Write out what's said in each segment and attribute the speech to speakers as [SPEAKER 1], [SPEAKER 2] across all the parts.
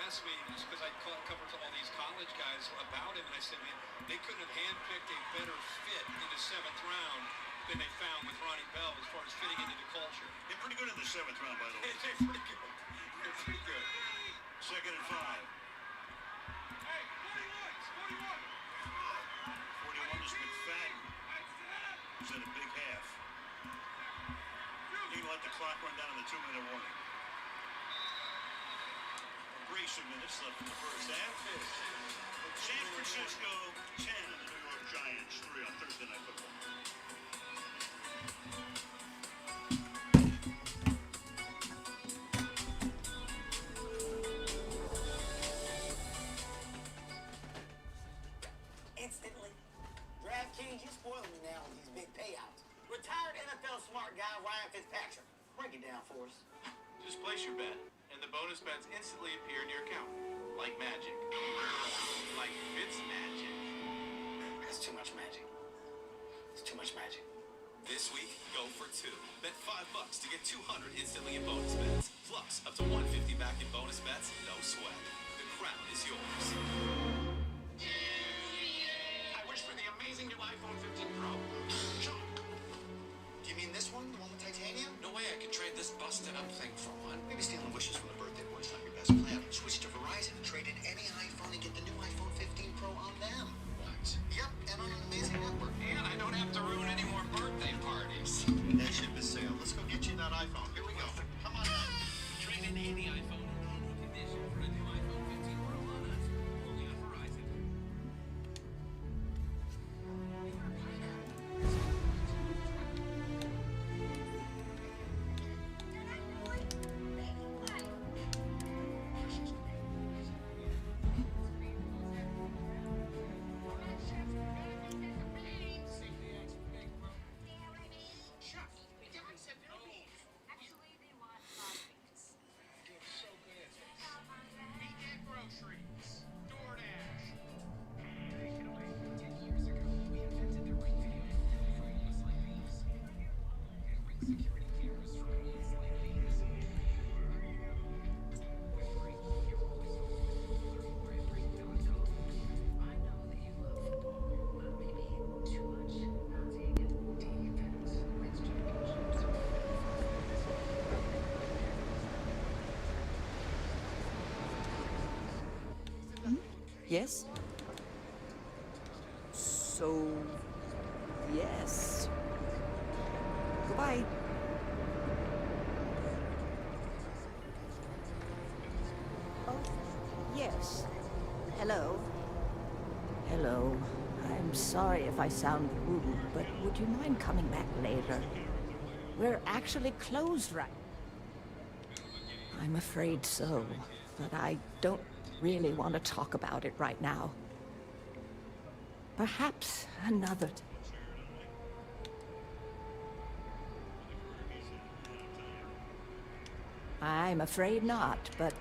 [SPEAKER 1] asked me, just because I covered all these college guys about him, and I said, man, they couldn't have handpicked a better fit in the 7th round than they found with Ronnie Bell as far as fitting into the culture.
[SPEAKER 2] They're pretty good in the 7th round, by the way.
[SPEAKER 1] They're pretty good. They're pretty good.
[SPEAKER 2] 2nd and 5.
[SPEAKER 1] Hey, 41.
[SPEAKER 2] 41 is McFadden. He's had a big half. You can let the clock run down in the 2-minute warning. Brace of minutes left in the first half. San Francisco 10 and the New York Giants 3 on Thursday Night Football.
[SPEAKER 3] Instantly. DraftKings, you're spoiling me now with these big payouts. Retired NFL smart guy Ryan Fitzpatrick. Break it down for us.
[SPEAKER 4] Just place your bet, and the bonus bets instantly appear in your account. Like magic. Like Fitz magic.
[SPEAKER 3] That's too much magic. It's too much magic.
[SPEAKER 5] This week, go for 2. Bet $5 to get 200 instantly in bonus bets. Plus, up to 150 back in bonus bets, no sweat. The crown is yours.
[SPEAKER 3] I wish for the amazing new iPhone 15 Pro. Do you mean this one? The one with titanium?
[SPEAKER 5] No way I could trade this busted-up thing for one.
[SPEAKER 3] Maybe stealing wishes from the birthday boy is not your best plan. Switch to Verizon, trade in any iPhone and get the new iPhone 15 Pro on them.
[SPEAKER 5] What?
[SPEAKER 3] Yep, and on an amazing network.
[SPEAKER 5] And I don't have to ruin any more birthday parties.
[SPEAKER 3] That ship is sailed. Let's go get you that iPhone. Here we go. Come on now.
[SPEAKER 5] Trade in any iPhone in any condition for a new iPhone 15 Pro on us. Only on Verizon.
[SPEAKER 6] Yes? So, yes. Goodbye. Oh, yes. Hello. Hello. I'm sorry if I sound rude, but would you mind coming back later? We're actually closed right. I'm afraid so, but I don't really want to talk about it right now. Perhaps another day. I'm afraid not, but...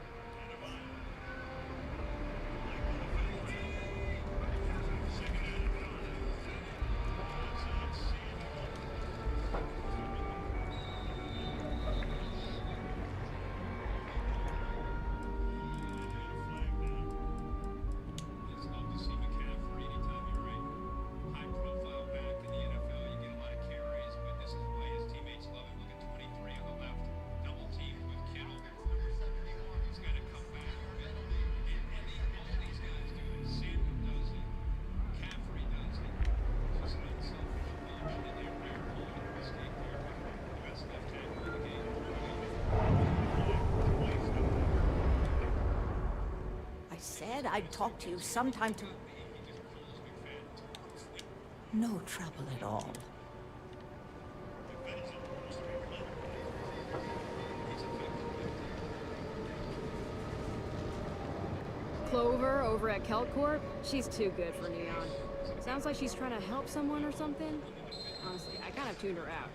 [SPEAKER 6] said I'd talk to you sometime to... No trouble at all.
[SPEAKER 7] Clover over at Keltcorp? She's too good for Neon. Sounds like she's trying to help someone or something. Honestly, I kind of tuned her out.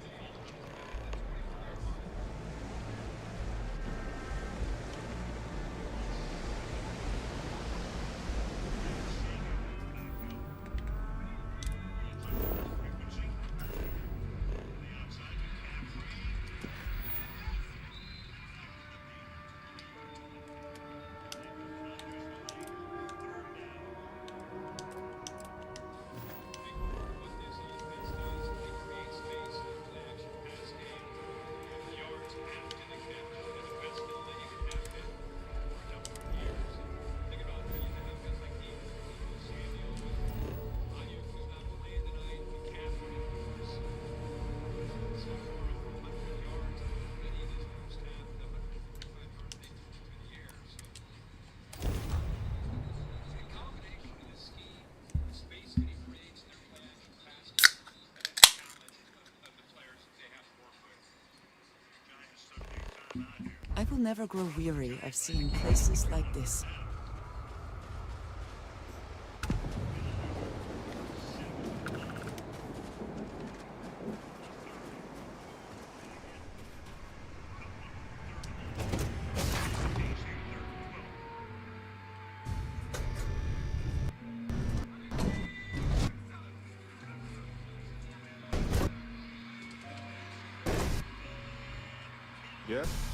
[SPEAKER 8] I will never grow weary of seeing places like this.
[SPEAKER 9] Yes?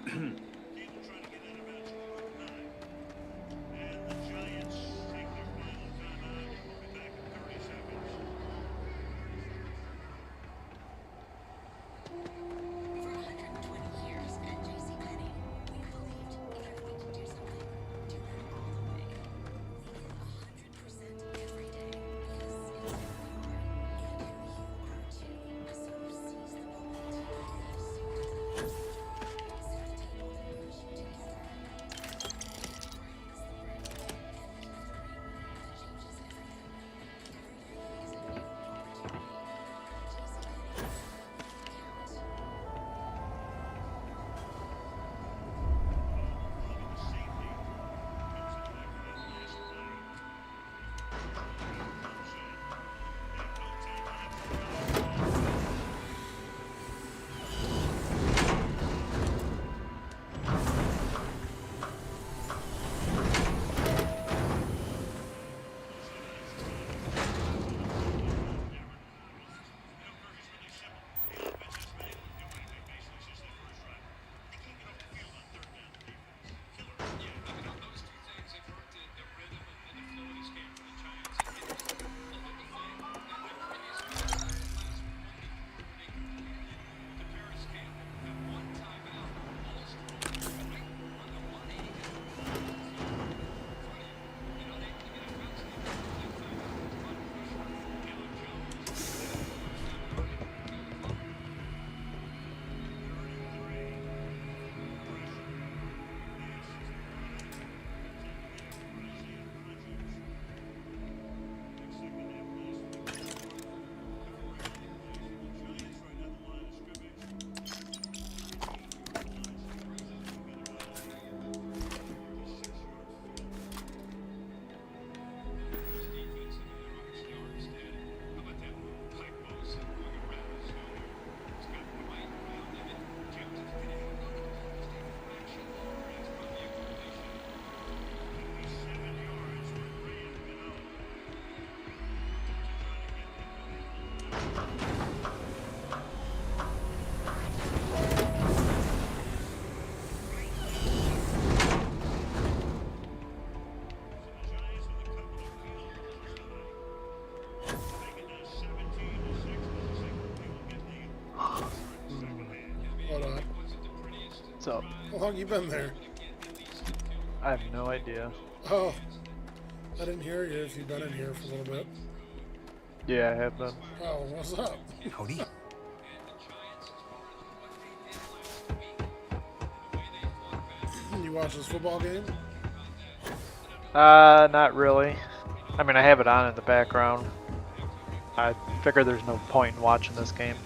[SPEAKER 2] trying to get out of bounds at 9. And the Giants take their final timeout. We'll be back in 30 seconds.
[SPEAKER 9] For 120 years at JCPenney, we believed if you're going to do something, do it all the way. Leave 100% every day because it's who we are and who you are too. So seize the moment. Leave sooner than later. Set a table that brings you together. Praise the brand and the dream that changes everything. Every day is a new opportunity. JCPenney. Count.
[SPEAKER 2] Safety comes in back around last night. Comes in. They have no time left for
[SPEAKER 1] Those two things have hurt the rhythm and the flow of this game for the Giants. And just a little thing, their previous game last week before they completed to Paris Campbell at one timeout, balls thrown right on the money. You know, they get a bounce and they that timeout. Run pressure. Caleb Jones.
[SPEAKER 10] What's up?
[SPEAKER 11] How long you been there?
[SPEAKER 10] I have no idea.
[SPEAKER 11] Oh, I didn't hear you if you've been in here for a little bit.
[SPEAKER 10] Yeah, I have been.
[SPEAKER 11] Oh, what's up?
[SPEAKER 12] Howdy.
[SPEAKER 11] You watch this football game?
[SPEAKER 10] Not really. I mean, I have it on in the background. I figure there's no point in watching this game.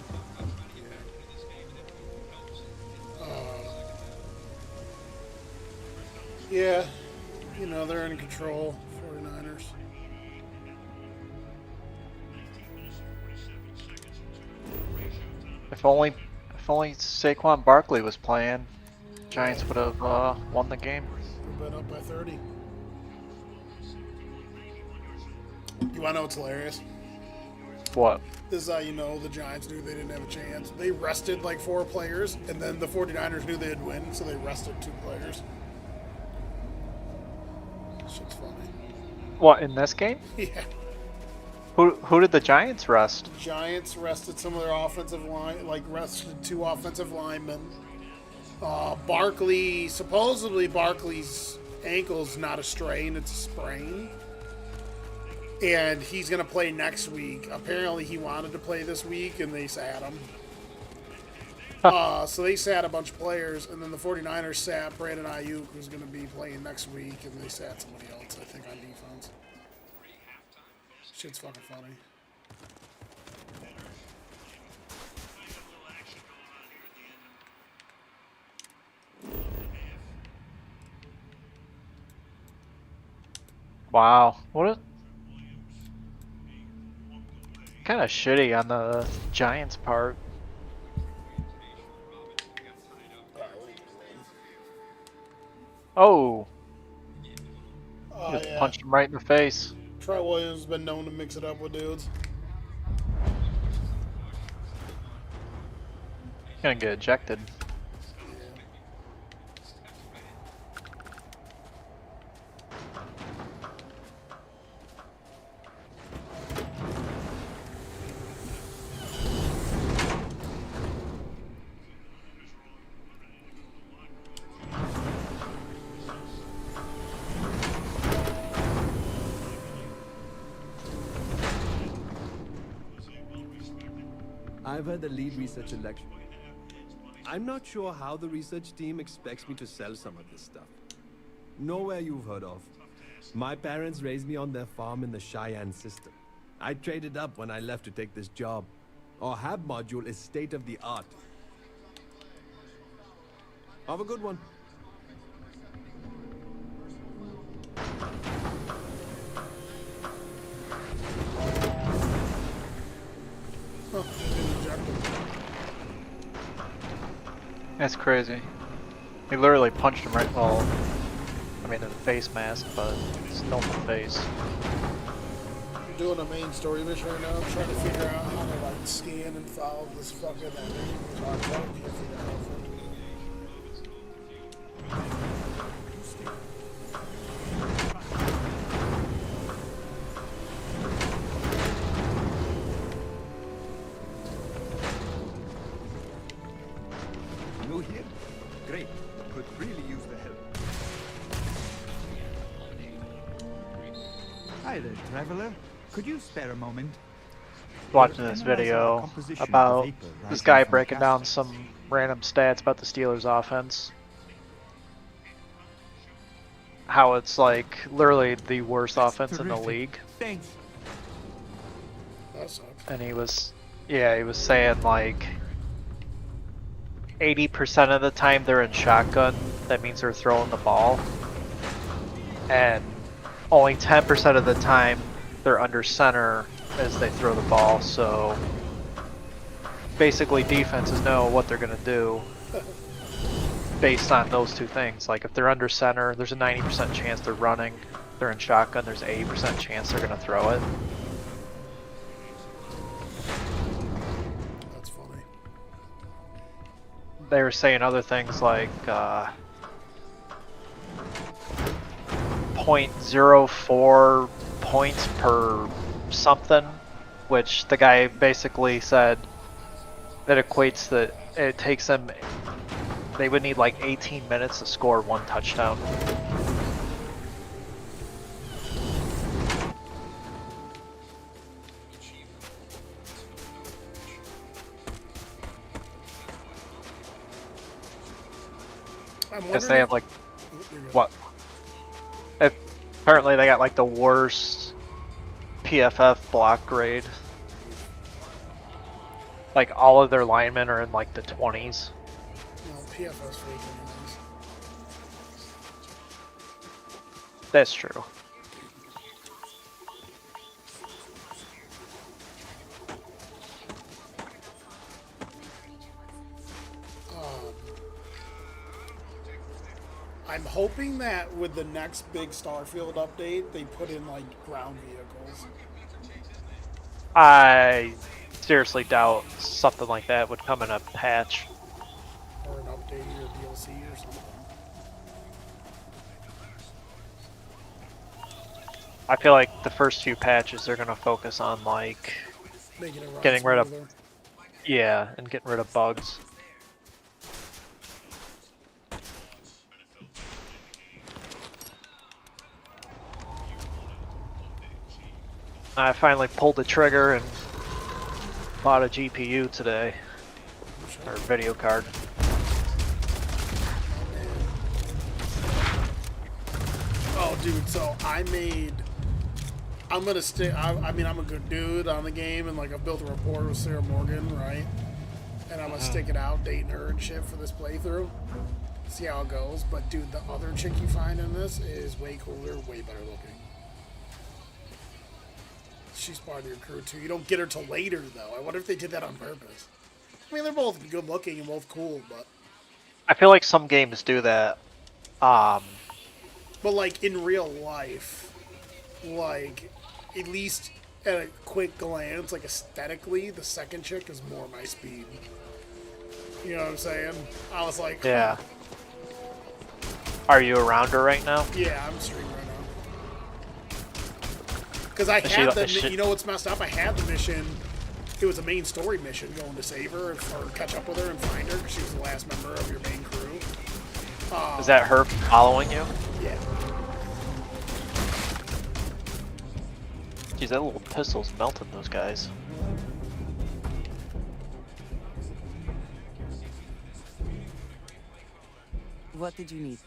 [SPEAKER 11] Yeah, you know, they're in control, 49ers.
[SPEAKER 10] If only Saquon Barkley was playing, Giants would have won the game.
[SPEAKER 11] We've been up by 30. You want to know what's hilarious?
[SPEAKER 10] What?
[SPEAKER 11] This is how you know the Giants knew they didn't have a chance. They rested like 4 players, and then the 49ers knew they'd win, so they rested 2 players. Shit's funny.
[SPEAKER 10] What, in this game?
[SPEAKER 11] Yeah.
[SPEAKER 10] Who did the Giants rest?
[SPEAKER 11] Giants rested some of their offensive line, like rested 2 offensive linemen. Supposedly Barkley's ankle's not a strain, it's a sprain. And he's going to play next week. Apparently he wanted to play this week, and they sat him. So they sat a bunch of players, and then the 49ers sat Brandon Ayuk, who's going to be playing next week, and they sat somebody else, I think, on defense. Shit's fucking funny.
[SPEAKER 10] Wow, what kind of shitty on the Giants' part. Oh, just
[SPEAKER 11] Yeah.
[SPEAKER 10] punched him right in the face.
[SPEAKER 11] Troy Williams has been known to mix it up with dudes.
[SPEAKER 10] Gonna get ejected.
[SPEAKER 12] I've heard the lead researcher lecture. I'm not sure how the research team expects me to sell some of this stuff. Nowhere you've heard of. My parents raised me on their farm in the Cheyenne system. I traded up when I left to take this job. Our HAB module is state of the art. Have a good one.
[SPEAKER 11] Huh, didn't eject him.
[SPEAKER 10] That's crazy. He literally punched him right, well, I mean in the face mask, but still in the face.
[SPEAKER 11] I'm doing a main story mission right now. I'm trying to figure out how to like scan and follow this fucking enemy. So I'm trying to figure out how to do it.
[SPEAKER 13] New here? Great. Could really use the help. Hi there, traveler. Could you spare a moment?
[SPEAKER 10] Watching this video about this guy breaking down some random stats about the Steelers offense. How it's like literally the worst offense in the league.
[SPEAKER 13] Thanks.
[SPEAKER 11] That sucks.
[SPEAKER 10] And he was saying like 80% of the time they're in shotgun, that means they're throwing the ball. And only 10% of the time they're under center as they throw the ball, so basically defenses know what they're going to do based on those two things. Like if they're under center, there's a 90% chance they're running. If they're in shotgun, there's an 80% chance they're going to throw it.
[SPEAKER 11] That's funny.
[SPEAKER 10] They were saying other things like 0.04 points per something, which the guy basically said that equates that it takes them, they would need like 18 minutes to score one touchdown. Because they have like, what? Apparently they got like the worst PFF block grade. Like all of their linemen are in like the 20s.
[SPEAKER 11] No, PFS fake anyways.
[SPEAKER 10] That's true.
[SPEAKER 11] I'm hoping that with the next big Starfield update, they put in like ground vehicles.
[SPEAKER 10] I seriously doubt something like that would come in a patch.
[SPEAKER 11] Or an update or DLC or something.
[SPEAKER 10] I feel like the first few patches they're gonna focus on like
[SPEAKER 11] Making it run
[SPEAKER 10] getting rid of,
[SPEAKER 11] smoother.
[SPEAKER 10] yeah, and getting rid of bugs. I finally pulled the trigger and bought a GPU today, or video card.
[SPEAKER 11] Oh, dude, so I'm gonna stick, I mean, I'm a good dude on the game, and like I've built a rapport with Sarah Morgan, right? And I'm gonna stick it out, dating her and shit for this playthrough. See how it goes. But dude, the other chick you find in this is way cooler, way better looking. She's part of your crew too. You don't get her till later though. I wonder if they did that on purpose. I mean, they're both good looking and both cool, but
[SPEAKER 10] I feel like some games do that.
[SPEAKER 11] but like in real life, like at least at a quick glance, like aesthetically, the second chick is more my speed. You know what I'm saying? I was like,
[SPEAKER 10] yeah. Are you around her right now?
[SPEAKER 11] Yeah, I'm streaming right now. Because I had the, you know what's messed up? I had the mission. It was a main story mission, going to save her or catch up with her and find her because she was the last member of your main crew.
[SPEAKER 10] Is that her following you?
[SPEAKER 11] Yeah.
[SPEAKER 10] Geez, that little pistol's melting those guys.
[SPEAKER 8] What did you need?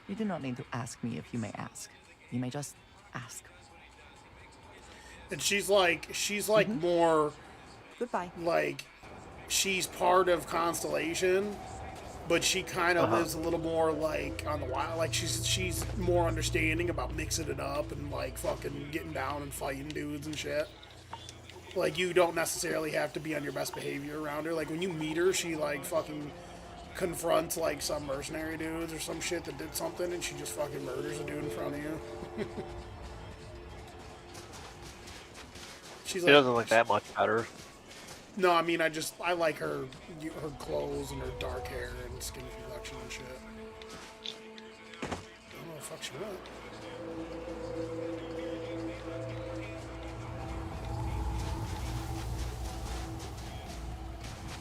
[SPEAKER 8] You do not need to ask me if you may ask. You may just ask.
[SPEAKER 11] And she's like more
[SPEAKER 8] Goodbye.
[SPEAKER 11] like she's part of Constellation, but she kind of lives a little more like on the wild. Like she's more understanding about mixing it up and like fucking getting down and fighting dudes and shit. Like you don't necessarily have to be on your best behavior around her. Like when you meet her, she like fucking confronts like some mercenary dudes or some shit that did something, and she just fucking murders a dude in front of you. She's
[SPEAKER 10] She doesn't look that much better.
[SPEAKER 11] No, I mean I like her clothes and her dark hair and skin complexion and shit. I don't know the fuck she went.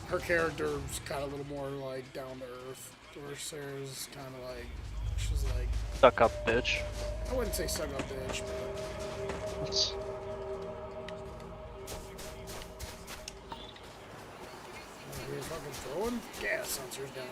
[SPEAKER 11] Her character's kind of a little more like down to earth, where Sarah's kind of like she's like
[SPEAKER 10] Stuck up bitch.
[SPEAKER 11] I wouldn't say stuck up bitch, but you're fucking throwing gas sensors down.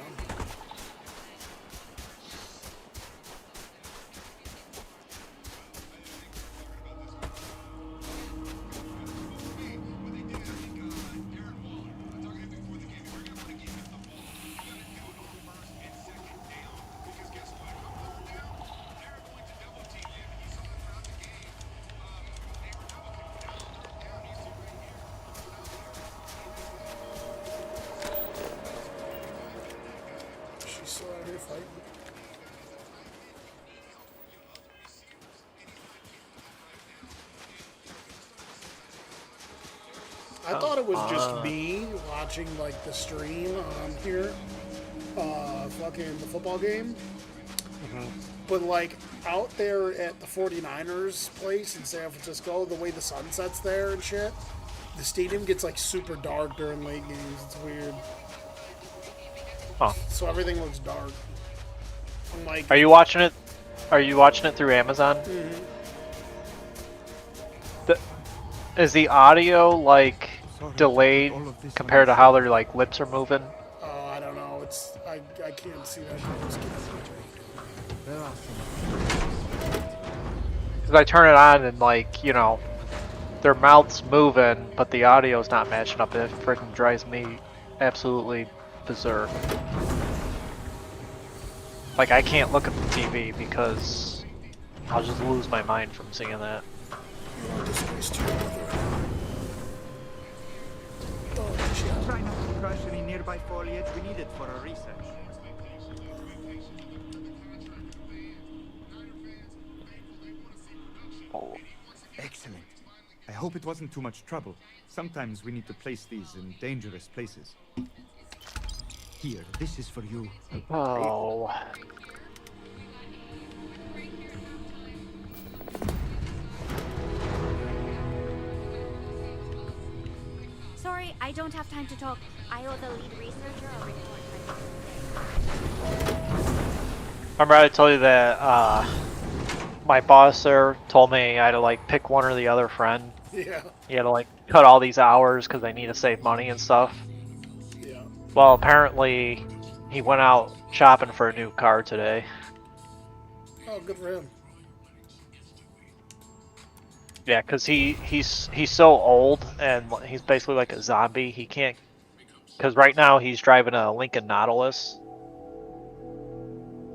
[SPEAKER 11] She's still out here fighting. I thought it was just me watching like the stream on here, fucking the football game. But like out there at the 49ers place in San Francisco, the way the sun sets there and shit, the stadium gets like super dark during late games. It's weird.
[SPEAKER 10] Huh.
[SPEAKER 11] So everything looks dark. I'm like,
[SPEAKER 10] Are you watching it? Are you watching it through Amazon?
[SPEAKER 11] Mhm.
[SPEAKER 10] Is the audio like delayed compared to how their like lips are moving?
[SPEAKER 11] I don't know. It's I can't see that close.
[SPEAKER 10] Because I turn it on and like, you know, their mouth's moving, but the audio's not matching up. It freaking drives me absolutely berserk. Like I can't look at the TV because I'll just lose my mind from seeing that.
[SPEAKER 14] Try not to crush any nearby foliage. We need it for our research. Excellent. I hope it wasn't too much trouble. Sometimes we need to place these in dangerous places. Here, this is for you.
[SPEAKER 10] Oh.
[SPEAKER 15] Sorry, I don't have time to talk. I owe the lead researcher a report.
[SPEAKER 10] Remember I told you that my boss there told me I had to like pick one or the other friend.
[SPEAKER 11] Yeah.
[SPEAKER 10] You had to like cut all these hours because they need to save money and stuff.
[SPEAKER 11] Yeah.
[SPEAKER 10] Well, apparently he went out shopping for a new car today.
[SPEAKER 11] Oh, good for him.
[SPEAKER 10] Yeah, because he's so old and he's basically like a zombie. He can't, because right now he's driving a Lincoln Nautilus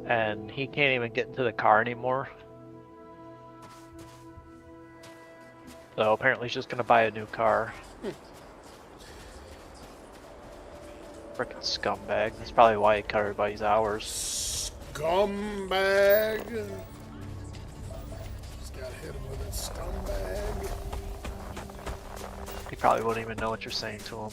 [SPEAKER 10] and he can't even get into the car anymore. So apparently he's just gonna buy a new car. Frickin' scumbag. That's probably why he cut everybody's hours.
[SPEAKER 11] Scumbag. Just gotta hit him with it, scumbag.
[SPEAKER 10] He probably wouldn't even know what you're saying to him.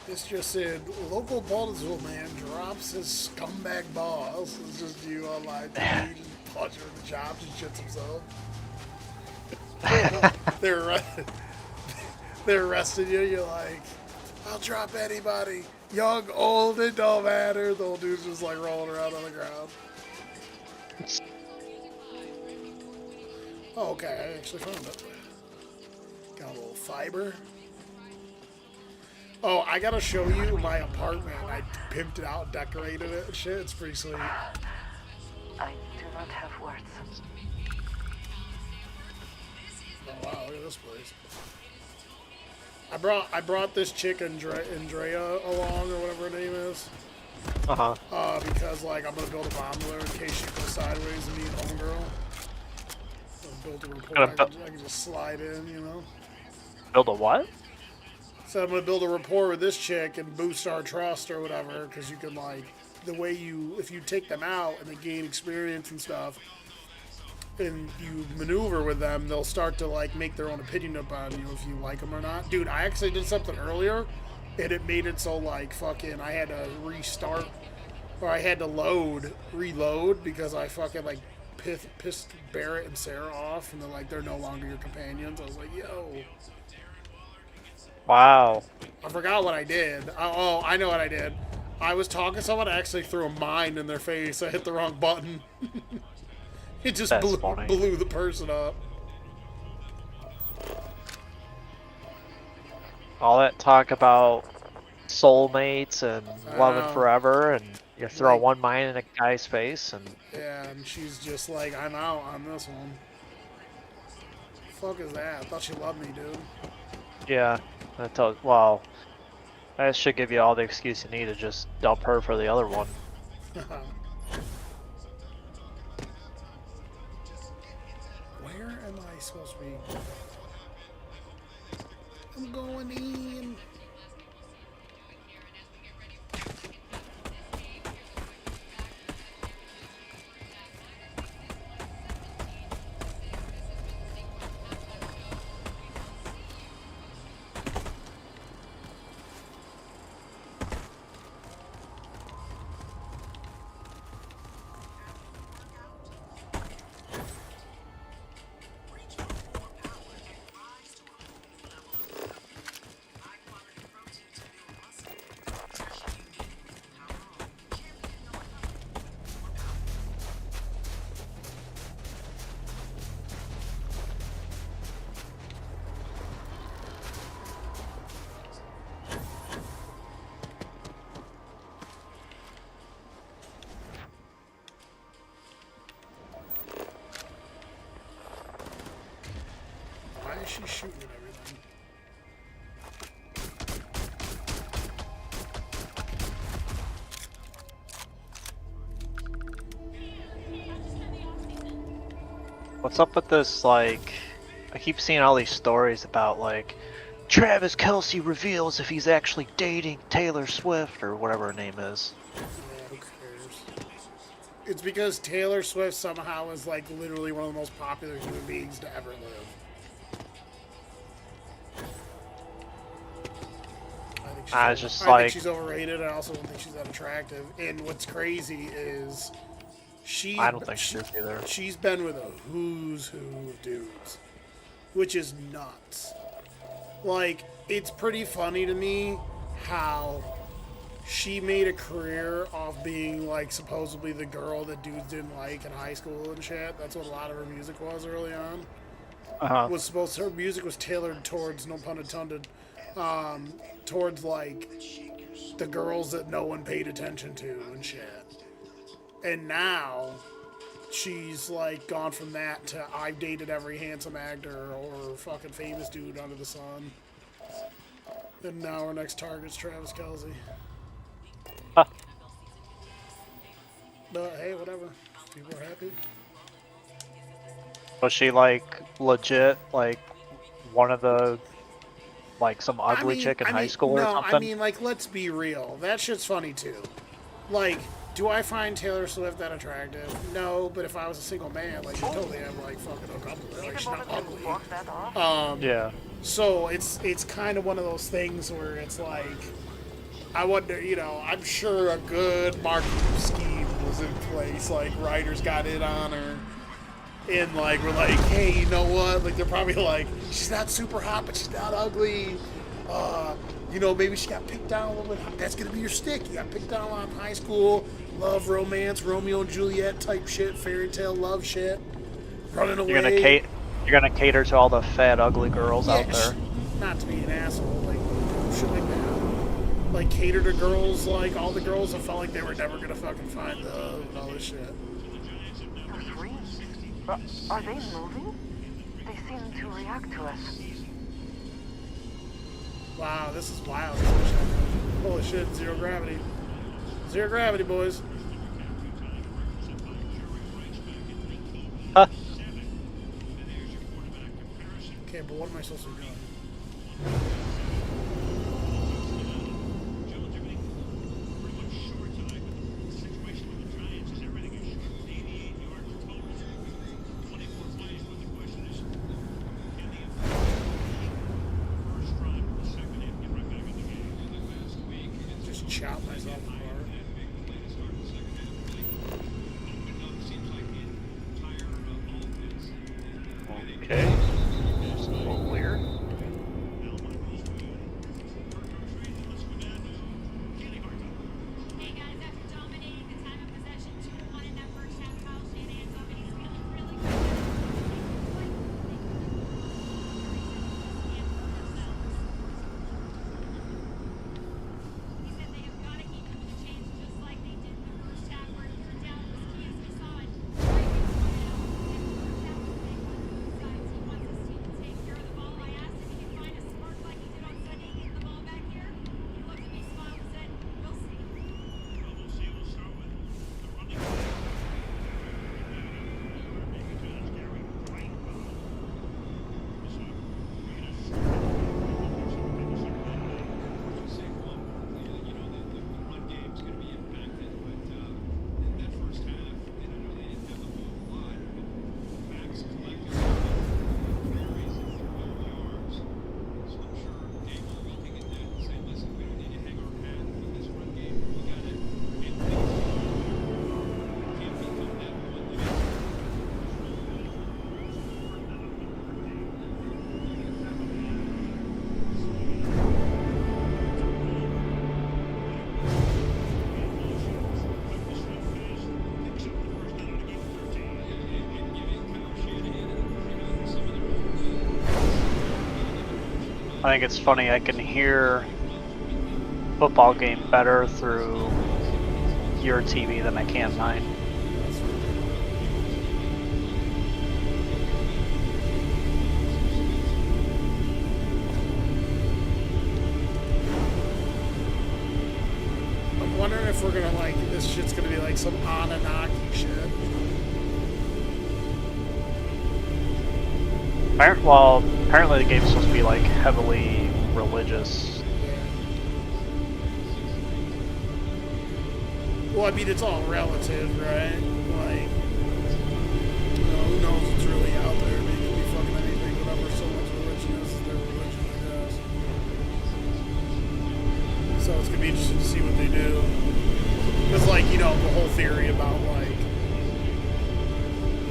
[SPEAKER 11] This just said, local Baltimore man drops his scumbag boss. It's just you on live TV and punch him in the chops and shits himself. They're arresting you. You're like, I'll drop anybody. Young, old, it don't matter. The old dude's just like rolling around on the ground. Oh, okay, I actually found it. Got a little fiber. Oh, I gotta show you my apartment. I pimped it out and decorated it and shit. It's pretty sweet.
[SPEAKER 6] I do not have words.
[SPEAKER 11] Oh wow, look at this place. I brought this chick Andrea along or whatever her name is. Because like I'm gonna build a bomb with her in case she goes sideways and me and homegirl. Build a rapport. I can just slide in, you know.
[SPEAKER 10] Build a what?
[SPEAKER 11] So I'm gonna build a rapport with this chick and boost our trust or whatever, because you can like the way if you take them out and they gain experience and stuff, and you maneuver with them, they'll start to like make their own opinion about you if you like them or not. Dude, I actually did something earlier, and it made it so like fucking I had to restart or I had to reload because I fucking like pissed Barrett and Sarah off, and they're no longer your companions. I was like, yo.
[SPEAKER 10] Wow.
[SPEAKER 11] I forgot what I did. Oh, I know what I did. I was talking to someone, I actually threw a mine in their face. I hit the wrong button. It just blew the person up.
[SPEAKER 10] All that talk about soulmates and loving forever, and you throw one mine in a guy's face, and
[SPEAKER 11] yeah, and she's just like, I'm out on this one. The fuck is that? I thought she loved me, dude.
[SPEAKER 10] Yeah, well, that should give you all the excuse you need to just dump her for the other one.
[SPEAKER 11] Where am I supposed to be? I'm going in. Why is she shooting at everything?
[SPEAKER 10] What's up with this, like, I keep seeing all these stories about, like, Travis Kelce reveals if he's actually dating Taylor Swift, or whatever her name is.
[SPEAKER 11] Yeah, who cares? It's because Taylor Swift somehow is, like, literally one of the most popular human beings to ever live. I think she's overrated. I also don't think she's that attractive. And what's crazy is
[SPEAKER 10] I don't think she is either.
[SPEAKER 11] She's been with a who's who of dudes, which is nuts. Like, it's pretty funny to me how she made a career off being, like, supposedly the girl that dudes didn't like in high school and shit. That's what a lot of her music was early on. Her music was tailored towards, no pun intended, towards, like, the girls that no one paid attention to and shit. And now she's, like, gone from that to I've dated every handsome actor or fucking famous dude under the sun. And now our next target's Travis Kelce. But hey, whatever. People are happy.
[SPEAKER 10] Was she, like, legit, like, one of the, like, some ugly chick in high school or something?
[SPEAKER 11] I mean, like, let's be real. That shit's funny, too. Like, do I find Taylor Swift that attractive? No, but if I was a single man, like, you totally have, like, fucking hook up with her. Like, she's not ugly.
[SPEAKER 10] Yeah.
[SPEAKER 11] So, it's kind of one of those things where it's like, I wonder, you know, I'm sure a good marketing scheme was in place. Like, writers got in on her. And, like, we're like, hey, you know what? Like, they're probably like, she's not super hot, but she's not ugly. You know, maybe she got picked on a little bit. That's going to be your stick. You got picked on in high school. Love, romance, Romeo and Juliet type shit. Fairy tale love shit. Running away.
[SPEAKER 10] You're gonna cater to all the fat, ugly girls out there.
[SPEAKER 11] Not to be an asshole. Like, shit like that. like cater to girls, like all the girls that felt like they were never gonna fucking find love and all this shit.
[SPEAKER 16] Those rings. Are they moving? They seem to react to us.
[SPEAKER 11] Wow, this is wild. Holy shit, zero gravity. Zero gravity, boys.
[SPEAKER 10] Huh.
[SPEAKER 11] Okay, but what am I supposed to be doing? Just chop myself apart.
[SPEAKER 10] Okay. A little weird.
[SPEAKER 15] Hey guys, after dominating the time of possession 2-1 in that first half, Kyle Shanahan's up and he's feeling really good. He said they have got to keep him in the chance just like they did in the first half where he turned down was key as we saw it. Besides, he wants his team to take care of the ball. I asked if he could find a spark like he did on Sunday getting the ball back here. He looked at me, smiled, and said, "We'll see."
[SPEAKER 10] I think it's funny, I can hear football game better through your TV than I can mine.
[SPEAKER 11] I'm wondering if we're gonna like, this shit's gonna be like some Anunnaki shit.
[SPEAKER 10] Apparently the game's supposed to be like heavily religious.
[SPEAKER 11] Well, I mean, it's all relative, right? Like, you know, who knows what's really out there? They could be fucking anything, whatever so much religion is their religion, I guess. So it's gonna be interesting to see what they do. Because, like, you know, the whole theory about, like,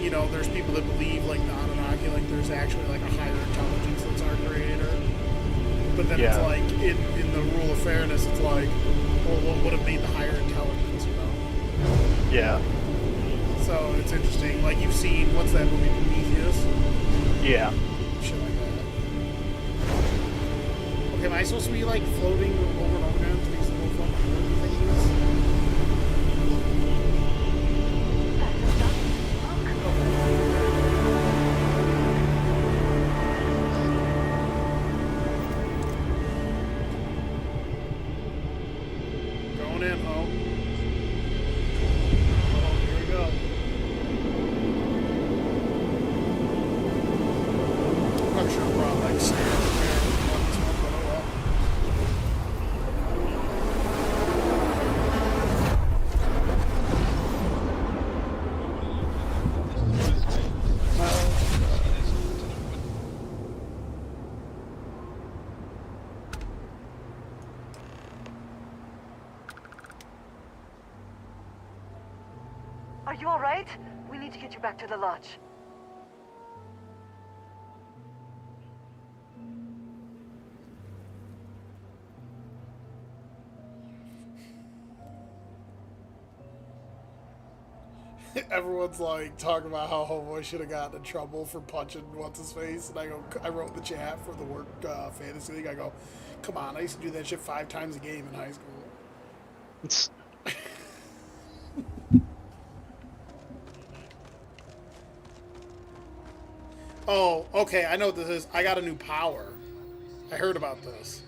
[SPEAKER 11] you know, there's people that believe, like, the Anunnaki, like, there's actually, like, a higher intelligence that's our creator. But then it's like, in the rule of fairness, it's like, well, what would have made the higher intelligence, you know?
[SPEAKER 10] Yeah.
[SPEAKER 11] So it's interesting. Like, you've seen, what's that movie, Prometheus?
[SPEAKER 10] Yeah.
[SPEAKER 11] Shit like that. Okay, am I supposed to be, like, floating over and over again to these little fucking things? Going in, ho. Oh, here we go. I'm sure I brought like stairs there on this one, but oh well.
[SPEAKER 16] Are you all right? We need to get you back to the lodge.
[SPEAKER 11] Everyone's like talking about how Homeboy should have gotten in trouble for punching what's his face, and I wrote in the chat for the work fantasy league. I go, Come on, I used to do that shit 5 times a game in high school.
[SPEAKER 10] It's,
[SPEAKER 11] Oh, okay, I know what this is. I got a new power. I heard about this.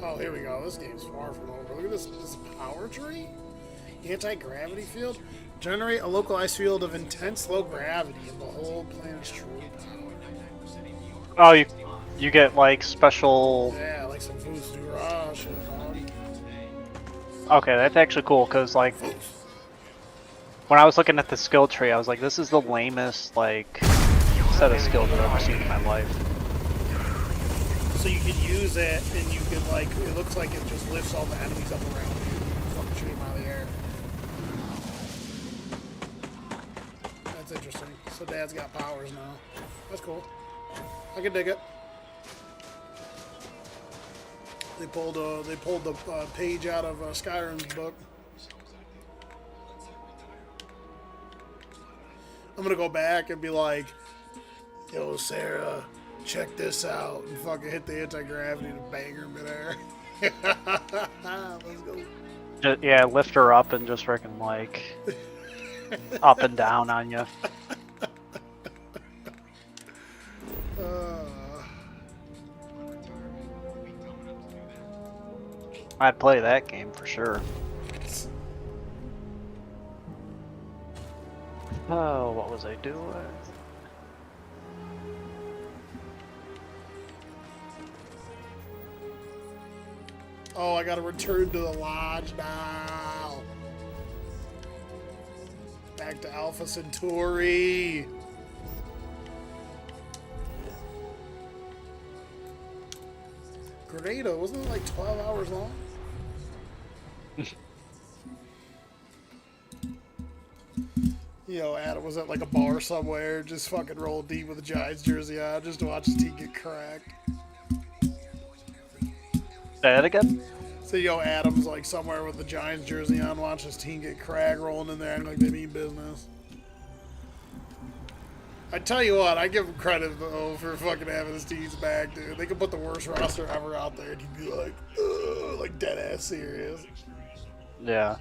[SPEAKER 11] Oh, here we go. This game's far from over. Look at this power tree. Anti-gravity field. Generate a localized field of intense low gravity in the whole planet's true power.
[SPEAKER 10] oh, you get like special.
[SPEAKER 11] Yeah, like some boost do shit.
[SPEAKER 10] Okay, that's actually cool because like when I was looking at the skill tree, I was like, this is the lamest like set of skills I've ever seen in my life.
[SPEAKER 11] So you can use it, and you can like, it looks like it just lifts all the enemies up around you, fucking shoot them out of the air. That's interesting. So Dad's got powers now. That's cool. I can dig it. They pulled the page out of Skyrim's book. I'm gonna go back and be like, yo, Sarah, check this out, and fucking hit the anti-gravity to bang her midair. Let's go.
[SPEAKER 10] Yeah, lift her up and just freaking like up and down on you. I'd play that game for sure. Oh, what was I doing?
[SPEAKER 11] Oh, I gotta return to the lodge now. Back to Alpha Centauri. Grenada, wasn't it like 12 hours long? Yo, Adam was at like a bar somewhere, just fucking rolled deep with a Giants jersey on, just to watch his team get cracked.
[SPEAKER 10] Say that again?
[SPEAKER 11] So, yo, Adam's like somewhere with the Giants jersey on, watch his team get cracked, rolling in there, acting like they mean business. I tell you what, I give him credit though for fucking having his teams back, dude. They could put the worst roster ever out there, and he'd be like dead ass serious.
[SPEAKER 10] Yeah.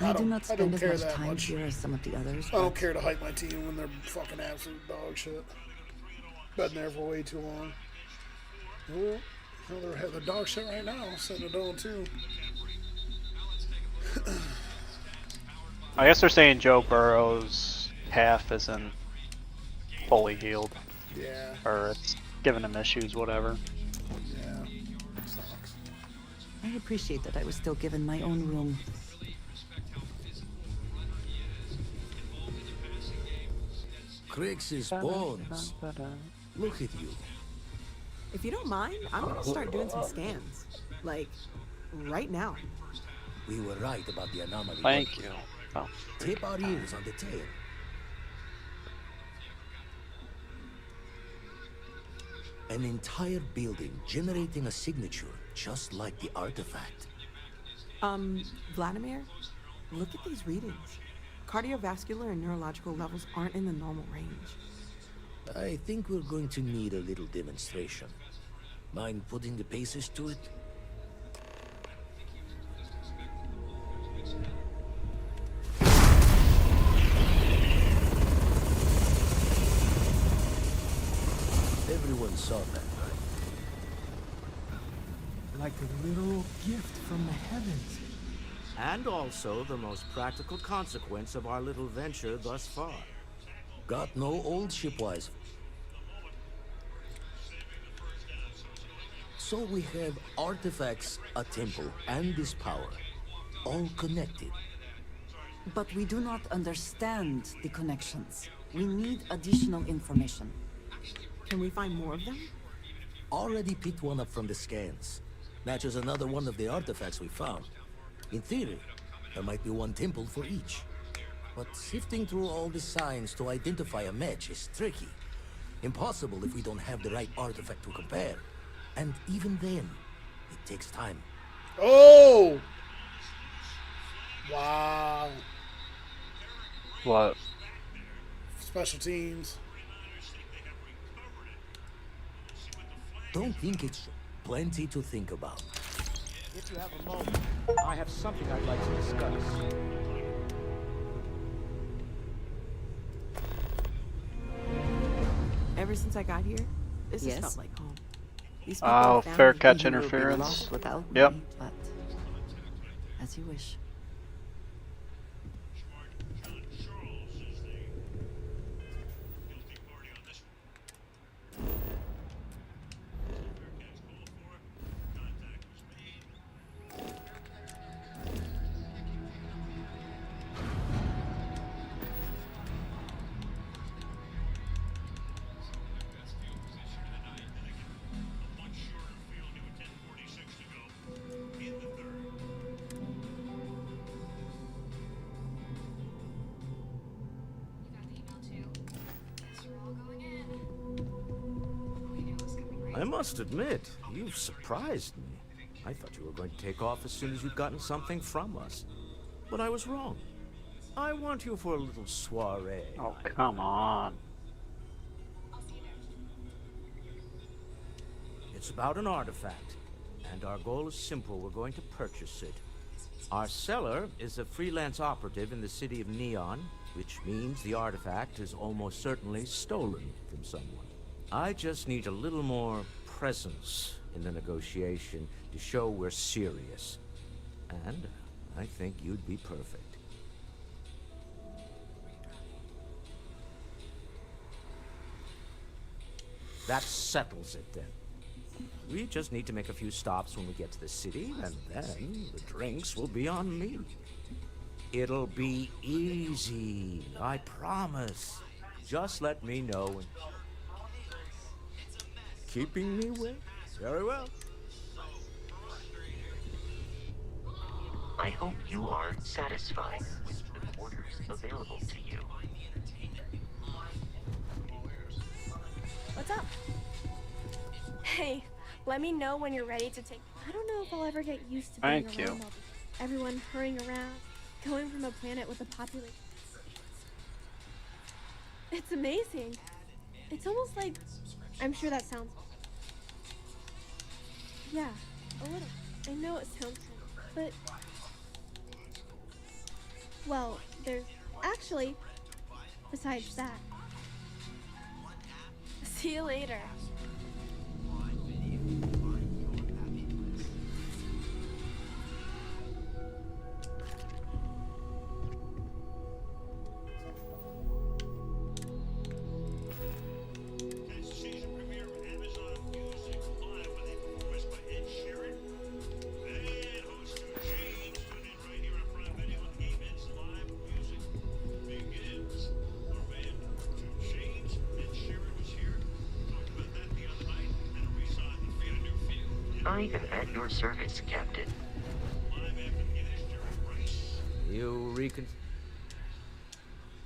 [SPEAKER 6] I do not
[SPEAKER 11] I don't
[SPEAKER 6] spend as
[SPEAKER 11] care
[SPEAKER 6] much
[SPEAKER 11] that
[SPEAKER 6] time
[SPEAKER 11] much.
[SPEAKER 6] here as some of the others.
[SPEAKER 11] I don't care to hype my team when they're fucking absolute dog shit. Been there for way too long. Well, they're the dog shit right now, setting it on too.
[SPEAKER 10] I guess they're saying Joe Burrow's calf isn't fully healed.
[SPEAKER 11] Yeah.
[SPEAKER 10] Or it's giving him issues, whatever.
[SPEAKER 11] Yeah. Sucks.
[SPEAKER 6] I appreciate that I was still given my own room.
[SPEAKER 17] Crix's bones. Look at you.
[SPEAKER 18] If you don't mind, I'm gonna start doing some scans. Like, right now.
[SPEAKER 17] We were right about the anomaly.
[SPEAKER 10] Thank you. Oh.
[SPEAKER 17] Tip our ears on the tail. An entire building generating a signature just like the artifact.
[SPEAKER 18] Vladimir, look at these readings. Cardiovascular and neurological levels aren't in the normal range.
[SPEAKER 17] I think we're going to need a little demonstration. Mind putting the paces to it? Everyone saw that, right?
[SPEAKER 12] Like a literal gift from the heavens.
[SPEAKER 19] And also the most practical consequence of our little venture thus far.
[SPEAKER 17] Got no old shipwise. So we have artifacts, a temple, and this power. All connected.
[SPEAKER 6] But we do not understand the connections.
[SPEAKER 18] We need additional information. Can we find more of them?
[SPEAKER 17] Already picked one up from the scans. Matches another one of the artifacts we found. In theory, there might be one temple for each. But sifting through all the signs to identify a match is tricky. Impossible if we don't have the right artifact to compare. And even then, it takes time.
[SPEAKER 11] Oh! Wow.
[SPEAKER 10] What?
[SPEAKER 17] Special teams. Don't think it's plenty to think about.
[SPEAKER 19] If you have a moment, I have something I'd like to discuss.
[SPEAKER 18] Ever since I got here, this has
[SPEAKER 6] Yes?
[SPEAKER 18] felt like home. These people
[SPEAKER 10] Oh,
[SPEAKER 18] found
[SPEAKER 10] fair
[SPEAKER 18] me.
[SPEAKER 10] catch
[SPEAKER 6] You will be
[SPEAKER 10] interference.
[SPEAKER 6] lost without
[SPEAKER 10] Yep.
[SPEAKER 6] me, but as you wish.
[SPEAKER 19] I must admit, you've surprised me. I thought you were going to take off as soon as you'd gotten something from us. But I was wrong. I want you for a little soiree.
[SPEAKER 10] Oh, come on.
[SPEAKER 19] It's about an artifact, and our goal is simple. We're going to purchase it. Our seller is a freelance operative in the city of Neon, which means the artifact is almost certainly stolen from someone. I just need a little more presence in the negotiation to show we're serious. And I think you'd be perfect. That settles it then. We just need to make a few stops when we get to the city, and then the drinks will be on me. It'll be easy, I promise. Just let me know when... Keeping me wait? Very well.
[SPEAKER 20] I hope you are satisfied with the quarters available to you.
[SPEAKER 21] What's up? Hey, let me know when you're ready to take... I don't know if I'll ever get used to being
[SPEAKER 10] Thank
[SPEAKER 21] around
[SPEAKER 10] you.
[SPEAKER 21] all everyone hurrying around, going from a planet with a population. It's amazing. It's almost like... I'm sure that sounds... Yeah, a little. I know it sounds but... Well, there's... Actually, besides that... See you later.
[SPEAKER 2] Catch the season premiere of Amazon Music Live with a performance by Ed Sheeran and host Stu James. Tune in right here on Prime Video when the Events Live Music begins. Our man, Stu James, Ed Sheeran was here. We talked about that the other night, and we saw the Fiat New Field.
[SPEAKER 20] I am at your service, Captain.
[SPEAKER 2] Live after the Guinness, Jerry Price.
[SPEAKER 19] You recon...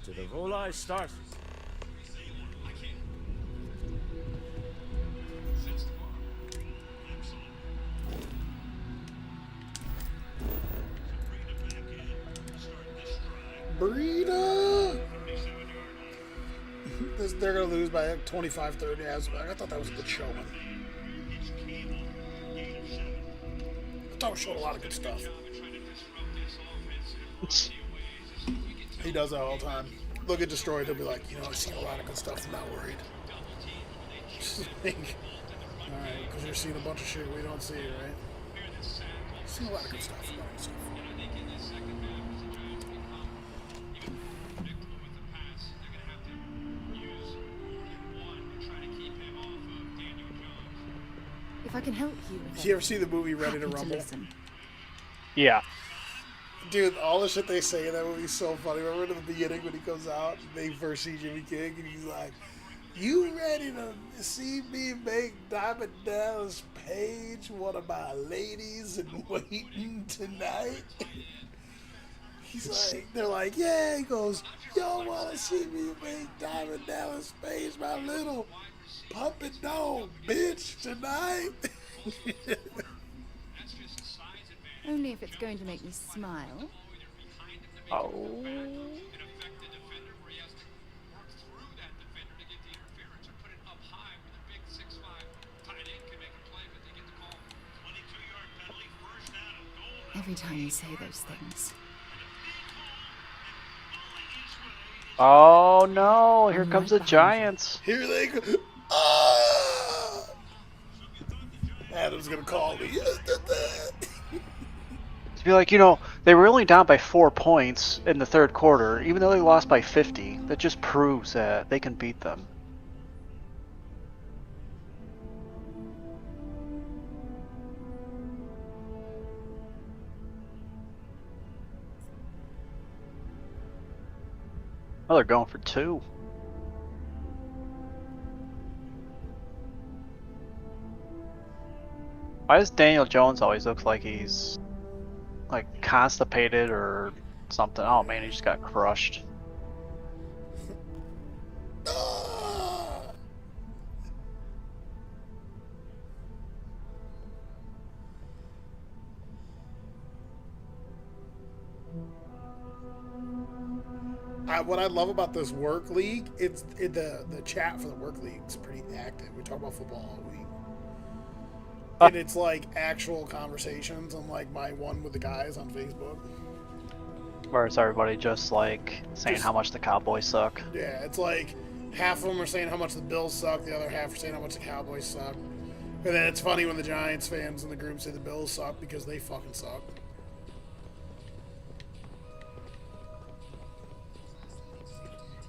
[SPEAKER 19] To the Volai start.
[SPEAKER 11] Burrito! They're going to lose by like 25-30. I thought that was a good showing. I thought we showed a lot of good stuff. He does that all the time. They'll get destroyed. He'll be like, you know, I've seen a lot of good stuff. I'm not worried. Alright, because you're seeing a bunch of shit we don't see, right? Seen a lot of good stuff. A lot of good stuff.
[SPEAKER 7] If I can help you with
[SPEAKER 11] Did you ever see the movie Ready to
[SPEAKER 7] happy
[SPEAKER 11] Rumble?
[SPEAKER 7] listen.
[SPEAKER 10] Yeah.
[SPEAKER 11] Dude, all the shit they say in that movie is so funny. Remember in the beginning when he comes out, they first see Jimmy King, and he's like, "You ready to see me make Diamond Dallas Page one of my ladies in waiting tonight?" He's like, they're like, "Yeah." He goes, "Y'all want to see me make Diamond Dallas Page my little puppet dog bitch tonight?"
[SPEAKER 4] Only if it's going to make me smile.
[SPEAKER 10] Oh.
[SPEAKER 4] Every time you say those things.
[SPEAKER 10] Oh no, here comes the Giants.
[SPEAKER 11] Here they go. Ah! Adam's gonna call me.
[SPEAKER 10] To be like, they were only down by 4 points in the third quarter, even though they lost by 50. That just proves that they can beat them. Oh, they're going for 2. Why does Daniel Jones always look like he's like constipated or something? Oh man, he just got crushed.
[SPEAKER 11] What I love about this work league, the chat for the work league is pretty active. We talk about football all week, and it's like actual conversations, unlike my one with the guys on Facebook.
[SPEAKER 10] Where it's everybody just like saying how much the Cowboys suck.
[SPEAKER 11] Yeah, it's like half of them are saying how much the Bills suck, the other half are saying how much the Cowboys suck. And then it's funny when the Giants fans in the group say the Bills suck because they fucking suck.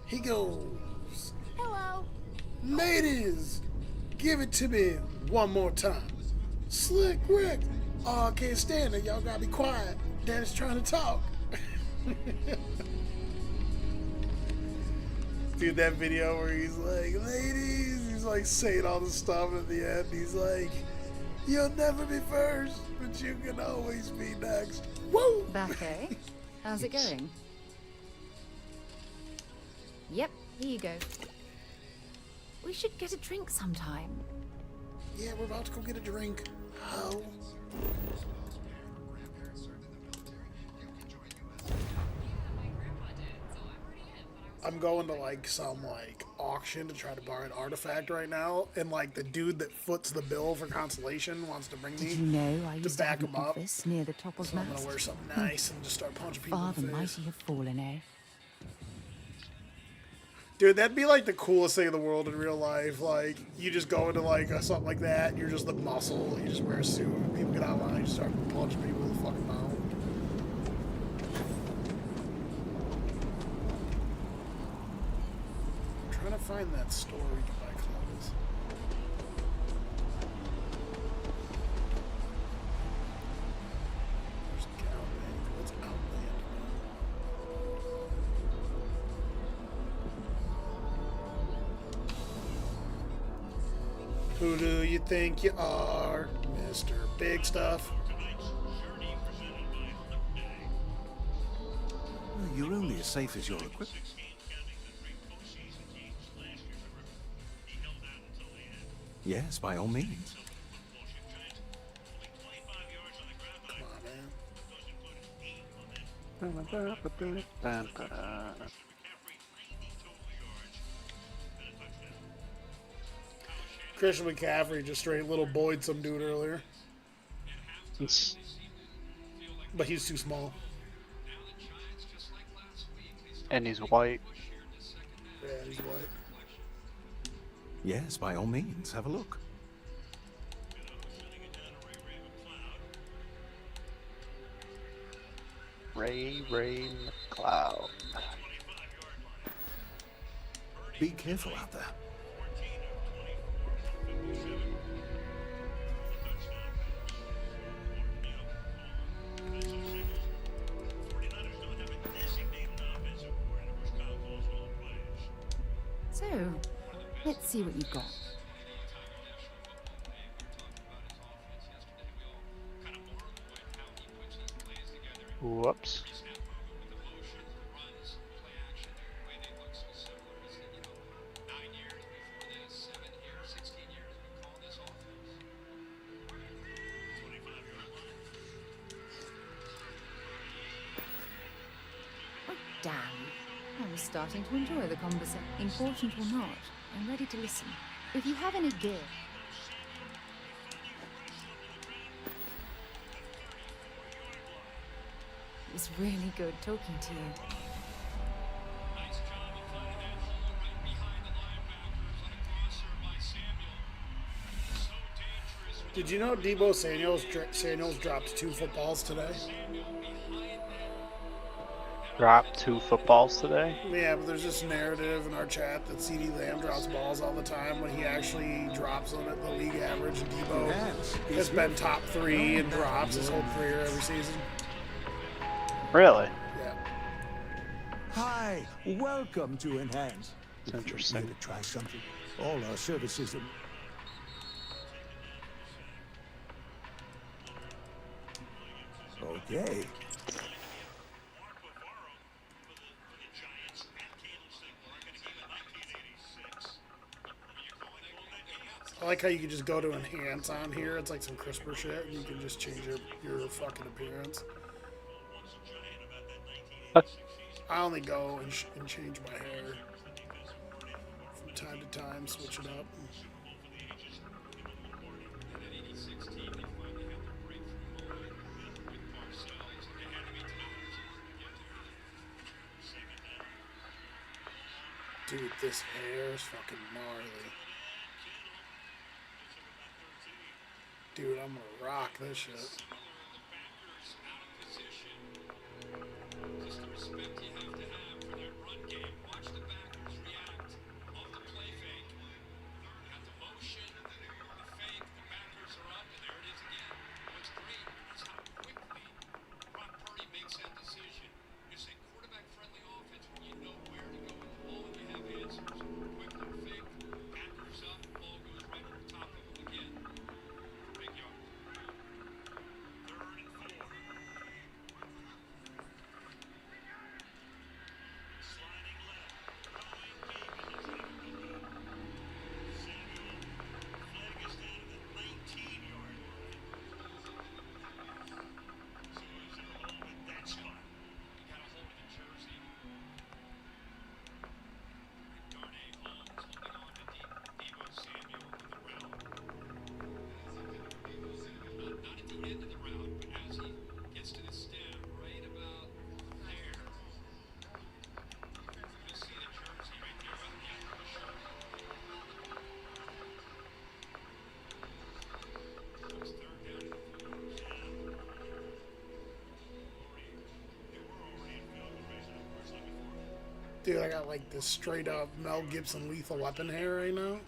[SPEAKER 11] He goes,
[SPEAKER 15] Hello.
[SPEAKER 11] "Ladies, give it to me one more time. Slick Rick. Oh, I can't stand it. Y'all gotta be quiet. Daddy's trying to talk." Dude, that video where he's like, "Ladies," he's like saying all the stuff at the end. He's like, "You'll never be first, but you can always be next." Woo!
[SPEAKER 4] Back, eh? How's it going? Yep, here you go. We should get a drink sometime.
[SPEAKER 11] Yeah, we're about to go get a drink. How? I'm going to like some like auction to try to buy an artifact right now, and like the dude that foots the bill for consolation wants to bring me
[SPEAKER 6] Did you know I
[SPEAKER 11] to
[SPEAKER 6] used to
[SPEAKER 11] back
[SPEAKER 6] have an
[SPEAKER 11] him up.
[SPEAKER 6] office near the top of
[SPEAKER 11] So I'm
[SPEAKER 6] Mast?
[SPEAKER 11] gonna wear something nice and just start punching people
[SPEAKER 6] Father
[SPEAKER 11] in the
[SPEAKER 6] might
[SPEAKER 11] face.
[SPEAKER 6] he have fallen, eh?
[SPEAKER 11] Dude, that'd be like the coolest thing in the world in real life. Like, you just go into like something like that, and you're just the muscle, you just wear a suit, and people get online, you just start punching people in the fucking mouth. I'm trying to find that store where you can buy clothes. There's Outland. What's Outland? Who do you think you are, Mr. Big Stuff?
[SPEAKER 22] Well, you're only as safe as your equipment. Yes, by all means.
[SPEAKER 11] Christian McCaffrey just straight little boyed some dude earlier. But he's too small.
[SPEAKER 10] And he's white.
[SPEAKER 11] Yeah, he's white.
[SPEAKER 22] Yes, by all means, have a look.
[SPEAKER 10] Ray McCloud.
[SPEAKER 22] Be careful out there.
[SPEAKER 4] Let's see what you've got.
[SPEAKER 10] Whoops.
[SPEAKER 4] Oh, damn. I was starting to enjoy the conversation. Important or not, I'm ready to listen. If you have any gear. It was really good talking to you.
[SPEAKER 11] Did you know Debo Samuels dropped 2 footballs today?
[SPEAKER 10] Dropped 2 footballs today.
[SPEAKER 11] Yeah, but there's this narrative in our chat that CeeDee Lamb drops balls all the time when he actually drops them at the league average. Debo has been top 3 in drops his whole career every season.
[SPEAKER 10] Really?
[SPEAKER 11] Yeah.
[SPEAKER 17] Hi, welcome to Enhance.
[SPEAKER 10] It's interesting.
[SPEAKER 17] Here to try something. All our services are... Okay.
[SPEAKER 11] I like how you can just go to enhance on here. It's like some CRISPR shit, and you can just change your fucking appearance. I only go and change my hair from time to time, switch it up. Dude, this hair is fucking gnarly. Dude, I'm gonna rock this shit.
[SPEAKER 1] Just the respect you have to have for that run game. Watch the backers react off the play fake. Got the motion, the fake, the backers are up, and there it is again. What's great is how quickly Brock Purdy makes that decision. It's a quarterback-friendly offense when you know where to go with the ball and you have answers. Quick little fake, backers up, ball goes right over top of them again. Big yard.
[SPEAKER 11] Dude, I got like this straight up Mel Gibson Lethal Weapon hair right now.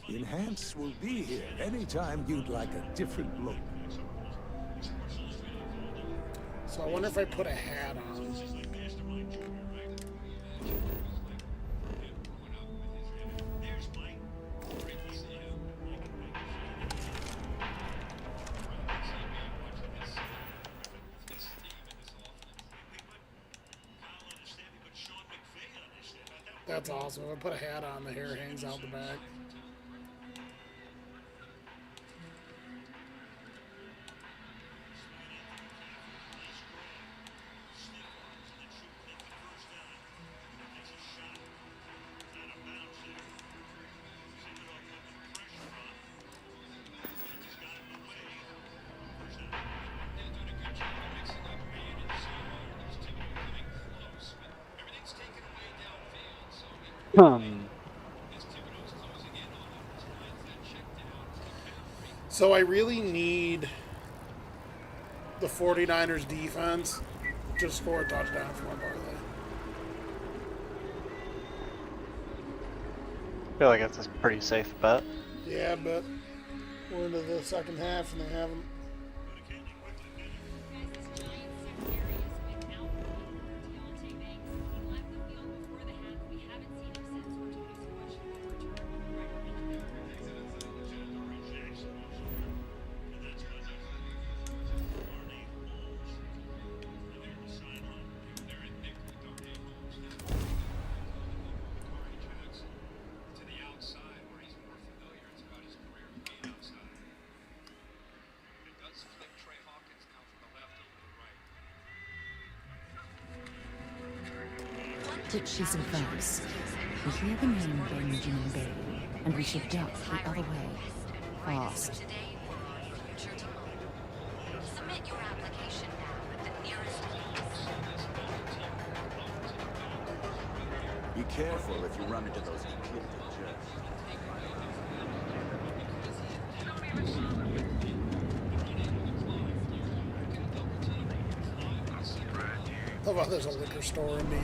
[SPEAKER 17] Enhance will be here anytime you'd like a different look.
[SPEAKER 11] So I wonder if I put a hat on. That's awesome. If I put a hat on, the hair hangs out the back. So I really need the 49ers defense to score a touchdown for my parlay.
[SPEAKER 10] I feel like it's a pretty safe bet.
[SPEAKER 11] Yeah, but we're into the second half and they haven't.
[SPEAKER 1] To the outside where he's more familiar throughout his career with being outside. It does flip Trey Hawkins now from the left over to the right.
[SPEAKER 4] Ditches advance. We hear the name Benjamin Bay, and we should duck the other way. Fast.
[SPEAKER 9] Submit your application now at the nearest
[SPEAKER 3] Be careful if you run into those encrypted jets.
[SPEAKER 11] How about there's a liquor store in Neon?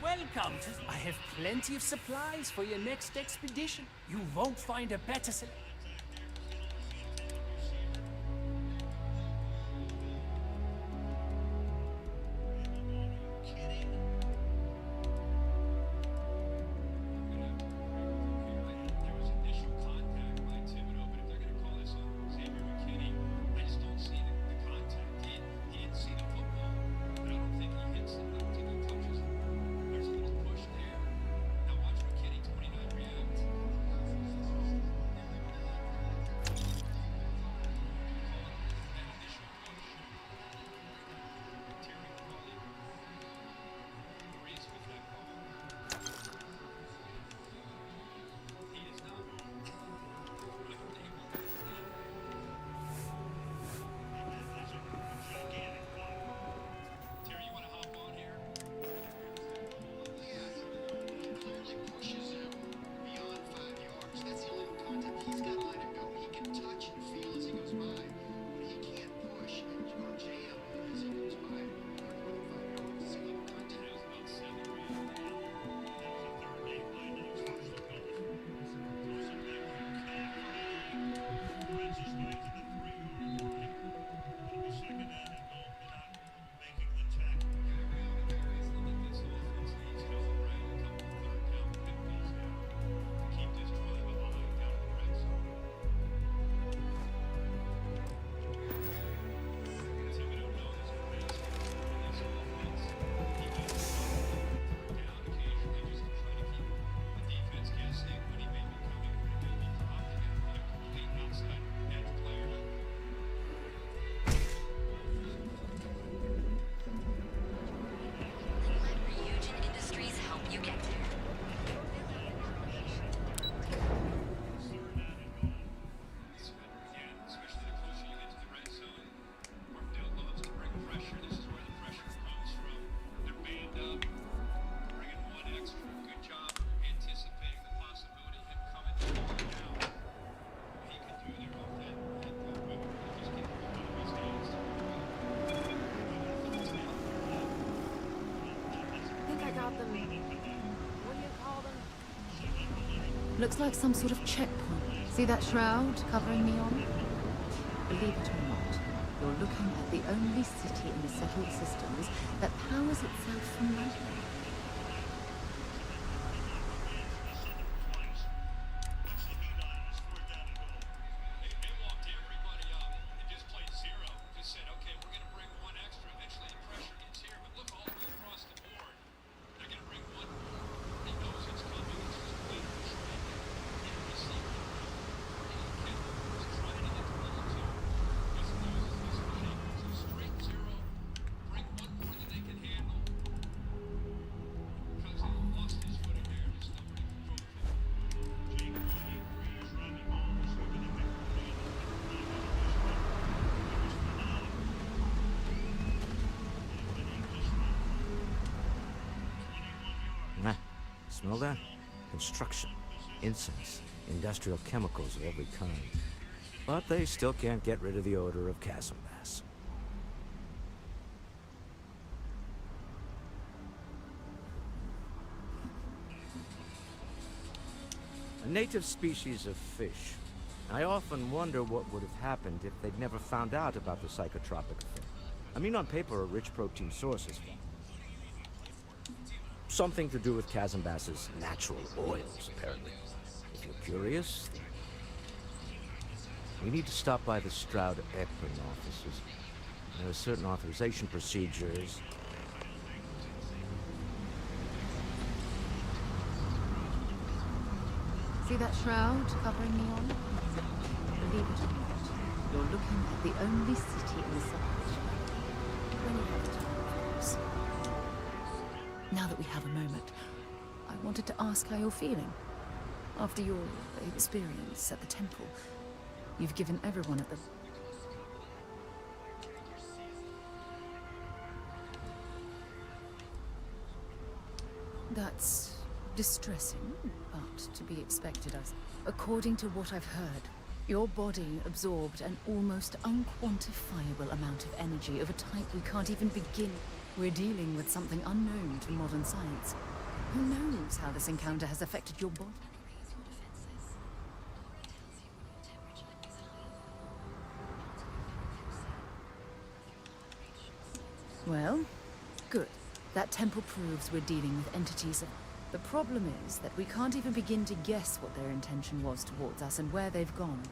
[SPEAKER 5] Welcome. I have plenty of supplies for your next expedition. You won't find a better selection.
[SPEAKER 4] Looks like some sort of checkpoint. See that shroud covering Neon? Believe it or not, you're looking at the only city in the settled systems that powers itself from lightning.
[SPEAKER 19] Smell that? Construction, incense, industrial chemicals of every kind. But they still can't get rid of the odor of chasm bass. A native species of fish. I often wonder what would have happened if they'd never found out about the psychotropic effect. I mean, on paper, a rich protein source is fine. Something to do with chasm bass's natural oils, apparently. If you're curious, we need to stop by the Stroud-Ekman offices. There are certain authorization procedures.
[SPEAKER 4] See that shroud covering Neon? Believe it or not, you're looking at the only city in the South. When you have time, of course. Now that we have a moment, I wanted to ask how you're feeling. After your experience at the temple, you've given everyone at the... That's distressing, but to be expected as... According to what I've heard, your body absorbed an almost unquantifiable amount of energy of a type we can't even begin. We're dealing with something unknown to modern science. Who knows how this encounter has affected your body? Well, good. That temple proves we're dealing with entities of... The problem is that we can't even begin to guess what their intention was towards us and where they've gone.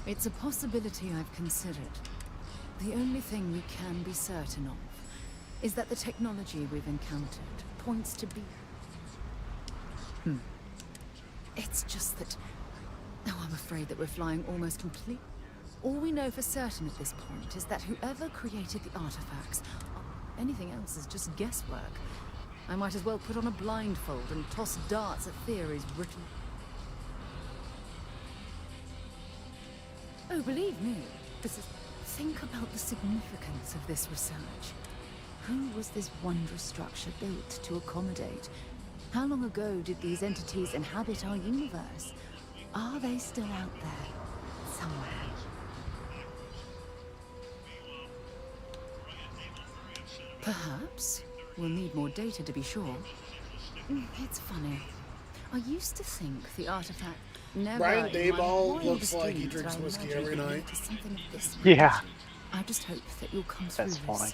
[SPEAKER 4] It's a possibility I've considered. The only thing we can be certain of is that the technology we've encountered points to be... It's just that... Oh, I'm afraid that we're flying almost complete. All we know for certain at this point is that whoever created the artifacts... Anything else is just guesswork. I might as well put on a blindfold and toss darts at theories written... Oh, believe me, this is... Think about the significance of this research. Who was this wondrous structure built to accommodate? How long ago did these entities inhabit our universe? Are they still out there, somewhere? Perhaps. We'll need more data to be sure. It's funny. I used to think the artifact never...
[SPEAKER 11] Brian
[SPEAKER 4] in my
[SPEAKER 11] Dayball looks
[SPEAKER 4] wildest
[SPEAKER 11] like he
[SPEAKER 4] dreams
[SPEAKER 11] drinks
[SPEAKER 4] did I
[SPEAKER 11] whiskey
[SPEAKER 4] imagine
[SPEAKER 11] every
[SPEAKER 4] being
[SPEAKER 11] night.
[SPEAKER 4] into something of this
[SPEAKER 10] Yeah.
[SPEAKER 4] magnitude. I just hope that you'll come through
[SPEAKER 10] That's
[SPEAKER 4] this.
[SPEAKER 10] funny.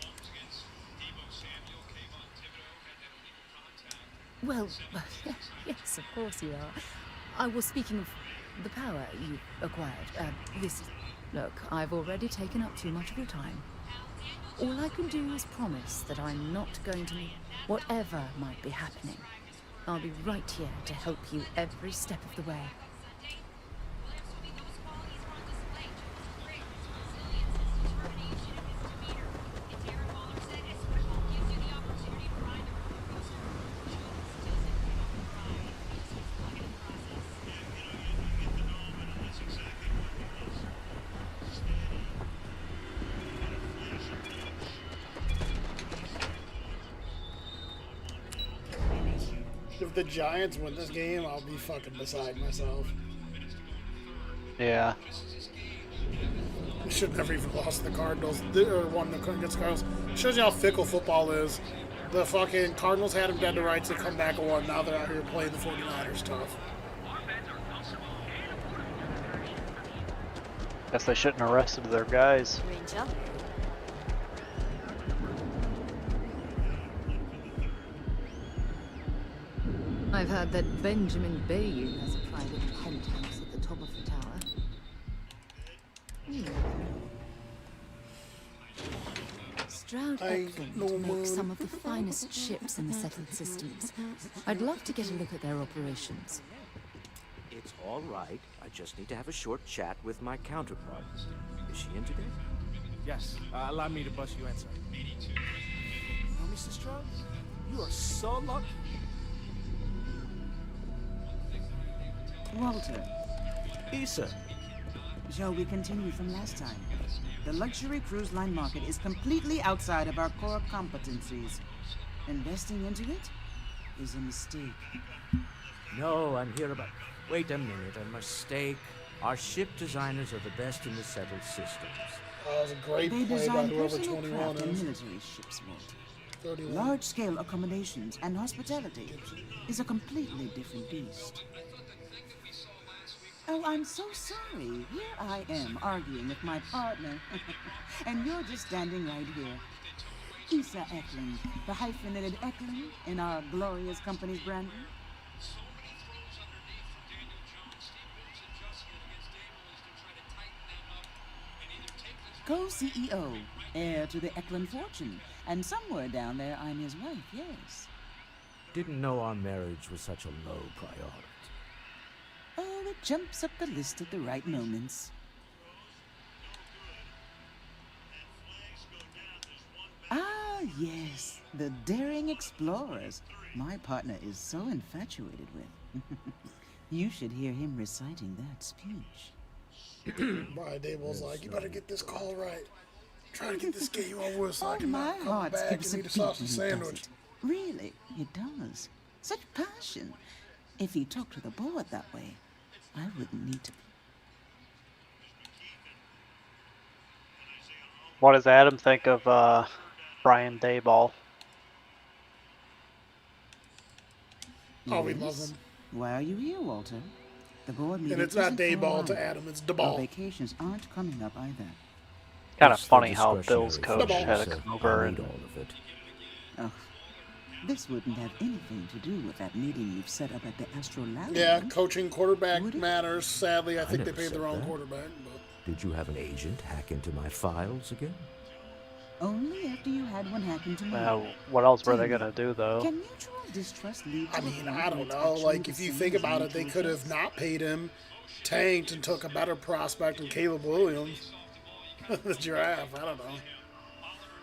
[SPEAKER 4] Well, yes, of course you are. I was speaking of the power you acquired. This is... Look, I've already taken up too much of your time. All I can do is promise that I'm not going to... Whatever might be happening, I'll be right here to help you every step of the way.
[SPEAKER 11] If the Giants win this game, I'll be fucking beside myself.
[SPEAKER 10] Yeah.
[SPEAKER 11] We should never even lost the Cardinals, or won against the Cardinals. Shows you how fickle football is. The fucking Cardinals had them dead to rights and come back and won. Now they're out here playing the 49ers tough.
[SPEAKER 10] Guess they shouldn't have arrested their guys.
[SPEAKER 6] Ranger.
[SPEAKER 4] I've heard that Benjamin Bayou has a private penthouse at the top of the tower. Stroud-Ekman makes some of the finest ships in the settled systems. I'd love to get a look at their operations.
[SPEAKER 19] It's all right. I just need to have a short chat with my counterpart. Is she in today?
[SPEAKER 5] Yes, allow me to bust you in, sir. Oh, Mr. Stroud, you are so lucky.
[SPEAKER 4] Walter,
[SPEAKER 8] Issa.
[SPEAKER 13] Shall we continue from last time? The luxury cruise line market is completely outside of our core competencies. Investing into it is a mistake.
[SPEAKER 19] No, I'm here about... Wait a minute, a mistake. Our ship designers are the best in the settled systems.
[SPEAKER 11] That was a great
[SPEAKER 13] They
[SPEAKER 11] play by
[SPEAKER 13] design
[SPEAKER 11] whoever
[SPEAKER 13] personal
[SPEAKER 11] 21
[SPEAKER 13] craft and
[SPEAKER 11] is.
[SPEAKER 13] military ships, Walter.
[SPEAKER 11] 31.
[SPEAKER 13] Large-scale accommodations and hospitality is a completely different beast. Oh, I'm so sorry. Here I am arguing with my partner, and you're just standing right here. Issa Eklund, the hyphenated Eklund in our glorious company's branding. Co-CEO, heir to the Eklund fortune, and somewhere down there I'm his wife, yes.
[SPEAKER 19] Didn't know our marriage was such a low priority.
[SPEAKER 13] Oh, it jumps up the list at the right moments. Ah, yes, the daring explorers. My partner is so infatuated with. You should hear him reciting that speech.
[SPEAKER 11] Brian Dable's like, you better get this call right. Try to get this game over with so I
[SPEAKER 13] Oh,
[SPEAKER 11] can
[SPEAKER 13] my
[SPEAKER 11] come
[SPEAKER 13] heart
[SPEAKER 11] back
[SPEAKER 13] skips
[SPEAKER 11] and
[SPEAKER 13] a
[SPEAKER 11] eat a
[SPEAKER 13] beat when
[SPEAKER 11] sausage
[SPEAKER 13] he does
[SPEAKER 11] sandwich.
[SPEAKER 13] it. Really, it does. Such passion. If he talked to the board that way, I wouldn't need to.
[SPEAKER 10] What does Adam think of Brian Dayball?
[SPEAKER 11] Oh, we love him.
[SPEAKER 13] Why are you here, Walter? The board meeting
[SPEAKER 11] And it's not
[SPEAKER 13] isn't for a
[SPEAKER 11] Dayball to
[SPEAKER 13] while.
[SPEAKER 11] Adam, it's
[SPEAKER 13] Our
[SPEAKER 11] Deball.
[SPEAKER 13] vacations aren't coming up either.
[SPEAKER 10] Kind of
[SPEAKER 19] It's the
[SPEAKER 10] funny how Bill's
[SPEAKER 19] discretionary
[SPEAKER 10] coach had
[SPEAKER 19] funds,
[SPEAKER 10] to come
[SPEAKER 19] I
[SPEAKER 10] over
[SPEAKER 19] need
[SPEAKER 10] and
[SPEAKER 19] all of it.
[SPEAKER 13] Oh, this wouldn't have anything to do with that meeting you've set up at the Astro Lounge.
[SPEAKER 11] Yeah, coaching quarterback matters. Sadly, I think they
[SPEAKER 19] never
[SPEAKER 11] paid the
[SPEAKER 19] said
[SPEAKER 11] wrong
[SPEAKER 19] that.
[SPEAKER 11] quarterback. But
[SPEAKER 19] Did you have an agent hack into my files again?
[SPEAKER 13] Only after you had one hack into mine.
[SPEAKER 10] well, what else were they
[SPEAKER 13] Tell me,
[SPEAKER 10] gonna do though?
[SPEAKER 13] Can mutual distrust lead to
[SPEAKER 11] I
[SPEAKER 13] a
[SPEAKER 11] mean,
[SPEAKER 13] point
[SPEAKER 11] I
[SPEAKER 13] where
[SPEAKER 11] don't
[SPEAKER 13] it's
[SPEAKER 11] know.
[SPEAKER 13] actually
[SPEAKER 11] Like,
[SPEAKER 13] the
[SPEAKER 11] if you
[SPEAKER 13] same
[SPEAKER 11] think
[SPEAKER 13] as
[SPEAKER 11] about it, they
[SPEAKER 13] mutual
[SPEAKER 11] could have
[SPEAKER 13] trust?
[SPEAKER 11] not paid him, tanked, and took a better prospect than Caleb Williams. The draft, I don't know.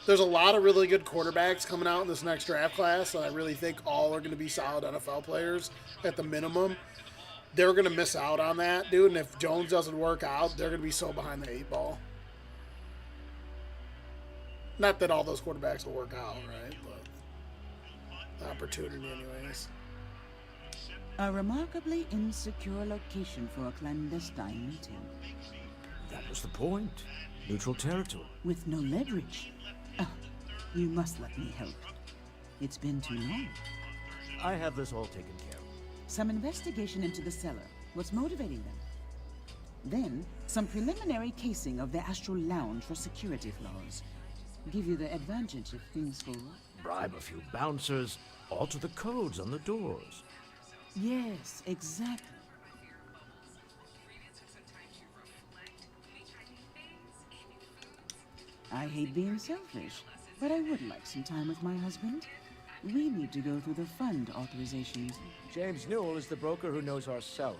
[SPEAKER 11] There's a lot of really good quarterbacks coming out in this next draft class, and I really think all are going to be solid NFL players at the minimum. They're going to miss out on that, dude, and if Jones doesn't work out, they're going to be so behind the 8-ball. Not that all those quarterbacks will work out, right? But the opportunity anyways.
[SPEAKER 13] A remarkably insecure location for a clandestine meeting.
[SPEAKER 19] That was the point. Neutral territory.
[SPEAKER 13] With no leverage. Oh, you must let me help. It's been too long.
[SPEAKER 19] I have this all taken care of.
[SPEAKER 13] Some investigation into the cellar. What's motivating them? Then, some preliminary casing of the Astral Lounge for security flaws. Give you the advantage if things go wrong.
[SPEAKER 19] Bribe a few bouncers, alter the codes on the doors.
[SPEAKER 13] Yes, exactly. I hate being selfish, but I would like some time with my husband. We need to go through the fund authorizations.
[SPEAKER 23] James Newell is the broker who knows our seller.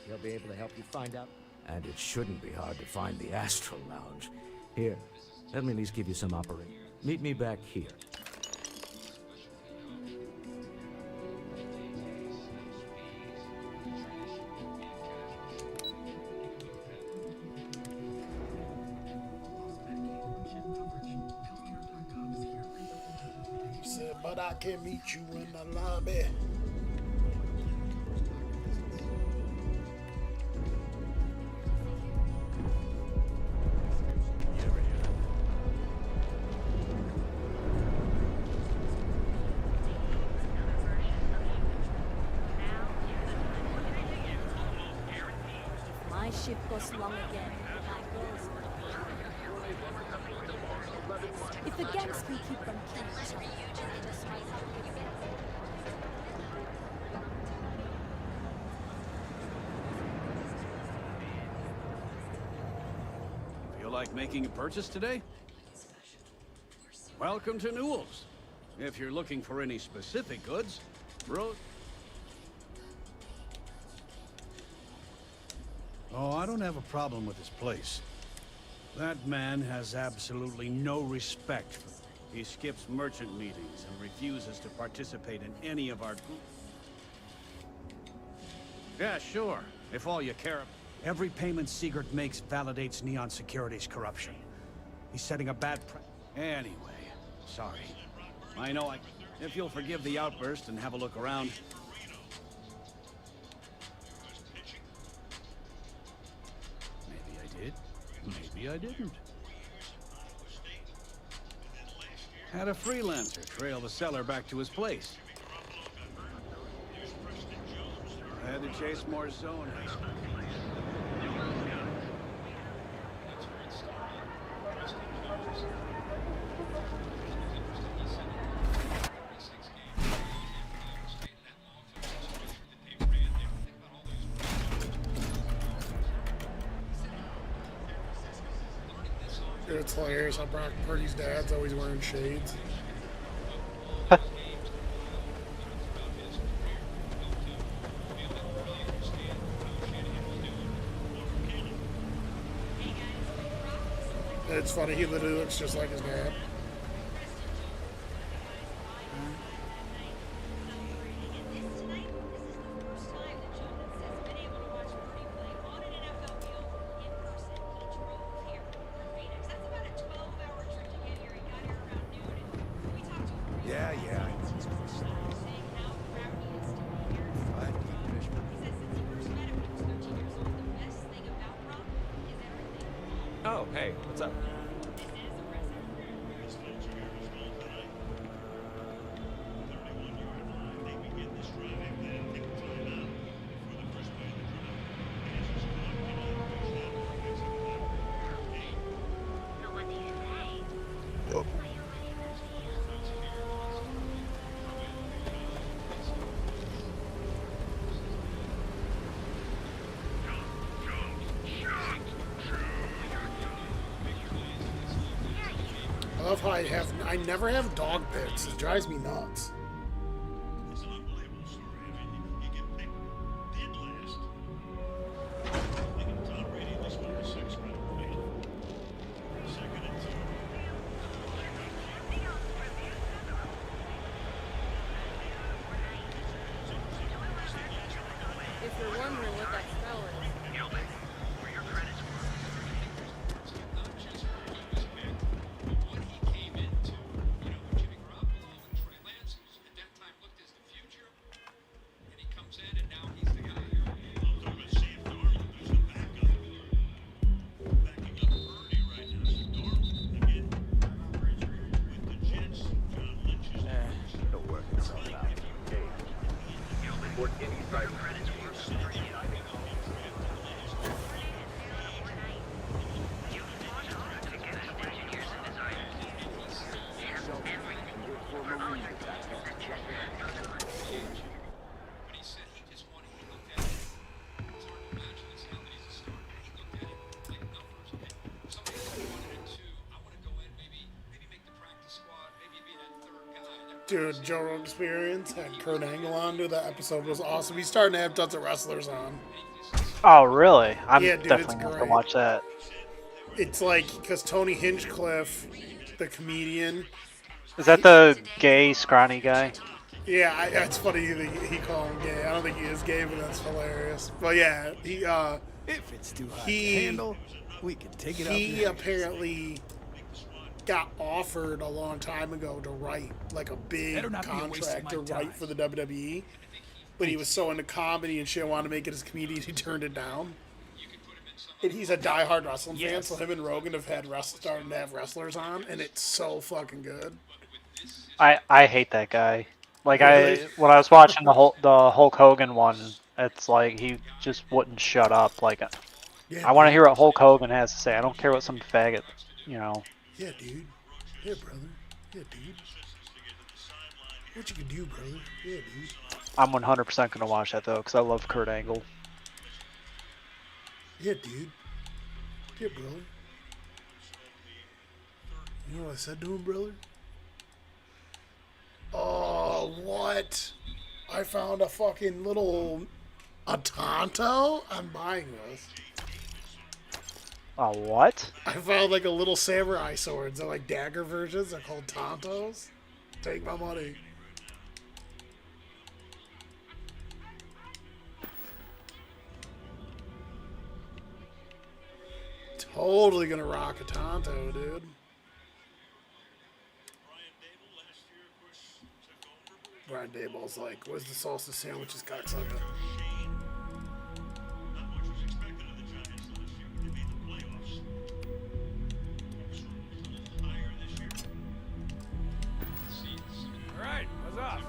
[SPEAKER 23] He'll be able to help you find out.
[SPEAKER 19] And it shouldn't be hard to find the Astral Lounge. Here, let me at least give you some operating. Meet me back here.
[SPEAKER 11] He said, but I can meet you in the lobby.
[SPEAKER 15] My ship goes long again. If the gangs can keep them caged.
[SPEAKER 24] Feel like making a purchase today? Welcome to Newell's. If you're looking for any specific goods,
[SPEAKER 25] Oh, I don't have a problem with this place. That man has absolutely no respect for...
[SPEAKER 24] He skips merchant meetings and refuses to participate in any of our group. Yeah, sure. If all you care...
[SPEAKER 25] Every payment Sigurd makes validates Neon Security's corruption. He's setting a bad Anyway, sorry. I know if you'll forgive the outburst and have a look around. Maybe I did. Maybe I didn't. Had a freelancer trail the seller back to his place. I had to chase more zone.
[SPEAKER 11] Dude, it's hilarious how Brock Purdy's dad's always wearing shades. It's funny, he literally looks just like his dad.
[SPEAKER 22] Yeah, yeah.
[SPEAKER 8] Oh, hey, what's up?
[SPEAKER 11] I love how I never have dog picks. It drives me nuts.
[SPEAKER 7] If you're wondering what that spell is.
[SPEAKER 8] It'll work itself out.
[SPEAKER 11] Dude, Joe Rogan Experience had Kurt Angle on, dude. That episode was awesome. He's starting to have tons of wrestlers on.
[SPEAKER 10] Oh, really? I'm
[SPEAKER 11] Yeah, dude,
[SPEAKER 10] definitely
[SPEAKER 11] it's
[SPEAKER 10] going to
[SPEAKER 11] great.
[SPEAKER 10] watch that.
[SPEAKER 11] It's like, because Tony Hinchcliffe, the comedian.
[SPEAKER 10] Is that the gay, scrawny guy?
[SPEAKER 11] Yeah, it's funny that he called him gay. I don't think he is gay, but that's hilarious. But yeah,
[SPEAKER 12] if it's too hot to handle, we can take it up.
[SPEAKER 11] He apparently got offered a long time ago to write like a big
[SPEAKER 12] Better not be a waste of
[SPEAKER 11] contract to
[SPEAKER 12] my
[SPEAKER 11] write
[SPEAKER 12] time.
[SPEAKER 11] for the WWE, but he was so into comedy and shit, wanted to make it as a comedian, he turned it down. And he's a diehard wrestling fan, so him and Rogan have had starting to have wrestlers on, and it's so fucking good.
[SPEAKER 10] I hate that guy. Like
[SPEAKER 11] Really?
[SPEAKER 10] when I was watching the Hulk Hogan one, it's like he just wouldn't shut up. Like
[SPEAKER 11] Yeah,
[SPEAKER 10] I want to
[SPEAKER 11] dude.
[SPEAKER 10] hear what Hulk Hogan has to say. I don't care what some faggot, you know.
[SPEAKER 11] Yeah, dude. Yeah, brother. Yeah, dude. What you can do, brother. Yeah, dude.
[SPEAKER 10] I'm 100% gonna watch that though, because I love Kurt Angle.
[SPEAKER 11] Yeah, dude. Yeah, brother. You know what I said to him, brother? Oh, what? I found a fucking a Tonto? I'm buying this.
[SPEAKER 10] A what?
[SPEAKER 11] I found like a little samurai swords. They're like dagger versions. They're called Tontos. Take my money. Totally gonna rock a Tonto, dude. Brian Dayball's like, where's the salsa sandwiches, cocksucker?
[SPEAKER 5] All right, what's up?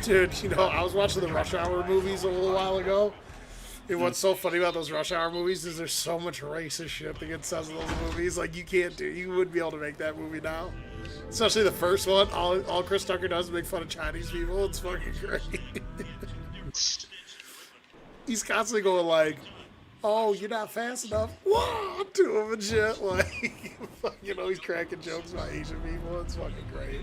[SPEAKER 11] Dude, you know, I was watching the Rush Hour movies a little while ago. And what's so funny about those Rush Hour movies is there's so much racist shit that gets said in those movies. Like, you wouldn't be able to make that movie now. Especially the first one. All Chris Tucker does is make fun of Chinese people. It's fucking great. He's constantly going like, oh, you're not fast enough. Whoa, to him and shit. Like, you know, he's cracking jokes about Asian people. It's fucking great.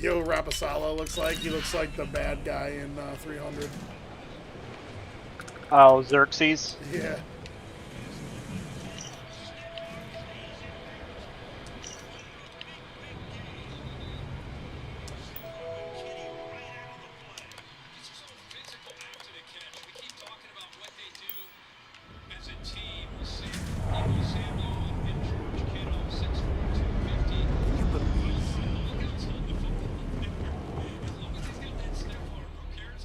[SPEAKER 11] Yo, Rapasalo looks like. He looks like the bad guy in 300.
[SPEAKER 10] Oh, Xerxes?
[SPEAKER 11] Yeah.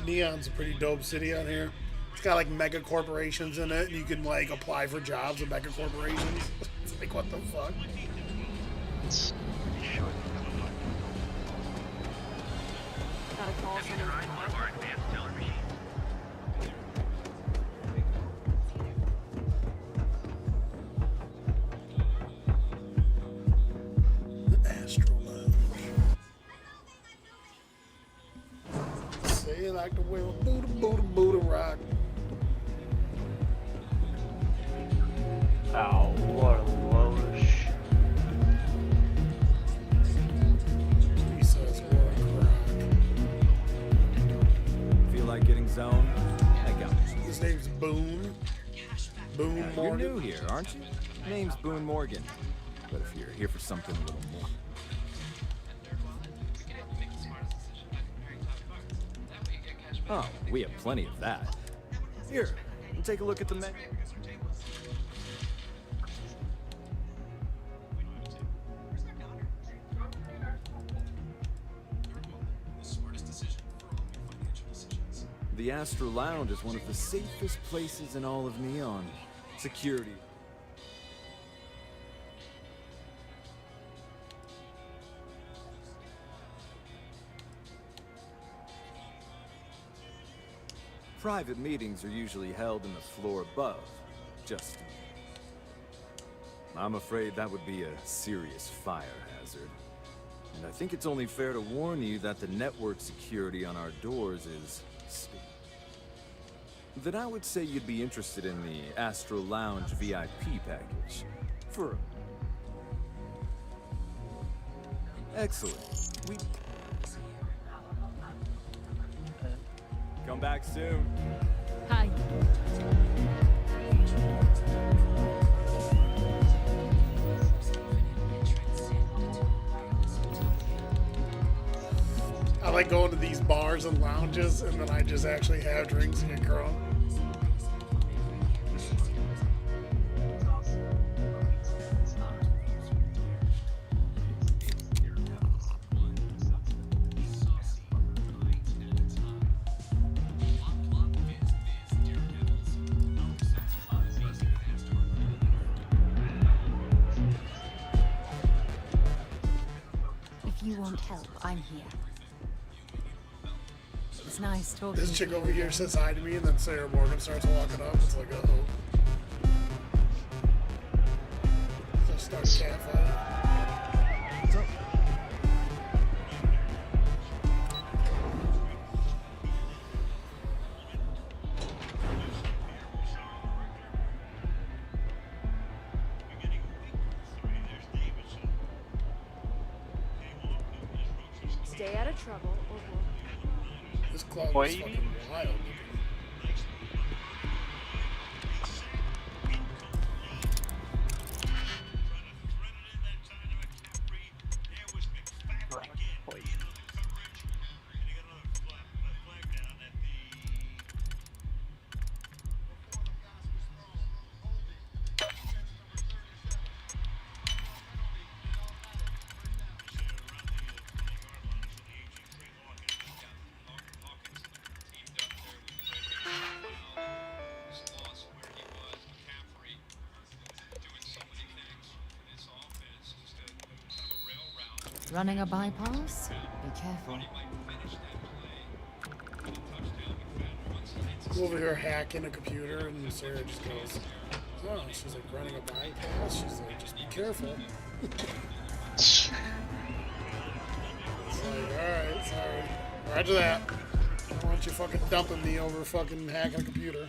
[SPEAKER 11] Neon's a pretty dope city on here. It's got like mega corporations in it, and you can like apply for jobs with mega corporations. It's like, what the fuck?
[SPEAKER 7] Gotta call someone.
[SPEAKER 11] Astro Lounge. Say it like the way a Buddha, Buddha, Buddha rock.
[SPEAKER 10] Oh, what a lowish.
[SPEAKER 11] He says, what a crock.
[SPEAKER 3] Feel like getting zoned? I got you.
[SPEAKER 11] His name's Boone. Boone
[SPEAKER 3] You're
[SPEAKER 11] Morgan.
[SPEAKER 3] new here, aren't you? Name's Boone Morgan. But if you're here for something a little more. Oh, we have plenty of that. Here, take a look at the menu. The Astro Lounge is one of the safest places in all of Neon. Security. Private meetings are usually held in the floor above, just... I'm afraid that would be a serious fire hazard. And I think it's only fair to warn you that the network security on our doors is... Then I would say you'd be interested in the Astro Lounge VIP package. For... Excellent. We... Come back soon.
[SPEAKER 7] Hi.
[SPEAKER 11] I like going to these bars and lounges, and then I just actually have drinks and get drunk.
[SPEAKER 4] If you want help, I'm here. It's nice talking
[SPEAKER 11] This
[SPEAKER 4] to
[SPEAKER 11] chick
[SPEAKER 4] you
[SPEAKER 11] over here
[SPEAKER 4] again.
[SPEAKER 11] says hi to me, and then Sarah Morgan starts walking up. It's like, uh-oh. Just start catfighting.
[SPEAKER 7] Stay out of trouble or we'll...
[SPEAKER 11] This cloud is
[SPEAKER 10] Wait.
[SPEAKER 11] fucking wild.
[SPEAKER 4] Running a bypass? Be careful.
[SPEAKER 11] Go over here hacking a computer, and Sarah just goes, oh, she's like running a bypass. She's like, just be careful. It's like, alright, sorry. Roger that. I don't want you fucking dumping me over fucking hacking a computer.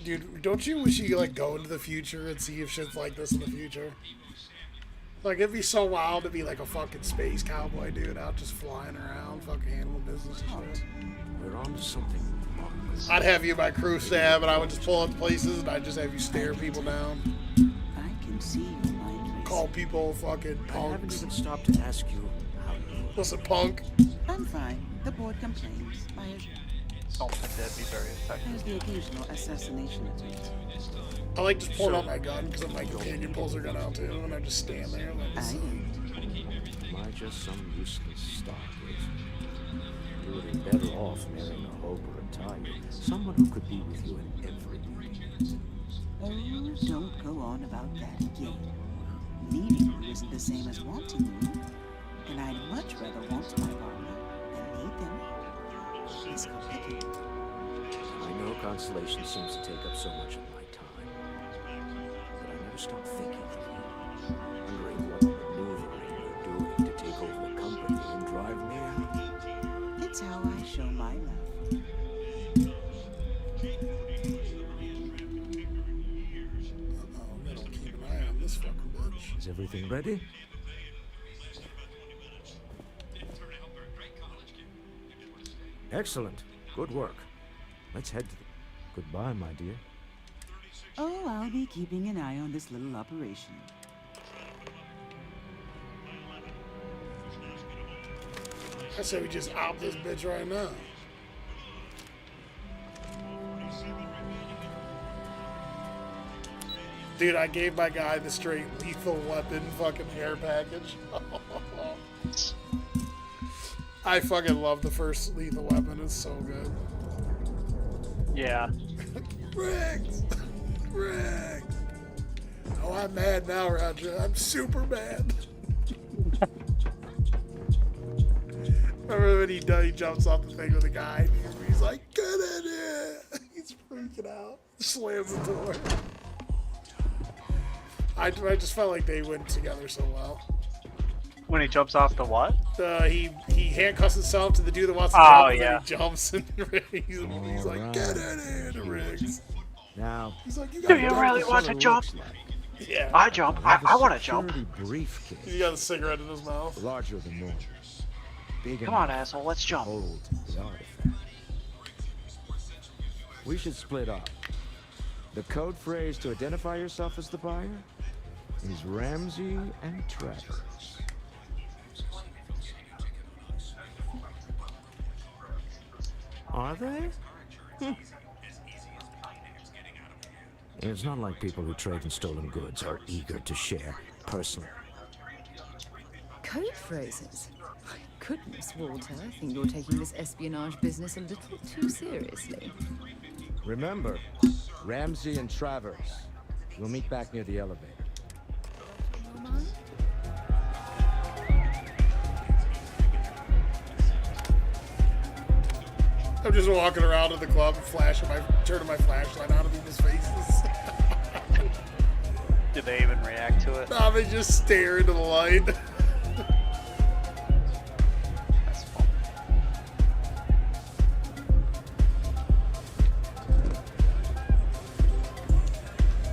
[SPEAKER 11] Dude, don't you wish you could like go into the future and see if shit's like this in the future? Like, it'd be so wild to be like a fucking space cowboy dude out just flying around, fucking handling business and shit.
[SPEAKER 19] We're on to something.
[SPEAKER 11] I'd have you in my crew stab, and I would just pull up places, and I'd just have you stare people down.
[SPEAKER 13] I can see your mind racing.
[SPEAKER 11] Call people fucking
[SPEAKER 19] I haven't
[SPEAKER 11] punks.
[SPEAKER 19] even stopped to ask you how you...
[SPEAKER 11] Listen, punk.
[SPEAKER 13] I'm fine. The board complains.
[SPEAKER 10] Don't think that'd be very effective.
[SPEAKER 13] There's the occasional assassination attempt.
[SPEAKER 11] I like just pulling out my gun, because my companion pulls her gun out too, and I just stand there like this.
[SPEAKER 19] Am I just some useless stargazer? You would be better off marrying a hope or a tiger. Someone who could be with you in every meeting.
[SPEAKER 13] Oh, don't go on about that again. Needing you isn't the same as wanting you. And I'd much rather want my partner than need them. It's complicated.
[SPEAKER 19] I know constellation seems to take up so much of my time, but I never stop thinking of you, wondering what maneuvering you're doing to take over the company and drive me out.
[SPEAKER 13] It's how I show my love.
[SPEAKER 11] I'm gonna keep an eye on this fucking bitch.
[SPEAKER 19] Is everything ready? Excellent. Good work. Let's head to the... Goodbye, my dear.
[SPEAKER 13] Oh, I'll be keeping an eye on this little operation.
[SPEAKER 11] I say we just out this bitch right now. Dude, I gave my guy the straight lethal weapon fucking hair package. I fucking love the first lethal weapon. It's so good.
[SPEAKER 10] Yeah.
[SPEAKER 11] Riggs! Riggs! Oh, I'm mad now, Roger. I'm super mad. Remember when he jumps off the thing with the guy? And he's like, get in here! He's freaking out. Slams the door. I just felt like they went together so well.
[SPEAKER 10] When he jumps off the what?
[SPEAKER 11] He handcuffs himself to the dude that wants to
[SPEAKER 10] Oh,
[SPEAKER 11] jump,
[SPEAKER 10] yeah.
[SPEAKER 11] and then he jumps and he's like,
[SPEAKER 19] Alright.
[SPEAKER 11] get in here, the Riggs.
[SPEAKER 19] Now,
[SPEAKER 11] He's like,
[SPEAKER 10] Do you
[SPEAKER 11] got
[SPEAKER 10] really want to jump?
[SPEAKER 11] Yeah.
[SPEAKER 10] I jump. I want to jump.
[SPEAKER 19] briefcase.
[SPEAKER 11] He got a cigarette in his mouth.
[SPEAKER 19] Larger than normal. Big
[SPEAKER 10] Come on,
[SPEAKER 19] enough
[SPEAKER 10] asshole. Let's
[SPEAKER 19] to
[SPEAKER 10] jump.
[SPEAKER 19] hold the artifact. We should split up. The code phrase to identify yourself as the buyer is Ramsey and Travers. Are they? It's not like people who trade in stolen goods are eager to share personally.
[SPEAKER 4] Code phrases? My goodness, Walter, I think you're taking this espionage business a little too seriously.
[SPEAKER 19] Remember, Ramsey and Travers. We'll meet back near the elevator.
[SPEAKER 11] I'm just walking around in the club, turning my flashlight on to people's faces.
[SPEAKER 10] Do they even react to it?
[SPEAKER 11] Nah, they just stare into the light.
[SPEAKER 10] That's fun.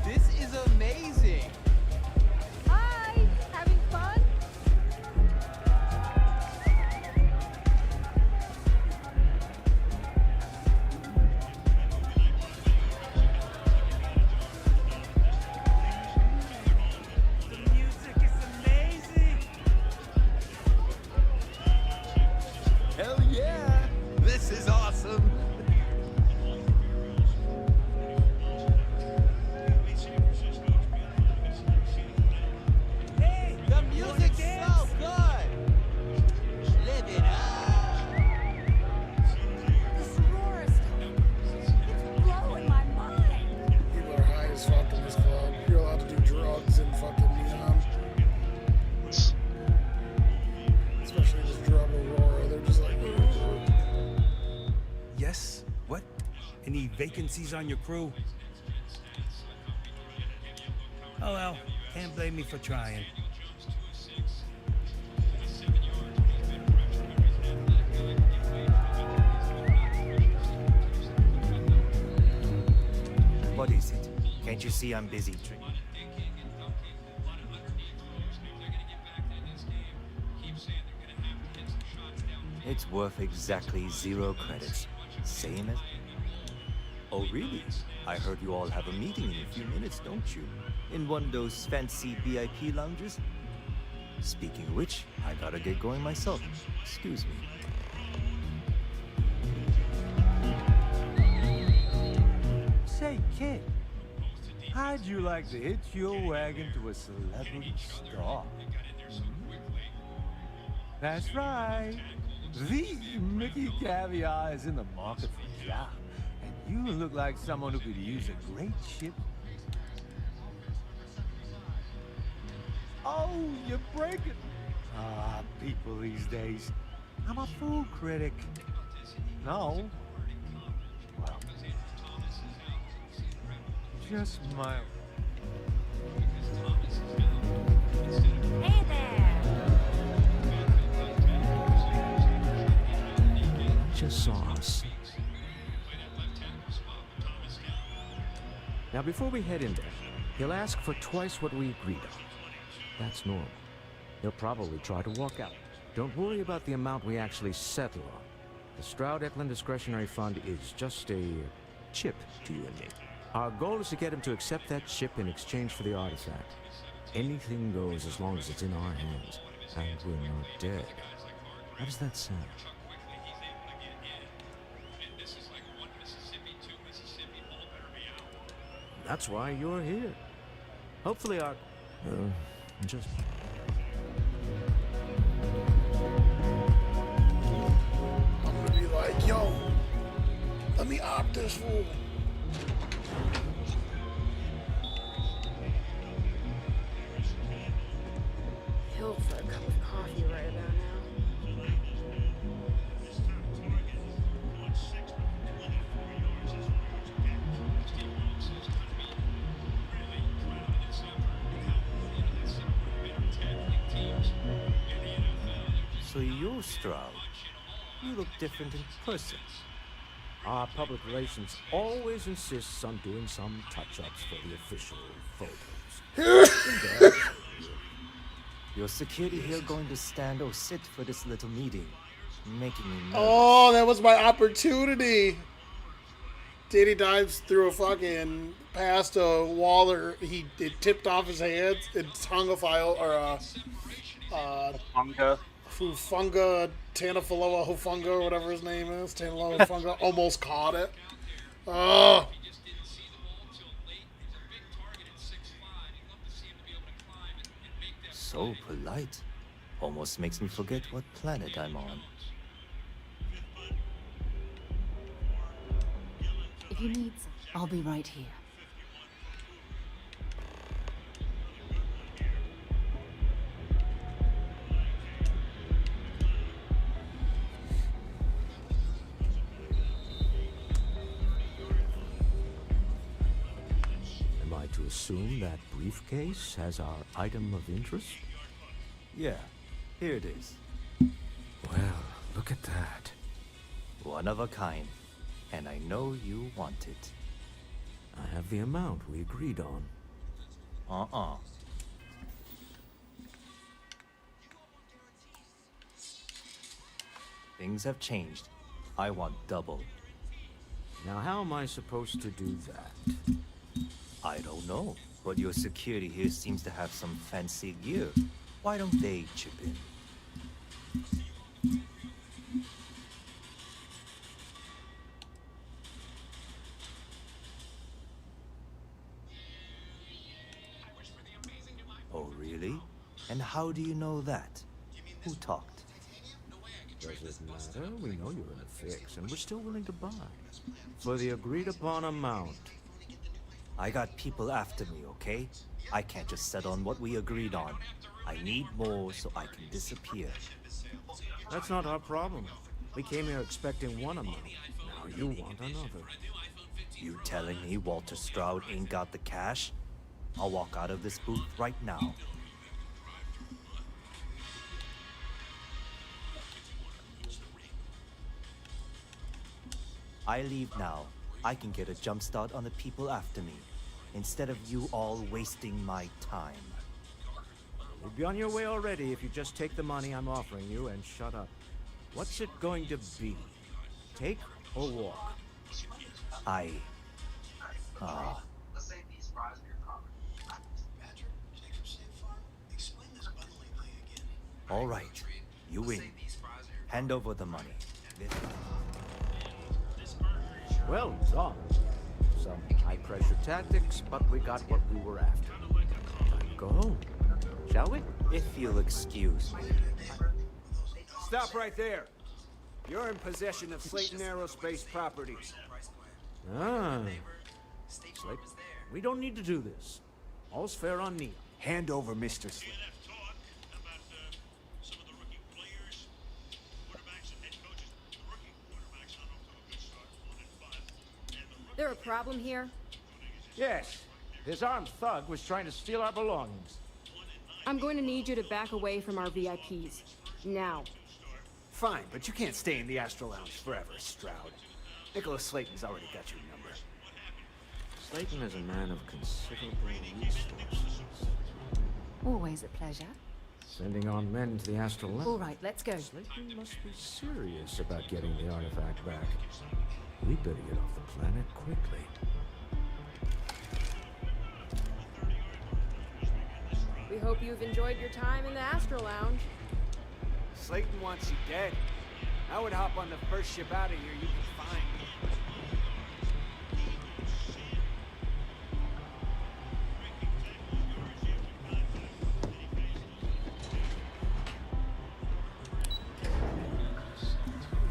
[SPEAKER 12] This is amazing.
[SPEAKER 15] Hi! Having fun?
[SPEAKER 12] The music is amazing. Hell yeah! This is awesome. Hey, the music's so good. Live it up.
[SPEAKER 15] This roar stuff. It's blowing my mind.
[SPEAKER 11] People are high as fuck in this club. You're allowed to do drugs in fucking Neon. Especially this drum Aurora. They're just like,
[SPEAKER 12] Yes? What? Any vacancies on your crew? Oh well, can't blame me for trying.
[SPEAKER 14] What is it? Can't you see I'm busy drinking? It's worth exactly 0 credits. Same as... Oh, really? I heard you all have a meeting in a few minutes, don't you? In one of those fancy VIP lounges? Speaking of which, I gotta get going myself. Excuse me.
[SPEAKER 16] Say, kid, how'd you like to hitch your wagon to a celebrity star? That's right. The Mickey Caviar is in the market for a job, and you look like someone who could use a great ship. Oh, you're breaking. Ah, people these days. I'm a food critic. No. Well, just my...
[SPEAKER 15] Hey there!
[SPEAKER 19] Just saw us. Now, before we head in there, he'll ask for twice what we agreed on. That's normal. He'll probably try to walk out. Don't worry about the amount we actually settle on. The Stroud-Eklund Discretionary Fund is just a chip to you and me. Our goal is to get him to accept that chip in exchange for the artifact. Anything goes as long as it's in our hands, and we're not dead. How does that sound? That's why you're here. Hopefully our... just...
[SPEAKER 11] I'm gonna be like, yo, let me op this fool.
[SPEAKER 7] Killed for a cup of coffee right about now.
[SPEAKER 14] So you're Stroud. You look different in person.
[SPEAKER 19] Our public relations always insists on doing some touch-ups for the official photos.
[SPEAKER 14] Your security here going to stand or sit for this little meeting, making me nervous.
[SPEAKER 11] Oh, that was my opportunity. Danny dives through a fucking past a wall, or it tipped off his hands and tonga file or
[SPEAKER 10] Funga.
[SPEAKER 11] Hufunga, Tanafaloa Hufunga, or whatever his name is. Tanafaloa Hufunga almost caught it. Oh.
[SPEAKER 14] So polite. Almost makes me forget what planet I'm on.
[SPEAKER 4] If you need some, I'll be right here.
[SPEAKER 19] to assume that briefcase has our item of interest?
[SPEAKER 3] Yeah, here it is.
[SPEAKER 19] Well, look at that.
[SPEAKER 3] One of a kind. And I know you want it.
[SPEAKER 19] I have the amount we agreed on.
[SPEAKER 3] Uh-uh. Things have changed. I want double.
[SPEAKER 19] Now, how am I supposed to do that?
[SPEAKER 3] I don't know, but your security here seems to have some fancy gear. Why don't they chip in? Oh, really? And how do you know that? Who talked?
[SPEAKER 19] Does it matter? We know you're in a fix, and we're still willing to buy. For the agreed-upon amount.
[SPEAKER 3] I got people after me, okay? I can't just settle on what we agreed on. I need more so I can disappear.
[SPEAKER 19] That's not our problem. We came here expecting one amount. Now you want another.
[SPEAKER 3] You telling me Walter Stroud ain't got the cash? I'll walk out of this booth right now. I leave now. I can get a jump start on the people after me, instead of you all wasting my time.
[SPEAKER 19] You'd be on your way already if you just take the money I'm offering you and shut up. What's it going to be? Take or walk?
[SPEAKER 3] All right, you win. Hand over the money.
[SPEAKER 19] Well done. Some high-pressure tactics, but we got what we were after. Time to go home, shall we?
[SPEAKER 3] If you'll excuse me.
[SPEAKER 12] Stop right there. You're in possession of Slayton Aerospace properties.
[SPEAKER 19] Ah. Slayton, we don't need to do this. All's fair on Neon.
[SPEAKER 12] Hand over Mr. Slayton.
[SPEAKER 7] There a problem here?
[SPEAKER 23] Yes. This armed thug was trying to steal our belongings.
[SPEAKER 7] I'm going to need you to back away from our VIPs. Now.
[SPEAKER 12] Fine, but you can't stay in the Astro Lounge forever, Stroud. Nicholas Slayton's already got your number.
[SPEAKER 19] Slayton is a man of considerable resources.
[SPEAKER 4] Always a pleasure.
[SPEAKER 19] Sending on men to the Astral Lab.
[SPEAKER 4] All right, let's go.
[SPEAKER 19] Slayton must be serious about getting the artifact back. We better get off the planet quickly.
[SPEAKER 7] We hope you've enjoyed your time in the Astro Lounge.
[SPEAKER 12] Slayton wants you dead. I would hop on the first ship out of here you can find.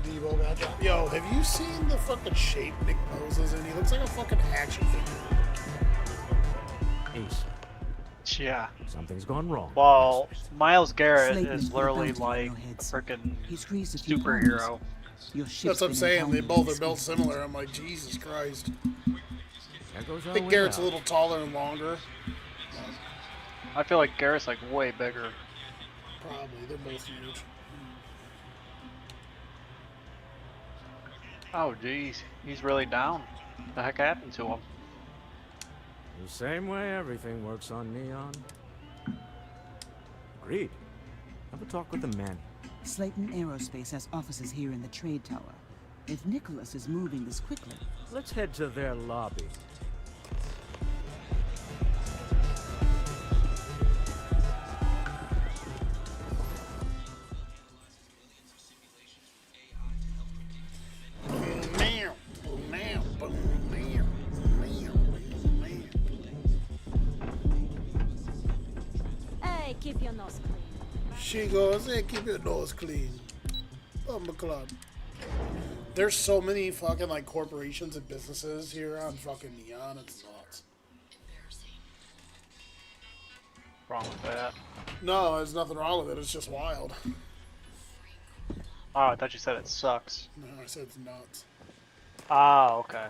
[SPEAKER 11] Devo got dropped. Yo, have you seen the fucking shape Nick poses in? He looks like a fucking action figure.
[SPEAKER 19] Ace.
[SPEAKER 10] Yeah.
[SPEAKER 19] Something's gone wrong.
[SPEAKER 10] Well, Miles Garrett
[SPEAKER 13] Slayton
[SPEAKER 10] is
[SPEAKER 13] is
[SPEAKER 10] literally
[SPEAKER 13] put a bounty on
[SPEAKER 10] like
[SPEAKER 13] your
[SPEAKER 10] a
[SPEAKER 13] heads.
[SPEAKER 10] freaking
[SPEAKER 13] He's greased a few
[SPEAKER 10] superhero.
[SPEAKER 13] corners. Your
[SPEAKER 11] That's
[SPEAKER 13] ship's
[SPEAKER 11] what I'm
[SPEAKER 13] been
[SPEAKER 11] saying. They
[SPEAKER 13] impounded
[SPEAKER 11] both
[SPEAKER 13] in
[SPEAKER 11] are built
[SPEAKER 13] space.
[SPEAKER 11] similar. I'm like, Jesus Christ.
[SPEAKER 19] There goes
[SPEAKER 11] I
[SPEAKER 19] our
[SPEAKER 11] think
[SPEAKER 19] way
[SPEAKER 11] Garrett's a
[SPEAKER 19] out.
[SPEAKER 11] little taller and longer.
[SPEAKER 10] I feel like Garrett's like way bigger.
[SPEAKER 11] Probably. They're both huge.
[SPEAKER 10] Oh jeez, he's really down. The heck happened to him?
[SPEAKER 19] The same way everything works on Neon. Agreed. Have a talk with the man.
[SPEAKER 13] Slayton Aerospace has offices here in the trade tower. If Nicholas is moving this quickly,
[SPEAKER 19] Let's head to their lobby.
[SPEAKER 15] Hey, keep your nose clean.
[SPEAKER 11] She goes, hey, keep your nose clean. Bumble Club. There's so many fucking like corporations and businesses here on fucking Neon. It's nuts.
[SPEAKER 10] Wrong with that?
[SPEAKER 11] No, there's nothing wrong with it. It's just wild.
[SPEAKER 10] Oh, I thought you said it sucks.
[SPEAKER 11] No, I said it's nuts.
[SPEAKER 10] Ah, okay.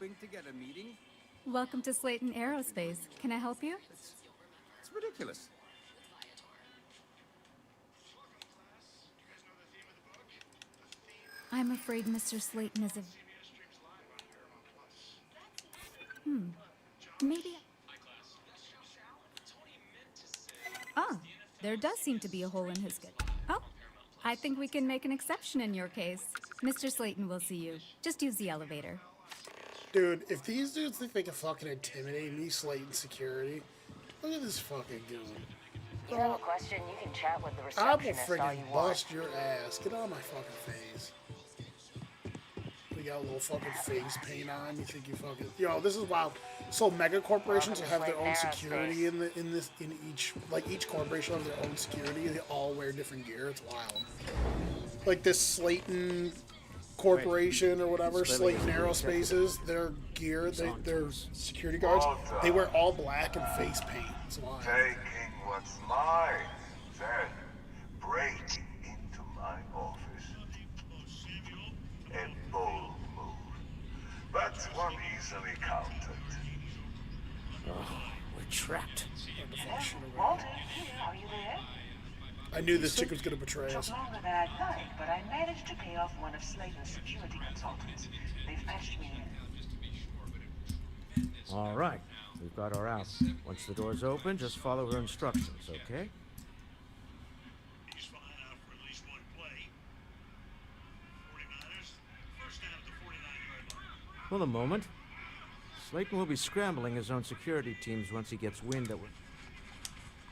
[SPEAKER 12] hoping to get a meeting?
[SPEAKER 2] Welcome to Slayton Aerospace. Can I help you?
[SPEAKER 12] It's ridiculous.
[SPEAKER 2] I'm afraid Mr. Slayton is a... Maybe... Oh, there does seem to be a hole in his schedule. Oh, I think we can make an exception in your case. Mr. Slayton will see you. Just use the elevator.
[SPEAKER 11] Dude, if these dudes think they can fucking intimidate me, Slayton security, look at this fucking goon.
[SPEAKER 6] You have a question, you can chat with the
[SPEAKER 11] I will
[SPEAKER 6] receptionist all you
[SPEAKER 11] friggin'
[SPEAKER 6] want.
[SPEAKER 11] bust your ass. Get out of my fucking face. We got a little fucking face paint on. You think you fucking... Yo, this is wild. So mega corporations will have their own security in each corporation has their own security. They all wear different gear. It's wild. Like this Slayton Corporation or whatever, Slayton Aerospaces, their gear, their security guards, they wear all black and face paint. It's wild.
[SPEAKER 17] Taking what's mine, then breaking into my office. A bold move, but one easily countered.
[SPEAKER 23] Oh, we're trapped.
[SPEAKER 6] Walter, are you there?
[SPEAKER 11] I knew this chick was gonna betray us.
[SPEAKER 6] Took longer than I'd like, but I managed to pay off one of Slayton's security consultants. They've patched me in.
[SPEAKER 19] All right, we've got her out. Once the door's open, just follow her instructions, okay? Well, a moment. Slayton will be scrambling his own security teams once he gets wind that we're...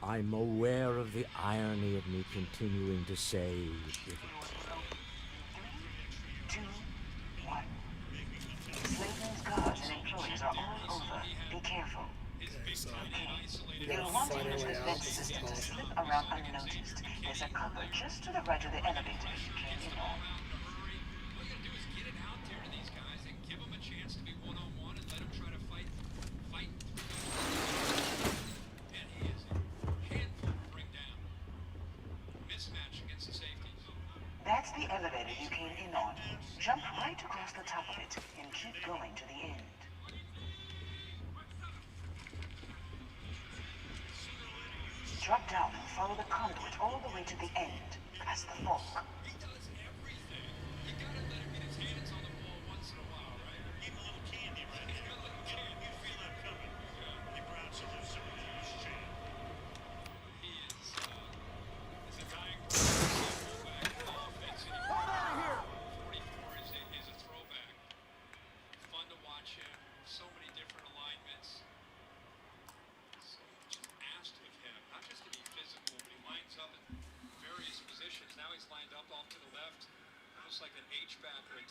[SPEAKER 19] I'm aware of the irony of me continuing to say...
[SPEAKER 6] 3, 2, 1. Slayton's guards and employees are all over. Be careful. You'll want to use the vent system to slip around unnoticed. There's a cupboard just to the right of the elevator you came in on. That's the elevator you came in on. Jump right across the top of it and keep going to the end. Drop down and follow the conduit all the way to the end, past the fork.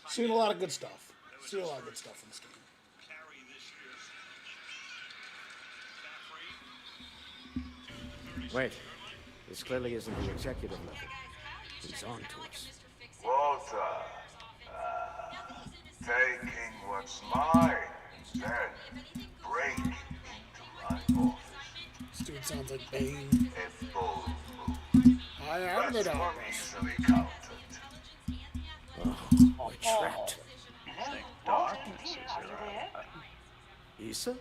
[SPEAKER 11] Seen a lot of good stuff. Seen a lot of good stuff in this game.
[SPEAKER 19] Wait, this clearly isn't the executive level. He's on to us.
[SPEAKER 17] Walter, taking what's mine, then break into my office.
[SPEAKER 11] This dude sounds like Bane.
[SPEAKER 17] A bold move.
[SPEAKER 11] I am the
[SPEAKER 17] That's one
[SPEAKER 11] darkness.
[SPEAKER 17] easily countered.
[SPEAKER 19] We're trapped.
[SPEAKER 6] Darkness, are you there?
[SPEAKER 19] Issa?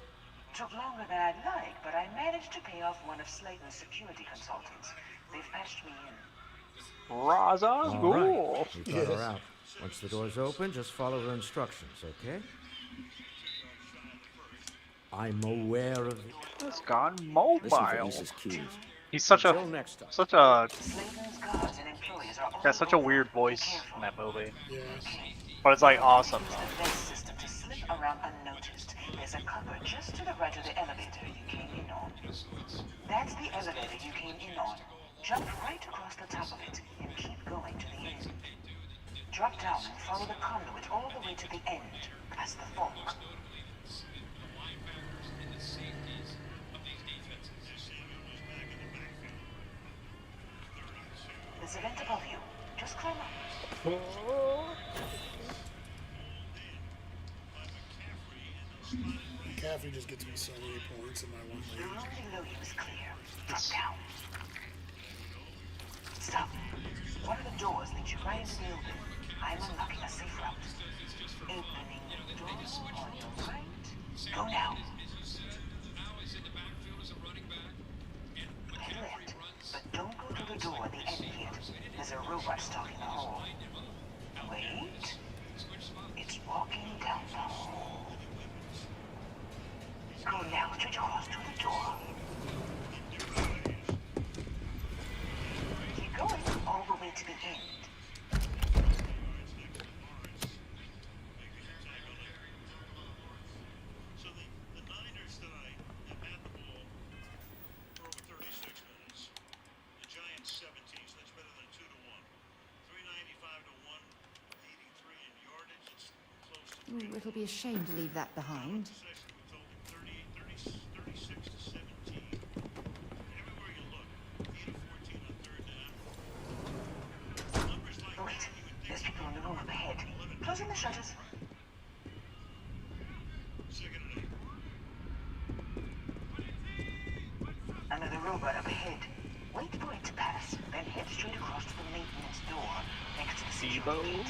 [SPEAKER 6] Took longer than I'd like, but I managed to pay off one of Slayton's security consultants. They've patched me in.
[SPEAKER 10] Raza
[SPEAKER 19] All
[SPEAKER 10] Ghoul.
[SPEAKER 19] right, we've got her out. Once the door's open, just follow her instructions, okay? I'm aware of it.
[SPEAKER 10] It's gone
[SPEAKER 19] Listen
[SPEAKER 10] mobile.
[SPEAKER 19] for Issa's cues.
[SPEAKER 10] He's such a
[SPEAKER 19] Until next time.
[SPEAKER 10] such a
[SPEAKER 6] Slayton's guards and employees are all
[SPEAKER 10] got such a
[SPEAKER 6] over.
[SPEAKER 10] weird
[SPEAKER 6] Be
[SPEAKER 10] voice
[SPEAKER 6] careful.
[SPEAKER 10] in that movie.
[SPEAKER 11] Yeah.
[SPEAKER 10] But it's like awesome.
[SPEAKER 6] Use the vent system to slip around unnoticed. There's a cupboard just to the right of the elevator you came in on. That's the elevator you came in on. Jump right across the top of it and keep going to the end. Drop down and follow the conduit all the way to the end, past the fork. There's a vent above you. Just climb up.
[SPEAKER 11] McCaffrey just gets me so many points in my one
[SPEAKER 6] The
[SPEAKER 11] league.
[SPEAKER 6] room below you is clear. Drop down. Stop. One of the doors leads you right into the open. I'm unlocking a safe route. Opening the door on your right.
[SPEAKER 4] Ooh, it'll be a shame to leave that behind.
[SPEAKER 6] Wait, there's people in the room up ahead. Closing the shutters. Another robot up ahead. Wait for it to pass, then head straight across to the maintenance door next to the security gate.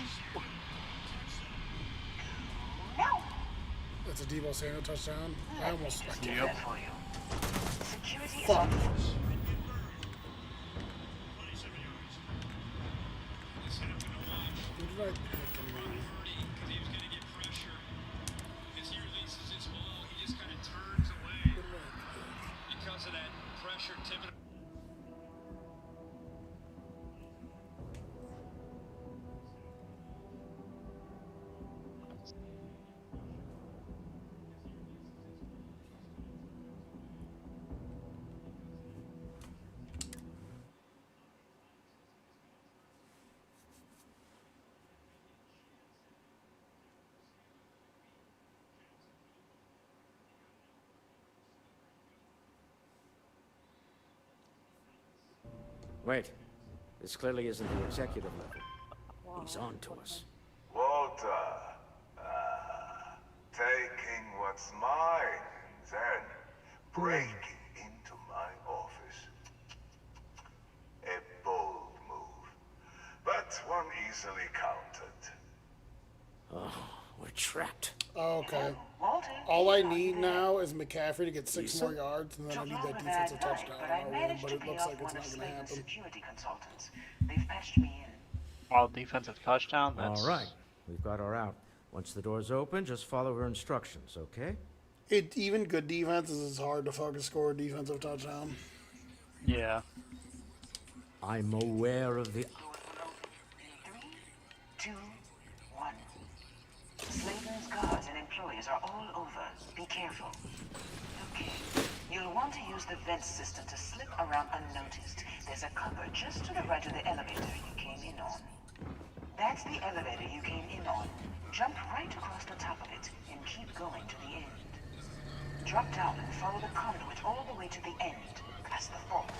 [SPEAKER 6] No!
[SPEAKER 11] That's a Debo Samuel touchdown. I almost. I can't.
[SPEAKER 6] That for you. Security is
[SPEAKER 11] Fuck.
[SPEAKER 6] on.
[SPEAKER 11] Who did I pick in mine?
[SPEAKER 19] Wait. This clearly isn't the executive level. He's on to us.
[SPEAKER 17] Walter, taking what's mine, then breaking into my office. A bold move, but one easily countered.
[SPEAKER 19] Oh, we're trapped.
[SPEAKER 11] Oh, okay. All I need now is McCaffrey to get 6 more yards, and then I need that defensive touchdown in our room, but it looks like it's not going to happen.
[SPEAKER 6] Security consultants. They've patched me in.
[SPEAKER 10] All defensive touchdown. That's...
[SPEAKER 19] All right. We've got her out. Once the door's open, just follow her instructions, okay?
[SPEAKER 11] Even good defenses, it's hard to fucking score a defensive touchdown.
[SPEAKER 10] Yeah.
[SPEAKER 19] I'm aware of the...
[SPEAKER 6] 3, 2, 1. Sladen's guards and employees are all over. Be careful. Okay. You'll want to use the vent system to slip around unnoticed. There's a cupboard just to the right of the elevator you came in on. That's the elevator you came in on. Jump right across the top of it and keep going to the end. Drop down and follow the conduit all the way to the end, past the fork.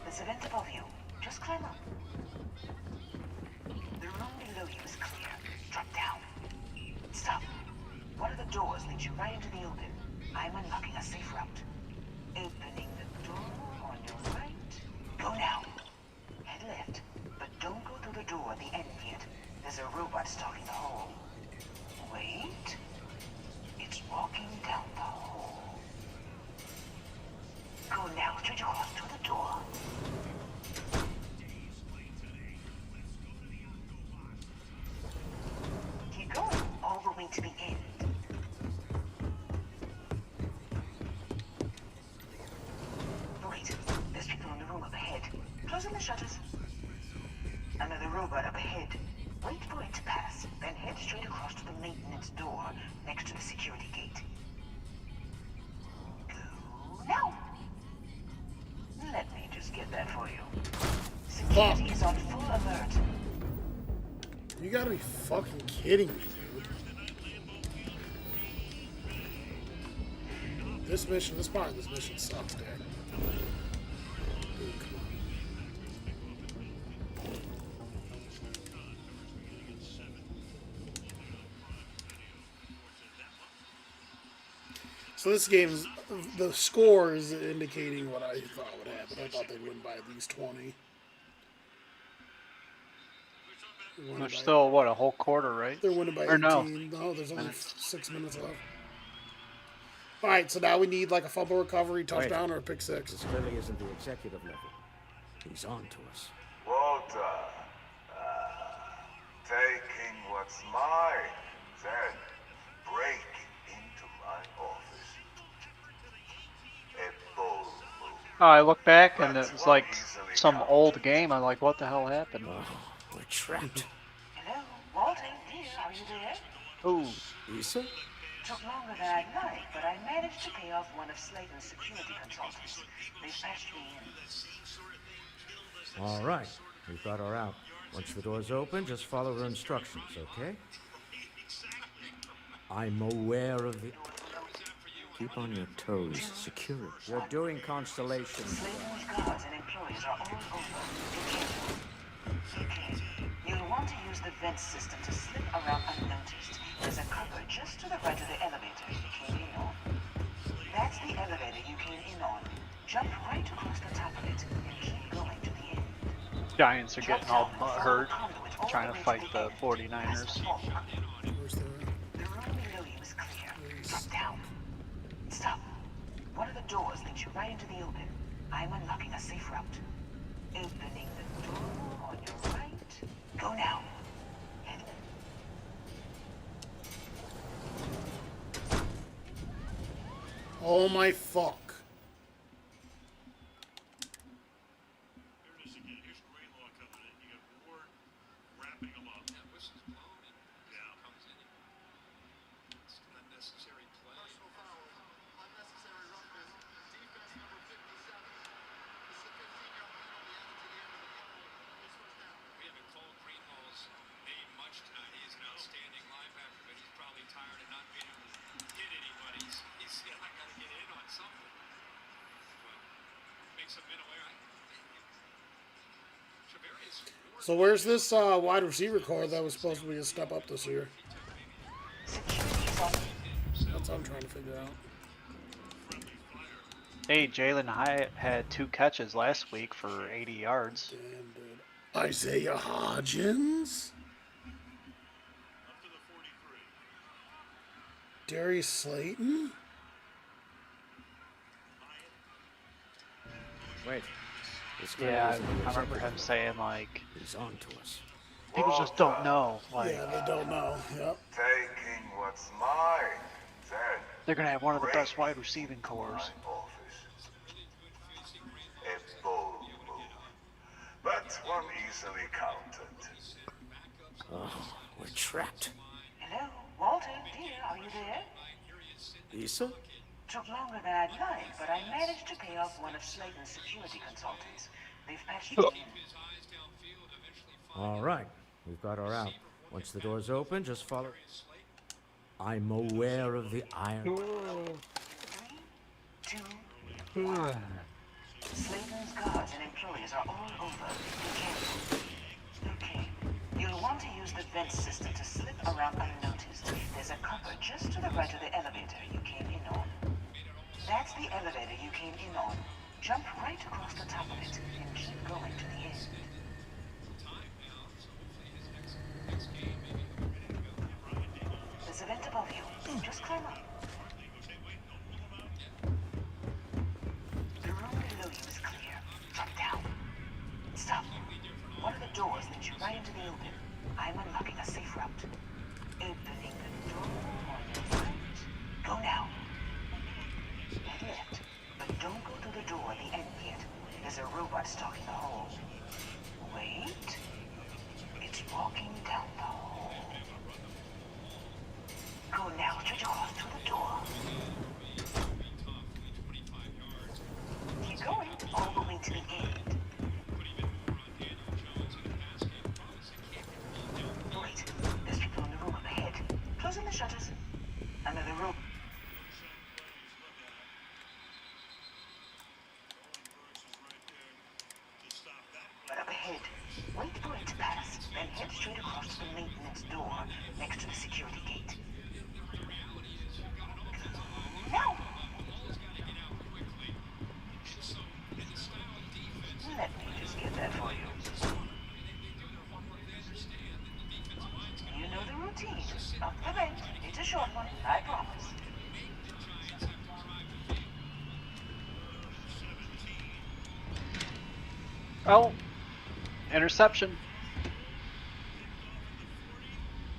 [SPEAKER 6] There's a vent above you. Just climb up. The room below you is clear. Drop down. Stop. One of the doors leads you right into the open. I'm unlocking a safe route. Opening the door on your right. Go now. Head left, but don't go through the door at the end yet. There's a robot stalking the hall. Wait. It's walking down the hall. Go now, straight across to the door. Keep going all the way to the end. Wait, there's people in the room up ahead. Closing the shutters. Another robot up ahead. Wait for it to pass, then head straight across to the maintenance door next to the security gate. Go now. Let me just get that for you. Security is on full alert.
[SPEAKER 11] You gotta be fucking kidding me, dude. This part of this mission sucks, dude. Dude, come on. So this game's, the score is indicating what I thought would happen. I thought they'd win by at least 20.
[SPEAKER 10] There's still, what, a whole quarter, right?
[SPEAKER 11] They're winning by 18. No, there's only 6 minutes left. All right, so now we need like a fumble recovery, touchdown, or a pick six.
[SPEAKER 19] This clearly isn't the executive level. He's on to us.
[SPEAKER 17] Walter, taking what's mine, then breaking into my office. A bold move.
[SPEAKER 10] Oh, I look back and it was like some old game. I'm like, what the hell happened?
[SPEAKER 19] Oh, we're trapped.
[SPEAKER 6] Hello, Walter, dear, are you there?
[SPEAKER 10] Ooh.
[SPEAKER 19] Lisa?
[SPEAKER 6] Took longer than I'd like, but I managed to pay off one of Sladen's security consultants. They patched me in.
[SPEAKER 19] All right. We've got her out. Once the door's open, just follow her instructions, okay? I'm aware of the... Keep on your toes. Security. You're doing Constellation.
[SPEAKER 1] Slayton's guards and employees are all over. Okay. You'll want to use the vent system to slip around unnoticed. There's a cupboard just to the right of the elevator you came in on. That's the elevator you came in on. Jump right across the top of it and keep going to the end.
[SPEAKER 10] Giants are getting all butthurt trying to fight the 49ers.
[SPEAKER 1] The room below you is clear. Drop down. Stop. One of the doors leads you right into the open. I'm unlocking a safe route. Opening the door on your right. Go now. Head
[SPEAKER 11] Oh my fuck. So where's this wide receiver core that was supposed to be a step up this year? That's what I'm trying to figure out.
[SPEAKER 10] Hey, Jalen Hyatt had 2 catches last week for 80 yards.
[SPEAKER 11] Damn, dude. Isaiah Hodgins? Darius Slayton?
[SPEAKER 19] Wait.
[SPEAKER 10] Yeah, I remember him saying, like,
[SPEAKER 19] he's on to us.
[SPEAKER 10] People just don't know. Like,
[SPEAKER 11] yeah, they don't know. Yep.
[SPEAKER 17] Taking what's mine, then
[SPEAKER 10] they're going to have one of the best wide receiving cores.
[SPEAKER 17] a bold move, but one easily countered.
[SPEAKER 19] Oh, we're trapped.
[SPEAKER 1] Hello, Walter, dear, are you there?
[SPEAKER 19] Issa?
[SPEAKER 1] Took longer than I'd like, but I managed to pay off one of Slayton's security consultants. They've patched me in.
[SPEAKER 19] All right, we've got our out. Once the door's open, just follow. I'm aware of the iron.
[SPEAKER 1] 3, 2, 1. Slayton's guards and employees are all over. Be careful. Okay. You'll want to use the vent system to slip around unnoticed. There's a cupboard just to the right of the elevator you came in on. That's the elevator you came in on. Jump right across the top of it and keep going to the end. There's a vent above you. Just climb up. The room below you is clear. Drop down. Stop. One of the doors leads you right into the open. I'm unlocking a safe route. Opening the door on your right. Go now. Head left, but don't go through the door at the end yet. There's a robot stalking the hall. Wait. It's walking down the hall. Go now, straight across through the door. Keep going, all the way to the end. Wait, there's people in the room up ahead. Closing the shutters. Another room. Up ahead. Wait for it to pass, then head straight across to the maintenance door next to the security gate. No! Let me just get that for you. You know the routine. Up the vent. It's a short one, I promise.
[SPEAKER 10] Oh, interception.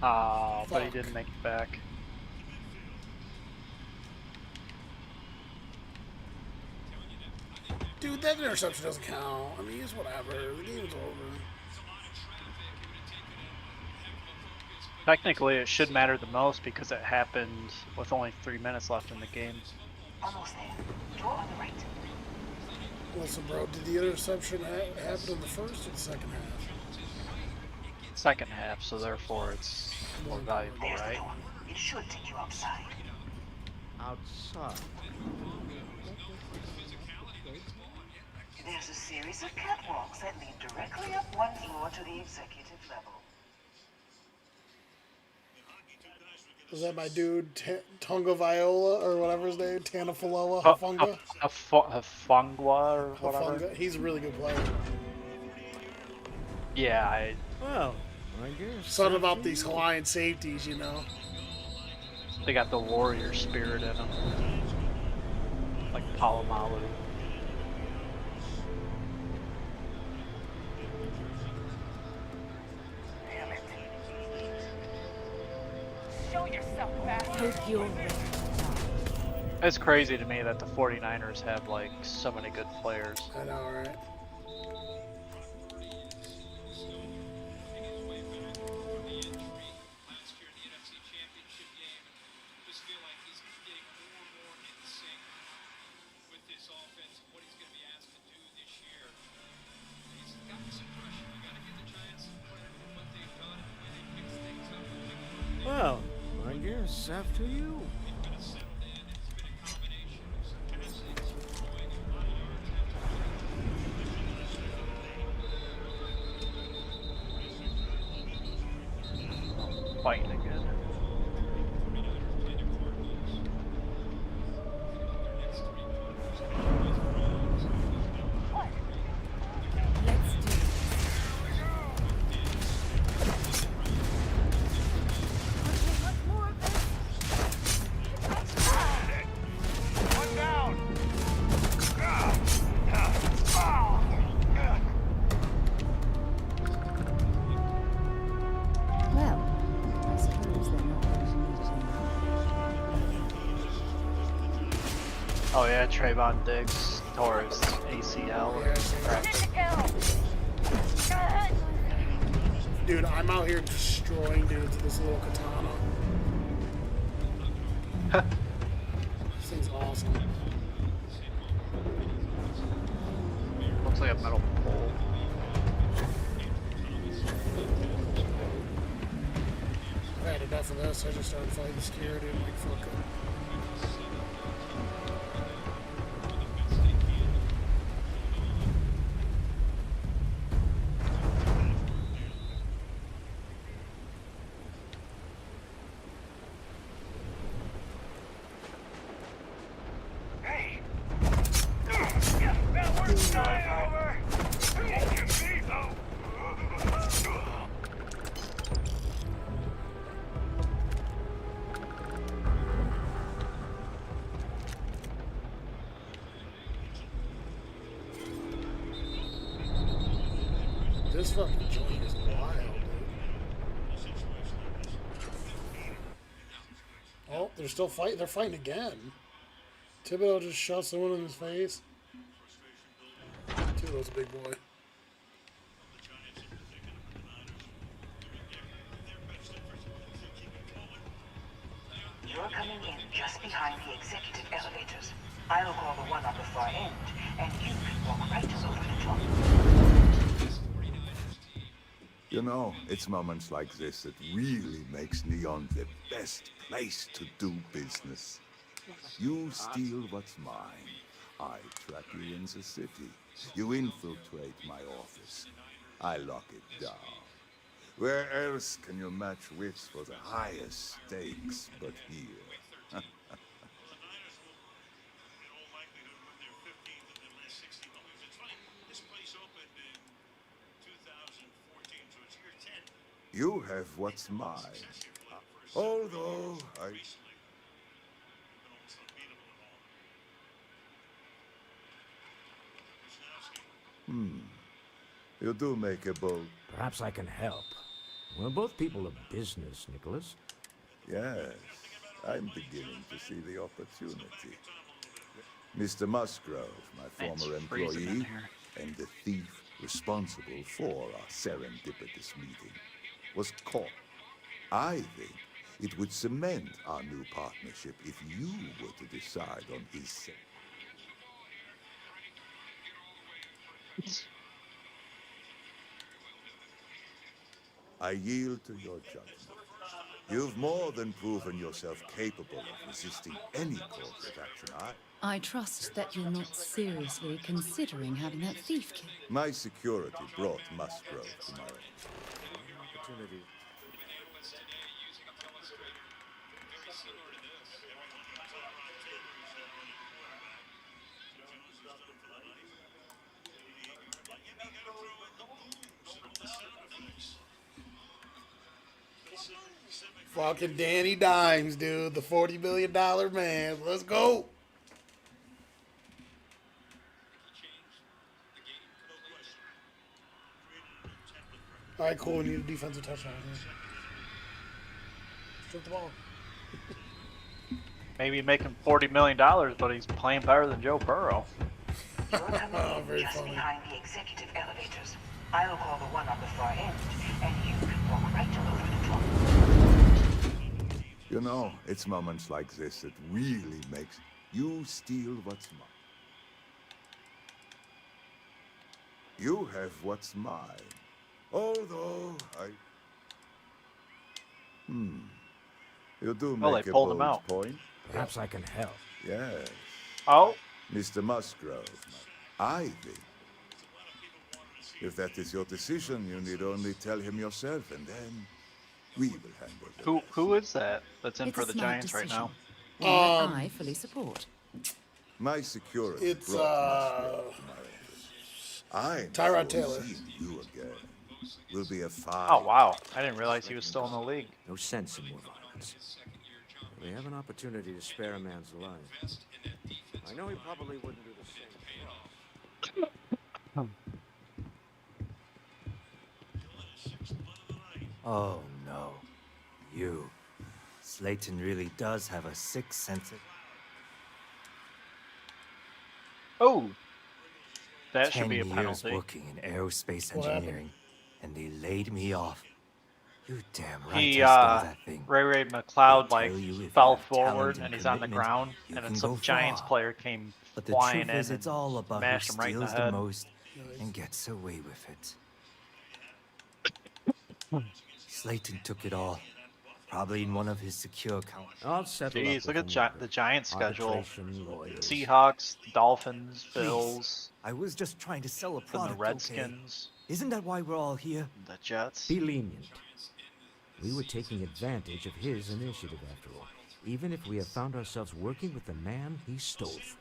[SPEAKER 10] Oh, but he didn't make it back.
[SPEAKER 11] Dude, that interception doesn't count. I mean, it's whatever. The game's over.
[SPEAKER 10] Technically, it should matter the most because it happened with only 3 minutes left in the game.
[SPEAKER 1] Almost there. Door on the right.
[SPEAKER 11] Listen, bro, did the interception happen in the first or the second half?
[SPEAKER 10] Second half, so therefore it's more valuable,
[SPEAKER 1] There's the
[SPEAKER 10] right?
[SPEAKER 1] door. It should take you outside.
[SPEAKER 19] Outside.
[SPEAKER 1] There's a series of catwalks that lead directly up one floor to the executive level.
[SPEAKER 11] Is that my dude, Tonga Viola, or whatever his name, Tanafaloa Hafunga?
[SPEAKER 10] Hafungwa or whatever.
[SPEAKER 11] Hafunga. He's a really good player.
[SPEAKER 10] Yeah,
[SPEAKER 19] Well, I guess.
[SPEAKER 11] Something about these Hawaiian safeties, you know.
[SPEAKER 10] they got the warrior spirit in them. Like Palomalu.
[SPEAKER 15] Show yourself, bastard.
[SPEAKER 4] Hope you're ready.
[SPEAKER 10] It's crazy to me that the 49ers have like so many good players.
[SPEAKER 11] I know, right?
[SPEAKER 19] Well, I guess after you.
[SPEAKER 10] Fighting again.
[SPEAKER 4] Well, I suppose they're not going to need it anymore.
[SPEAKER 10] Oh yeah, Trayvon Diggs tore his ACL.
[SPEAKER 11] Dude, I'm out here destroying dudes with this little katana. This thing's awesome.
[SPEAKER 10] Looks like a metal pole.
[SPEAKER 11] I had enough of this. I just started fighting security and like, fuck it. This fucking joint is wild, dude. Oh, they're still fighting. They're fighting again. Thibodeau just shot someone in his face. Thibodeau's a big boy.
[SPEAKER 1] You're coming in just behind the executive elevators. I'll call the one on the far end, and you can walk right over the top.
[SPEAKER 17] You know, it's moments like this that really makes Neon the best place to do business. You steal what's mine. I track you in the city. You infiltrate my office. I lock it down. Where else can you match wits for the highest stakes but here? You have what's mine. Although I... You do make a bold...
[SPEAKER 19] Perhaps I can help. We're both people of business, Nicholas.
[SPEAKER 17] Yes, I'm beginning to see the opportunity. Mr. Musgrove, my former employee, and the thief responsible for our serendipitous meeting, was caught. I think it would cement our new partnership if you were to decide on his side. I yield to your judgment. You've more than proven yourself capable of resisting any course of action.
[SPEAKER 4] I trust that you're not seriously considering having that thief killed.
[SPEAKER 17] My security brought Musgrove to my aid.
[SPEAKER 19] Opportunity.
[SPEAKER 11] Fucking Danny Dimes, dude. The $40 million man. Let's go. All right, cool. We need a defensive touchdown here. Shoot the ball.
[SPEAKER 10] Maybe making $40 million, but he's playing better than Joe Burrow.
[SPEAKER 1] You're coming
[SPEAKER 11] Oh,
[SPEAKER 1] in
[SPEAKER 11] very
[SPEAKER 1] just
[SPEAKER 11] funny.
[SPEAKER 1] behind the executive elevators. I'll call the one on the far end, and you can walk right over the top.
[SPEAKER 17] You know, it's moments like this that really makes you steal what's mine. You have what's mine. Although you do
[SPEAKER 10] Oh,
[SPEAKER 17] make
[SPEAKER 10] they
[SPEAKER 17] a
[SPEAKER 10] pulled him
[SPEAKER 17] bold
[SPEAKER 10] out.
[SPEAKER 17] point.
[SPEAKER 23] Perhaps I can help.
[SPEAKER 17] Yes.
[SPEAKER 10] Oh,
[SPEAKER 17] Mr. Musgrove, I think. If that is your decision, you need only tell him yourself, and then we will handle it.
[SPEAKER 10] who is that that's in
[SPEAKER 4] It's
[SPEAKER 10] for
[SPEAKER 4] a
[SPEAKER 10] the
[SPEAKER 4] smart
[SPEAKER 10] Giants right
[SPEAKER 4] decision.
[SPEAKER 10] now?
[SPEAKER 4] One that I fully support.
[SPEAKER 17] My security
[SPEAKER 11] It's,
[SPEAKER 17] brought Musgrove to my office. I'm
[SPEAKER 11] Tyrod
[SPEAKER 17] sure
[SPEAKER 11] Taylor.
[SPEAKER 17] seeing you again will be a fine.
[SPEAKER 10] Oh wow, I didn't realize he was still in the league.
[SPEAKER 19] No sense in more violence. They have an opportunity to spare a man's life. I know he probably wouldn't do the same.
[SPEAKER 14] Oh no. You. Slayton really does have a sixth sense of...
[SPEAKER 10] Oh, that should
[SPEAKER 14] 10
[SPEAKER 10] be a
[SPEAKER 14] years
[SPEAKER 10] penalty.
[SPEAKER 14] working in aerospace
[SPEAKER 11] What happened?
[SPEAKER 14] engineering, and they laid me off. You damn right
[SPEAKER 10] He
[SPEAKER 14] I stole that thing.
[SPEAKER 10] Ray McLeod
[SPEAKER 14] They
[SPEAKER 10] like
[SPEAKER 14] tell you if you
[SPEAKER 10] fell
[SPEAKER 14] have
[SPEAKER 10] forward
[SPEAKER 14] talent
[SPEAKER 10] and
[SPEAKER 14] and
[SPEAKER 10] he's on the
[SPEAKER 14] commitment,
[SPEAKER 10] ground,
[SPEAKER 14] you
[SPEAKER 10] and then
[SPEAKER 14] can
[SPEAKER 10] some
[SPEAKER 14] go
[SPEAKER 10] Giants
[SPEAKER 14] far.
[SPEAKER 10] player came
[SPEAKER 14] But the
[SPEAKER 10] flying
[SPEAKER 14] truth
[SPEAKER 10] in
[SPEAKER 14] is, it's
[SPEAKER 10] and
[SPEAKER 14] all about who
[SPEAKER 10] smashed him right in the
[SPEAKER 14] steals the
[SPEAKER 10] head.
[SPEAKER 14] most and gets away with it. Slayton took it all. Probably in one of his secure accounts.
[SPEAKER 19] I'll settle
[SPEAKER 10] Jeez,
[SPEAKER 19] up
[SPEAKER 10] look
[SPEAKER 19] with
[SPEAKER 10] at the Giants schedule:
[SPEAKER 19] arbitration lawyers.
[SPEAKER 10] Seahawks, Dolphins,
[SPEAKER 14] Please.
[SPEAKER 10] Bills,
[SPEAKER 14] I was just trying to sell a
[SPEAKER 10] then
[SPEAKER 14] product,
[SPEAKER 10] the Redskins,
[SPEAKER 14] okay? Isn't that why we're all here?
[SPEAKER 10] the Jets.
[SPEAKER 19] Be lenient. We were taking advantage of his initiative, after all. Even if we have found ourselves working with the man he stole from.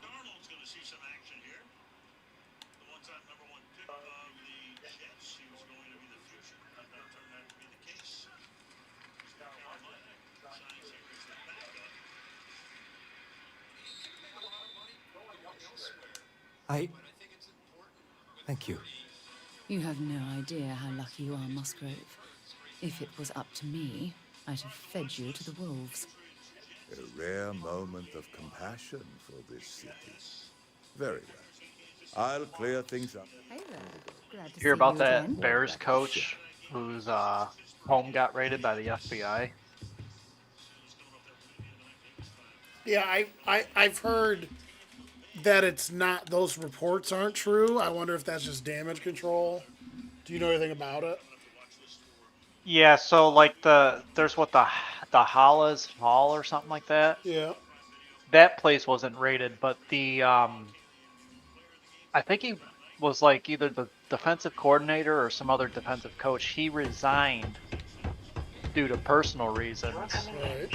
[SPEAKER 14] Thank you.
[SPEAKER 4] You have no idea how lucky you are, Musgrove. If it was up to me, I'd have fed you to the wolves.
[SPEAKER 17] A rare moment of compassion for this city. Very well. I'll clear things up.
[SPEAKER 4] Hey there. Glad to
[SPEAKER 10] Hear
[SPEAKER 4] see
[SPEAKER 10] about
[SPEAKER 4] you
[SPEAKER 10] that
[SPEAKER 4] again.
[SPEAKER 10] Bears coach whose home got raided by the FBI?
[SPEAKER 11] Yeah, I've heard that it's not, those reports aren't true. I wonder if that's just damage control. Do you know anything about it?
[SPEAKER 10] Yeah, so like there's what the Hollis Hall or something like that.
[SPEAKER 11] Yeah.
[SPEAKER 10] That place wasn't raided, but the I think he was like either the defensive coordinator or some other defensive coach. He resigned due to personal reasons,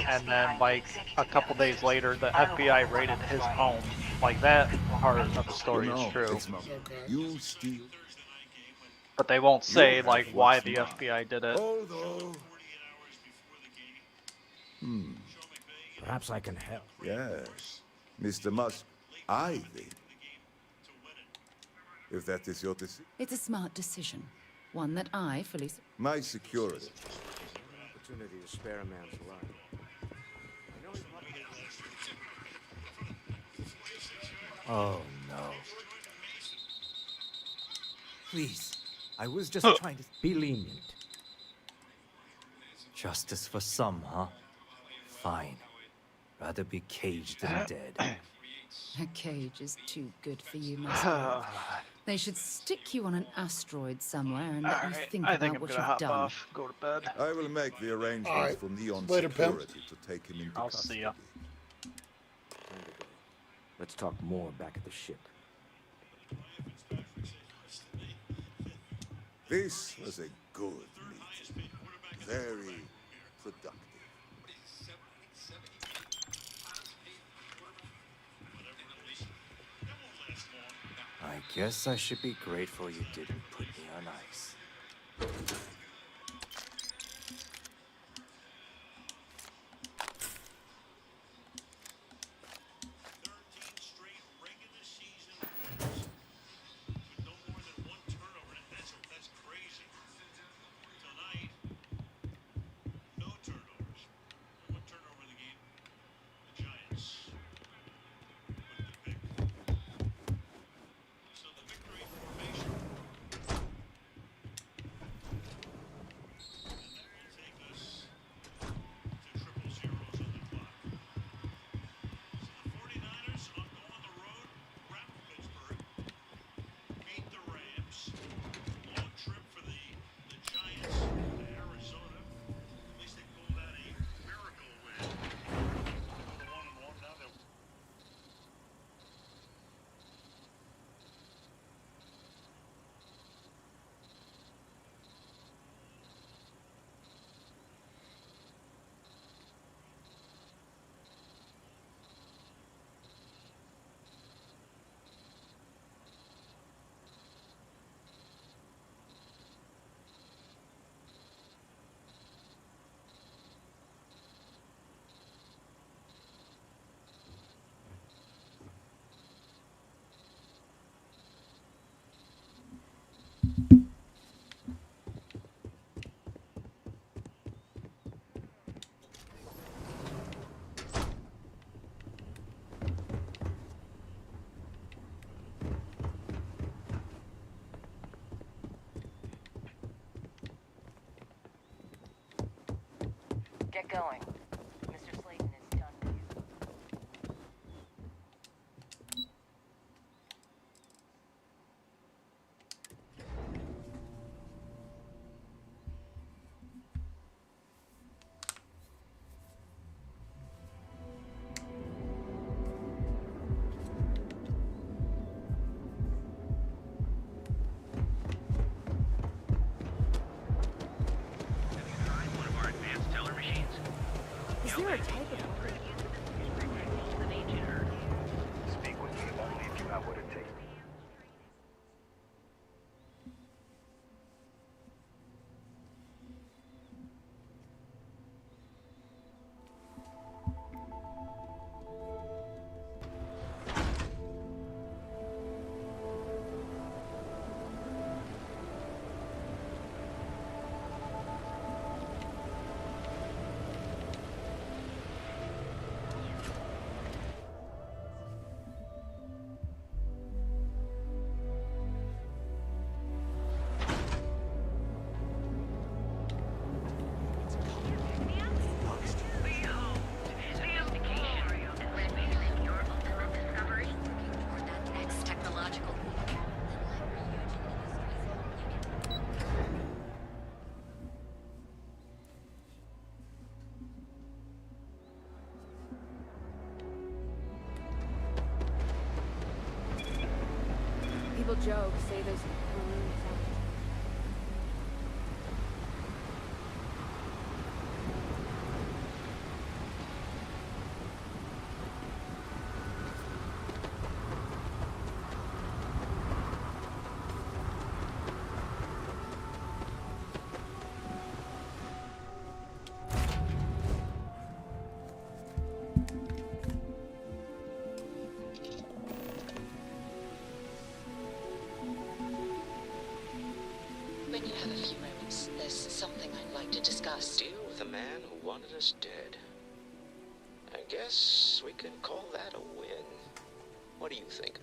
[SPEAKER 10] and then like a couple days later, the FBI raided his home. Like that part of the story is true,
[SPEAKER 17] You steal.
[SPEAKER 10] but they won't say
[SPEAKER 17] have
[SPEAKER 10] like why
[SPEAKER 17] what's
[SPEAKER 10] the
[SPEAKER 17] mine.
[SPEAKER 10] FBI did it.
[SPEAKER 17] Although,
[SPEAKER 23] Perhaps I can help.
[SPEAKER 17] yes, Mr. Musk, I think. If that is your decision.
[SPEAKER 4] It's a smart decision. One that I fully support.
[SPEAKER 17] My security.
[SPEAKER 19] Opportunity to spare a man's life. I know he probably...
[SPEAKER 14] Oh no. Please, I was just trying to...
[SPEAKER 19] Be lenient.
[SPEAKER 14] Justice for some, huh? Fine. Rather be caged than dead.
[SPEAKER 4] A cage is too good for you, Musgrove. They should stick you on an asteroid somewhere and let you
[SPEAKER 10] Alright,
[SPEAKER 4] think
[SPEAKER 10] I think
[SPEAKER 4] about
[SPEAKER 10] I'm
[SPEAKER 4] what
[SPEAKER 10] gonna
[SPEAKER 4] you've
[SPEAKER 10] hop
[SPEAKER 4] done.
[SPEAKER 10] off, go to bed.
[SPEAKER 17] I will make the arrangements
[SPEAKER 11] Alright.
[SPEAKER 17] for Neon
[SPEAKER 11] Later, pimp.
[SPEAKER 17] Security to take him into
[SPEAKER 10] I'll
[SPEAKER 17] custody.
[SPEAKER 10] see ya.
[SPEAKER 23] Time to go. Let's talk more back at the ship.
[SPEAKER 17] This was a good meeting. Very productive.
[SPEAKER 14] I guess I should be grateful you didn't put me on ice.
[SPEAKER 1] Get going. Mr. Slayton is done with you.
[SPEAKER 2] Is there a type of
[SPEAKER 9] Speak with me only if you have what it takes.
[SPEAKER 7] People joke, say there's
[SPEAKER 1] When you have a few moments, there's something I'd like to discuss.
[SPEAKER 19] Deal with a man who wanted us dead. I guess we can call that a win. What do you think?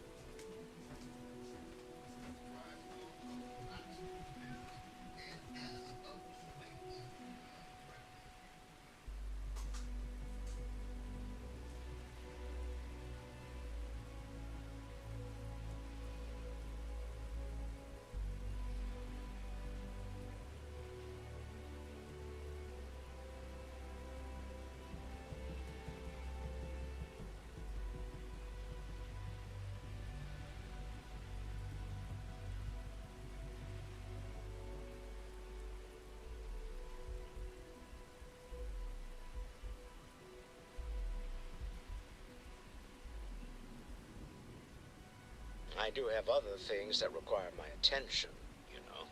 [SPEAKER 19] I do have other things that require my attention, you know.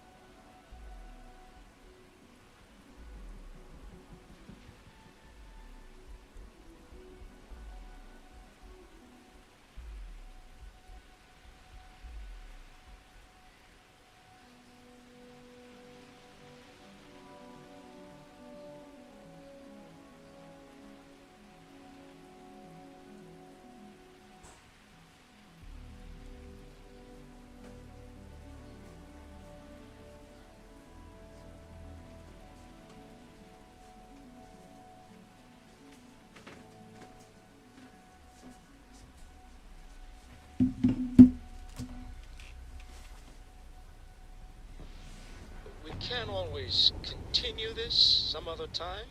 [SPEAKER 19] We can't always continue this some other time.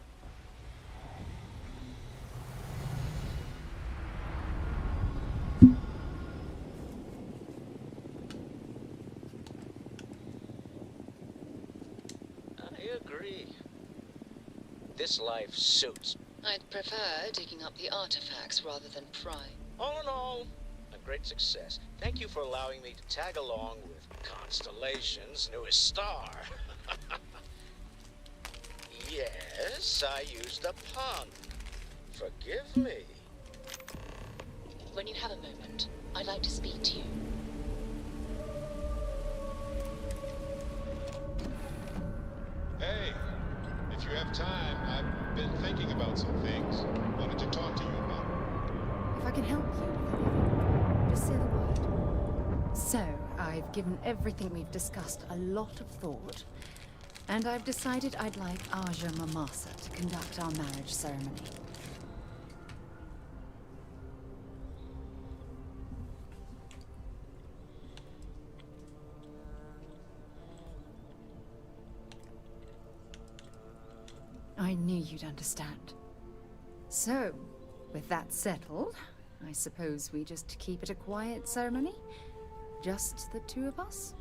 [SPEAKER 19] I agree. This life suits.
[SPEAKER 18] I'd prefer digging up the artifacts rather than prying.
[SPEAKER 19] All in all, a great success. Thank you for allowing me to tag along with Constellation's newest star. Yes, I used a pun. Forgive me.
[SPEAKER 18] When you have a moment, I'd like to speak to you.
[SPEAKER 20] Hey, if you have time, I've been thinking about some things. Wanted to talk to you about it.
[SPEAKER 4] If I can help you with anything, just say the word. So, I've given everything we've discussed a lot of thought, and I've decided I'd like Aja Mamasa to conduct our marriage ceremony. I knew you'd understand. So, with that settled, I suppose we just keep it a quiet ceremony? Just the two of us?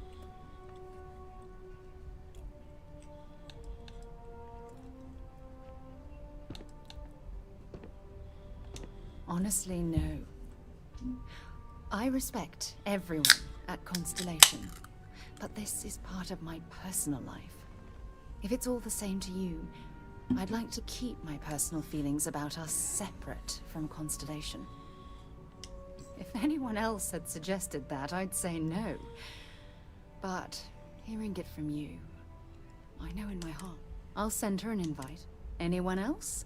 [SPEAKER 4] Honestly, no. I respect everyone at Constellation, but this is part of my personal life. If it's all the same to you, I'd like to keep my personal feelings about us separate from Constellation. If anyone else had suggested that, I'd say no. But hearing it from you, I know in my heart. I'll send her an invite. Anyone else?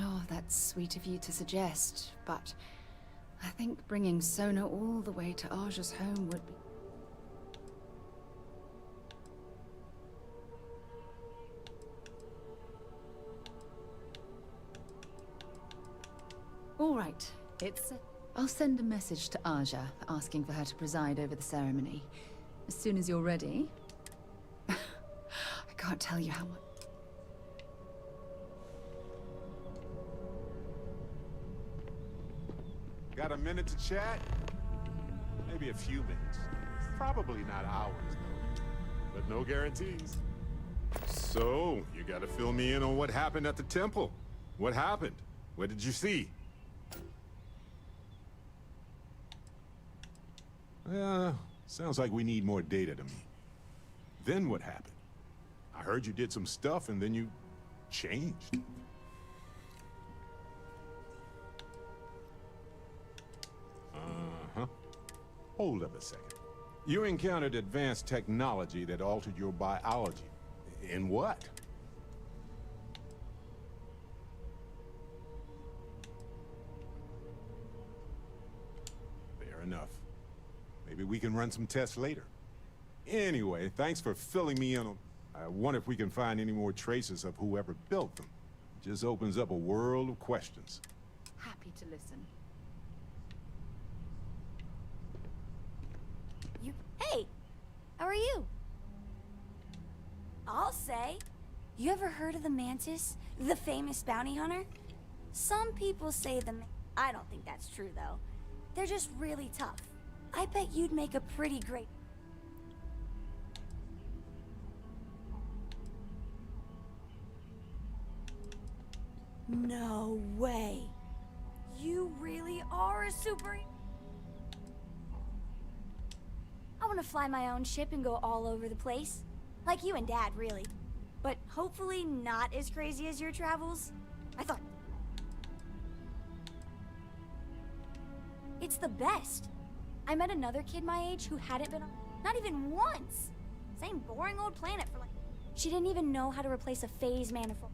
[SPEAKER 4] Oh, that's sweet of you to suggest, but I think bringing Sona all the way to Aja's home would be... All right, I'll send a message to Aja asking for her to preside over the ceremony. As soon as you're ready. I can't tell you how much...
[SPEAKER 20] Got a minute to chat? Maybe a few minutes. Probably not hours, though. But no guarantees. So, you gotta fill me in on what happened at the temple. What happened? What did you see? Sounds like we need more data to me. Then what happened? I heard you did some stuff and then you changed. Uh-huh. Hold up a second. You encountered advanced technology that altered your biology. In what? Fair enough. Maybe we can run some tests later. Anyway, thanks for filling me in on... I wonder if we can find any more traces of whoever built them. It just opens up a world of questions.
[SPEAKER 4] Happy to listen.
[SPEAKER 21] Hey! How are you? I'll say. You ever heard of the Mantis? The famous bounty hunter? Some people say I don't think that's true, though. They're just really tough. I bet you'd make a pretty great... No way. You really are a super... I want to fly my own ship and go all over the place. Like you and Dad, really. But hopefully not as crazy as your travels. I thought... It's the best. I met another kid my age who hadn't been on... Not even once! Same boring old planet for like... She didn't even know how to replace a phase manifold.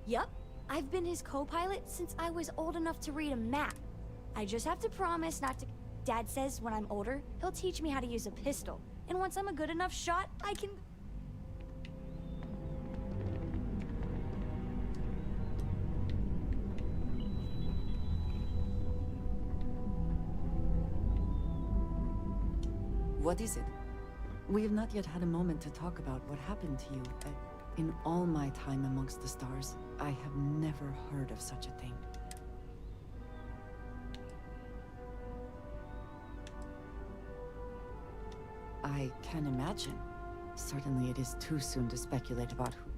[SPEAKER 21] Yup. I've been his co-pilot since I was old enough to read a map. I just have to promise not to... Dad says when I'm older, he'll teach me how to use a pistol. And once I'm a good enough shot, I can...
[SPEAKER 4] What is it? We have not yet had a moment to talk about what happened to you. In all my time amongst the stars, I have never heard of such a thing. I can imagine. Certainly it is too soon to speculate about who.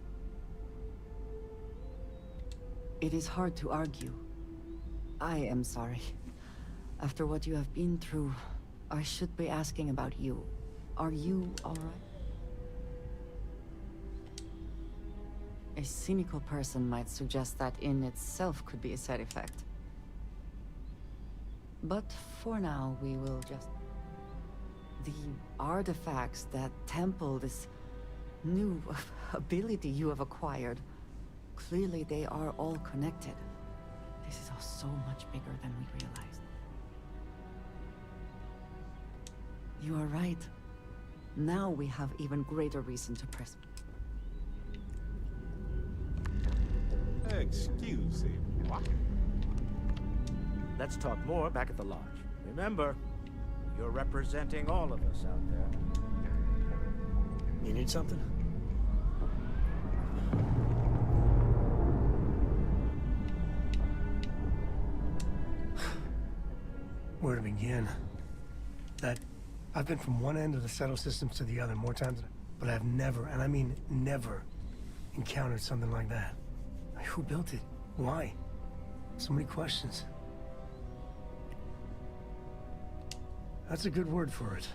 [SPEAKER 4] It is hard to argue. I am sorry. After what you have been through, I should be asking about you. Are you all right? A cynical person might suggest that in itself could be a side effect. But for now, we will just... The artifacts, that temple, this new ability you have acquired, clearly they are all connected. This is all so much bigger than we realized. You are right. Now we have even greater reason to press.
[SPEAKER 16] Excuse me. What?
[SPEAKER 19] Let's talk more back at the lodge. Remember, you're representing all of us out there.
[SPEAKER 12] You need something?
[SPEAKER 5] Where to begin? I've been from one end of the settle systems to the other more times, but I've never, and I mean never, encountered something like that. Who built it? Why? So many questions. That's a good word for it.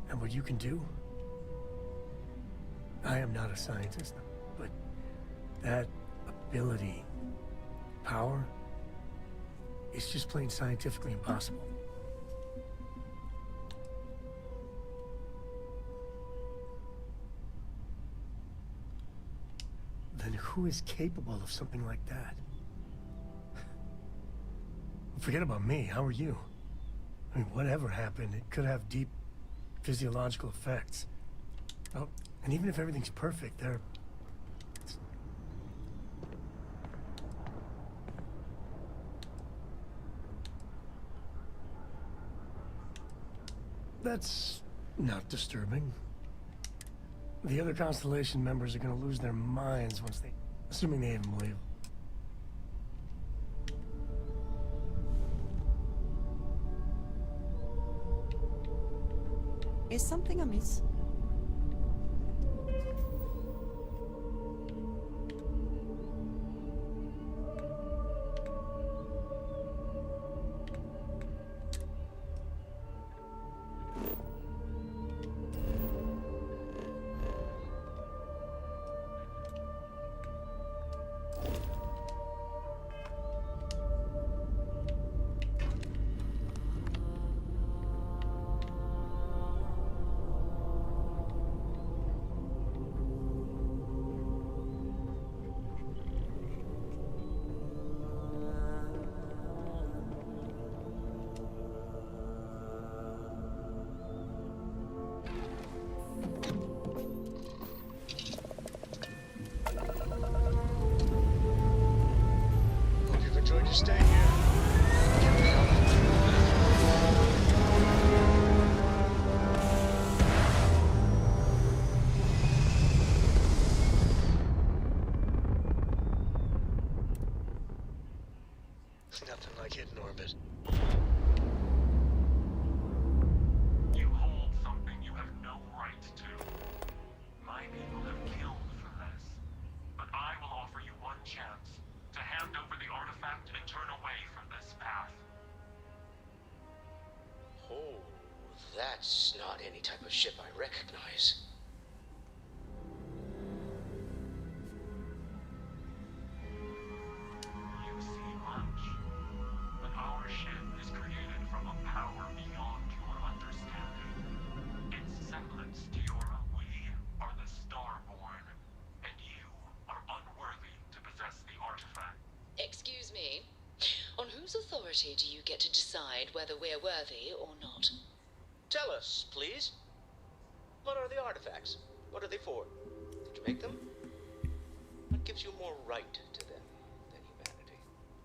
[SPEAKER 5] And what you can do? I am not a scientist, but that ability, power, is just plain scientifically impossible. Then who is capable of something like that? Forget about me, how are you? I mean, whatever happened, it could have deep physiological effects. Oh, and even if everything's perfect, that's not disturbing. The other Constellation members are gonna lose their minds once they... Assuming they even believe.
[SPEAKER 4] Is something amiss?
[SPEAKER 8] Hope you've enjoyed your stay here. Can we help? Nothing like hitting orbit.
[SPEAKER 22] You hold something you have no right to. My people have killed for this. But I will offer you one chance to hand over the
[SPEAKER 19] of ship I recognize.
[SPEAKER 22] You see much, but our ship is created from a power beyond your understanding. In semblance to we are the Starborn, and you are unworthy to possess the artifact.
[SPEAKER 18] Excuse me. On whose authority do you get to decide whether we're worthy or not?
[SPEAKER 19] Tell us, please. What are the artifacts? What are they for? Did you make them? What gives you more right to them than humanity?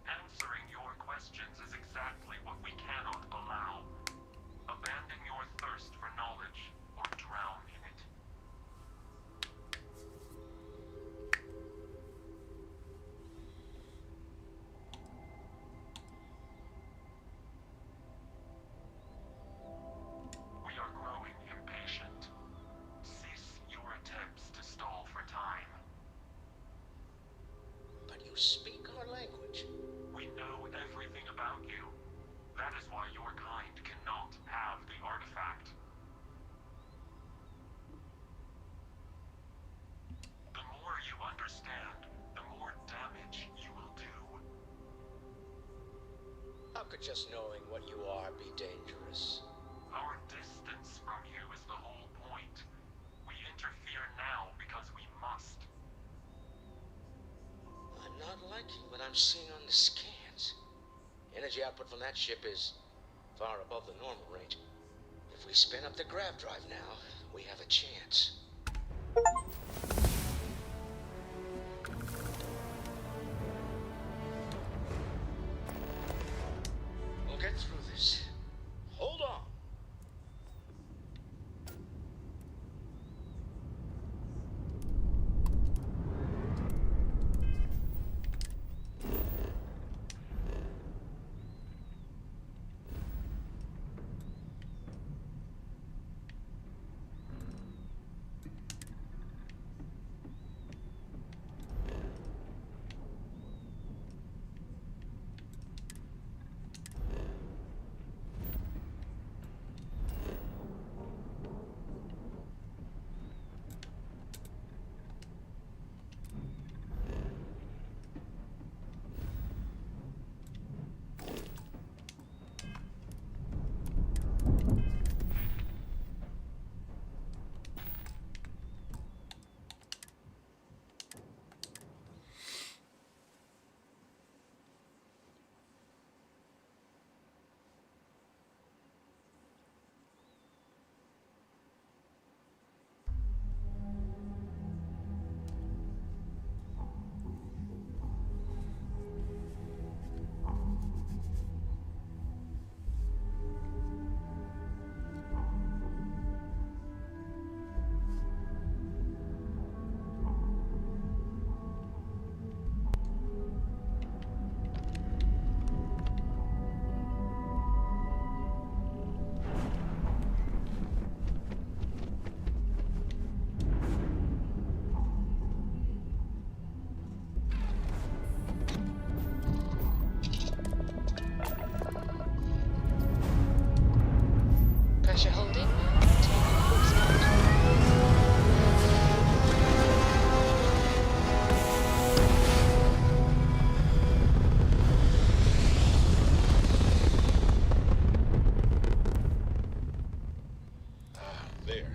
[SPEAKER 22] Answering your questions is exactly what we cannot allow. Abandon your thirst for knowledge, or drown in it. We are growing impatient. Cease your attempts to stall for time.
[SPEAKER 19] But you speak our language.
[SPEAKER 22] We know everything about you. That is why your kind cannot have the artifact. The more you understand, the more damage you will do.
[SPEAKER 19] How could just knowing what you are be dangerous?
[SPEAKER 22] Our distance from you is the whole point. We interfere now because we must.
[SPEAKER 19] I'm not liking what I'm seeing on the scans. Energy output from that ship is far above the normal range. If we spin up the grav drive now, we have a chance. We'll get through this. Hold on.
[SPEAKER 18] Pressure holding. Take full speed.
[SPEAKER 20] There.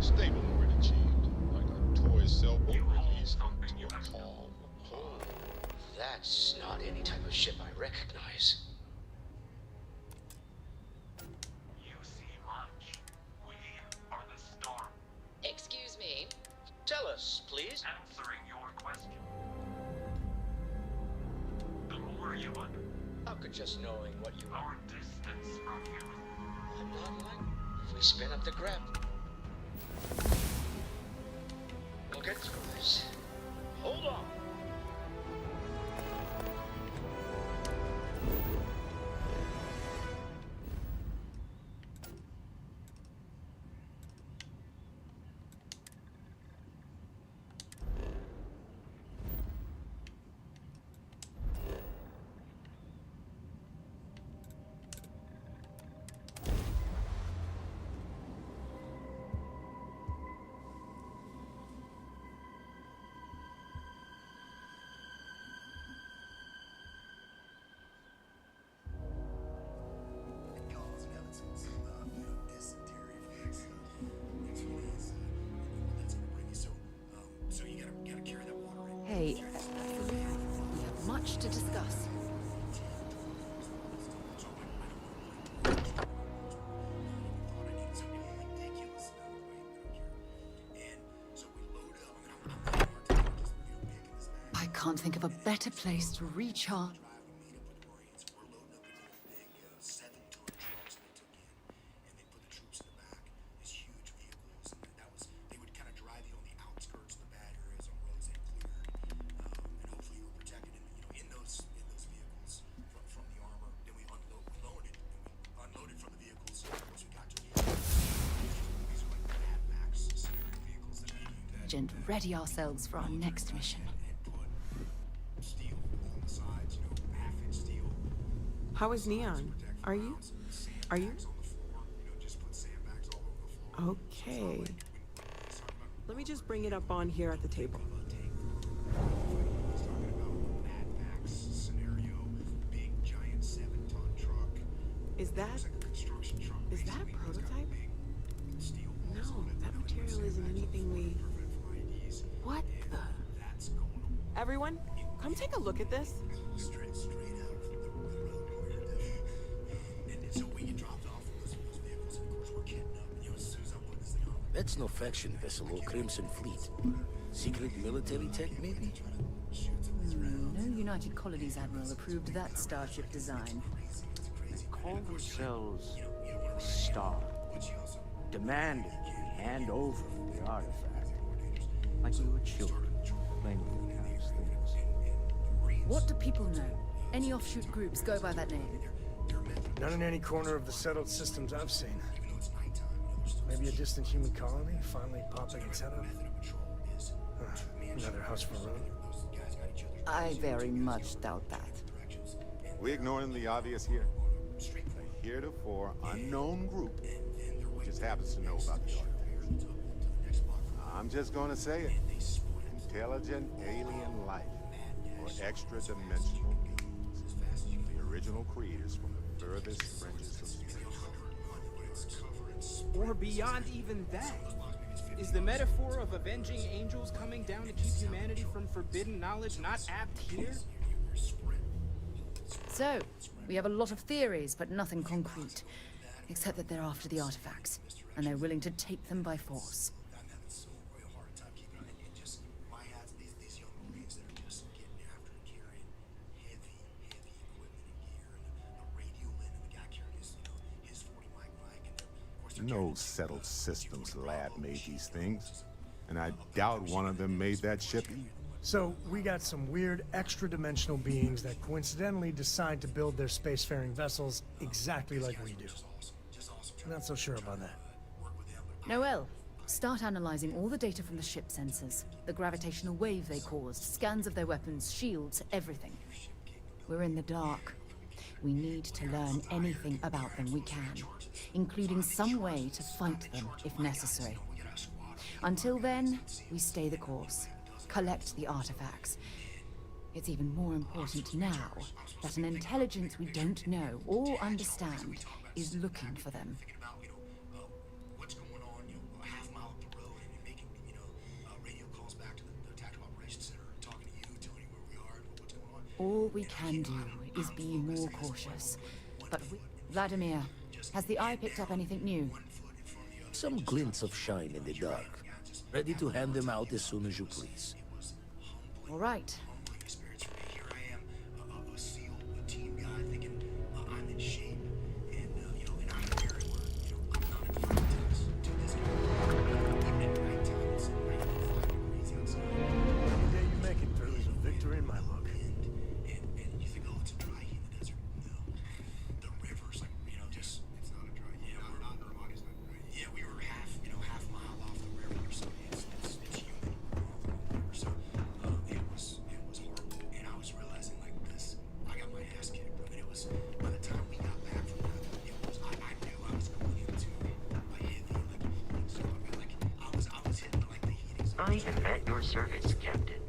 [SPEAKER 20] Stable orbit achieved. Like a toy sailboat released into a calm.
[SPEAKER 19] Oh, that's not any type of ship I recognize.
[SPEAKER 22] You see much. We are the Star.
[SPEAKER 18] Excuse me.
[SPEAKER 19] Tell us, please.
[SPEAKER 22] Answering your question. The more you
[SPEAKER 19] How could just knowing what you are...
[SPEAKER 22] our distance from you.
[SPEAKER 19] I'm not like... If we spin up the grav... We'll get through this. Hold on.
[SPEAKER 4] can't think of a better place to recharge. And ready ourselves for our next mission.
[SPEAKER 3] How is Neon? Are you? Okay. Let me just bring it up on here at the table. Is that a prototype? No, that material isn't anything we... What the? Everyone, come take a look at this.
[SPEAKER 6] That's no faction vessel or Crimson Fleet. Secret military tech, maybe?
[SPEAKER 4] No United Colonies Admiral approved that starship design.
[SPEAKER 19] They call themselves Star. Demanding we hand over the artifact. Like we were children, playing with their past things.
[SPEAKER 4] What do people know? Any offshoot groups go by that name?
[SPEAKER 5] Not in any corner of the settled systems I've seen. Maybe a distant human colony finally popping its head up. Another house for Roan.
[SPEAKER 4] I very much doubt that.
[SPEAKER 20] We ignoring the obvious here? A heretofore unknown group who just happens to know about the artifact. I'm just gonna say it. Intelligent alien life, or extra-dimensional beings. The original creators from the furthest fringes of space.
[SPEAKER 13] Or beyond even that. Is the metaphor of avenging angels coming down to keep humanity from forbidden knowledge not apt here?
[SPEAKER 4] So, we have a lot of theories, but nothing concrete. Except that they're after the artifacts, and they're willing to take them by force.
[SPEAKER 20] No settled systems lab made these things, and I doubt one of them made that ship either.
[SPEAKER 5] So, we got some weird extra-dimensional beings that coincidentally decide to build their spacefaring vessels exactly like we do. Not so sure about that.
[SPEAKER 4] Noel, start analyzing all the data from the ship sensors. The gravitational wave they caused, scans of their weapons, shields, everything. We're in the dark. We need to learn anything about them we can, including some way to fight them if necessary. Until then, we stay the course, collect the artifacts. It's even more important now that an intelligence we don't know or understand is looking for them. All we can do is be more cautious. But Vladimir, has the eye picked up anything new?
[SPEAKER 6] Some glints of shine in the dark. Ready to hand them out as soon as you please.
[SPEAKER 4] All right.
[SPEAKER 6] I am at your service, Captain.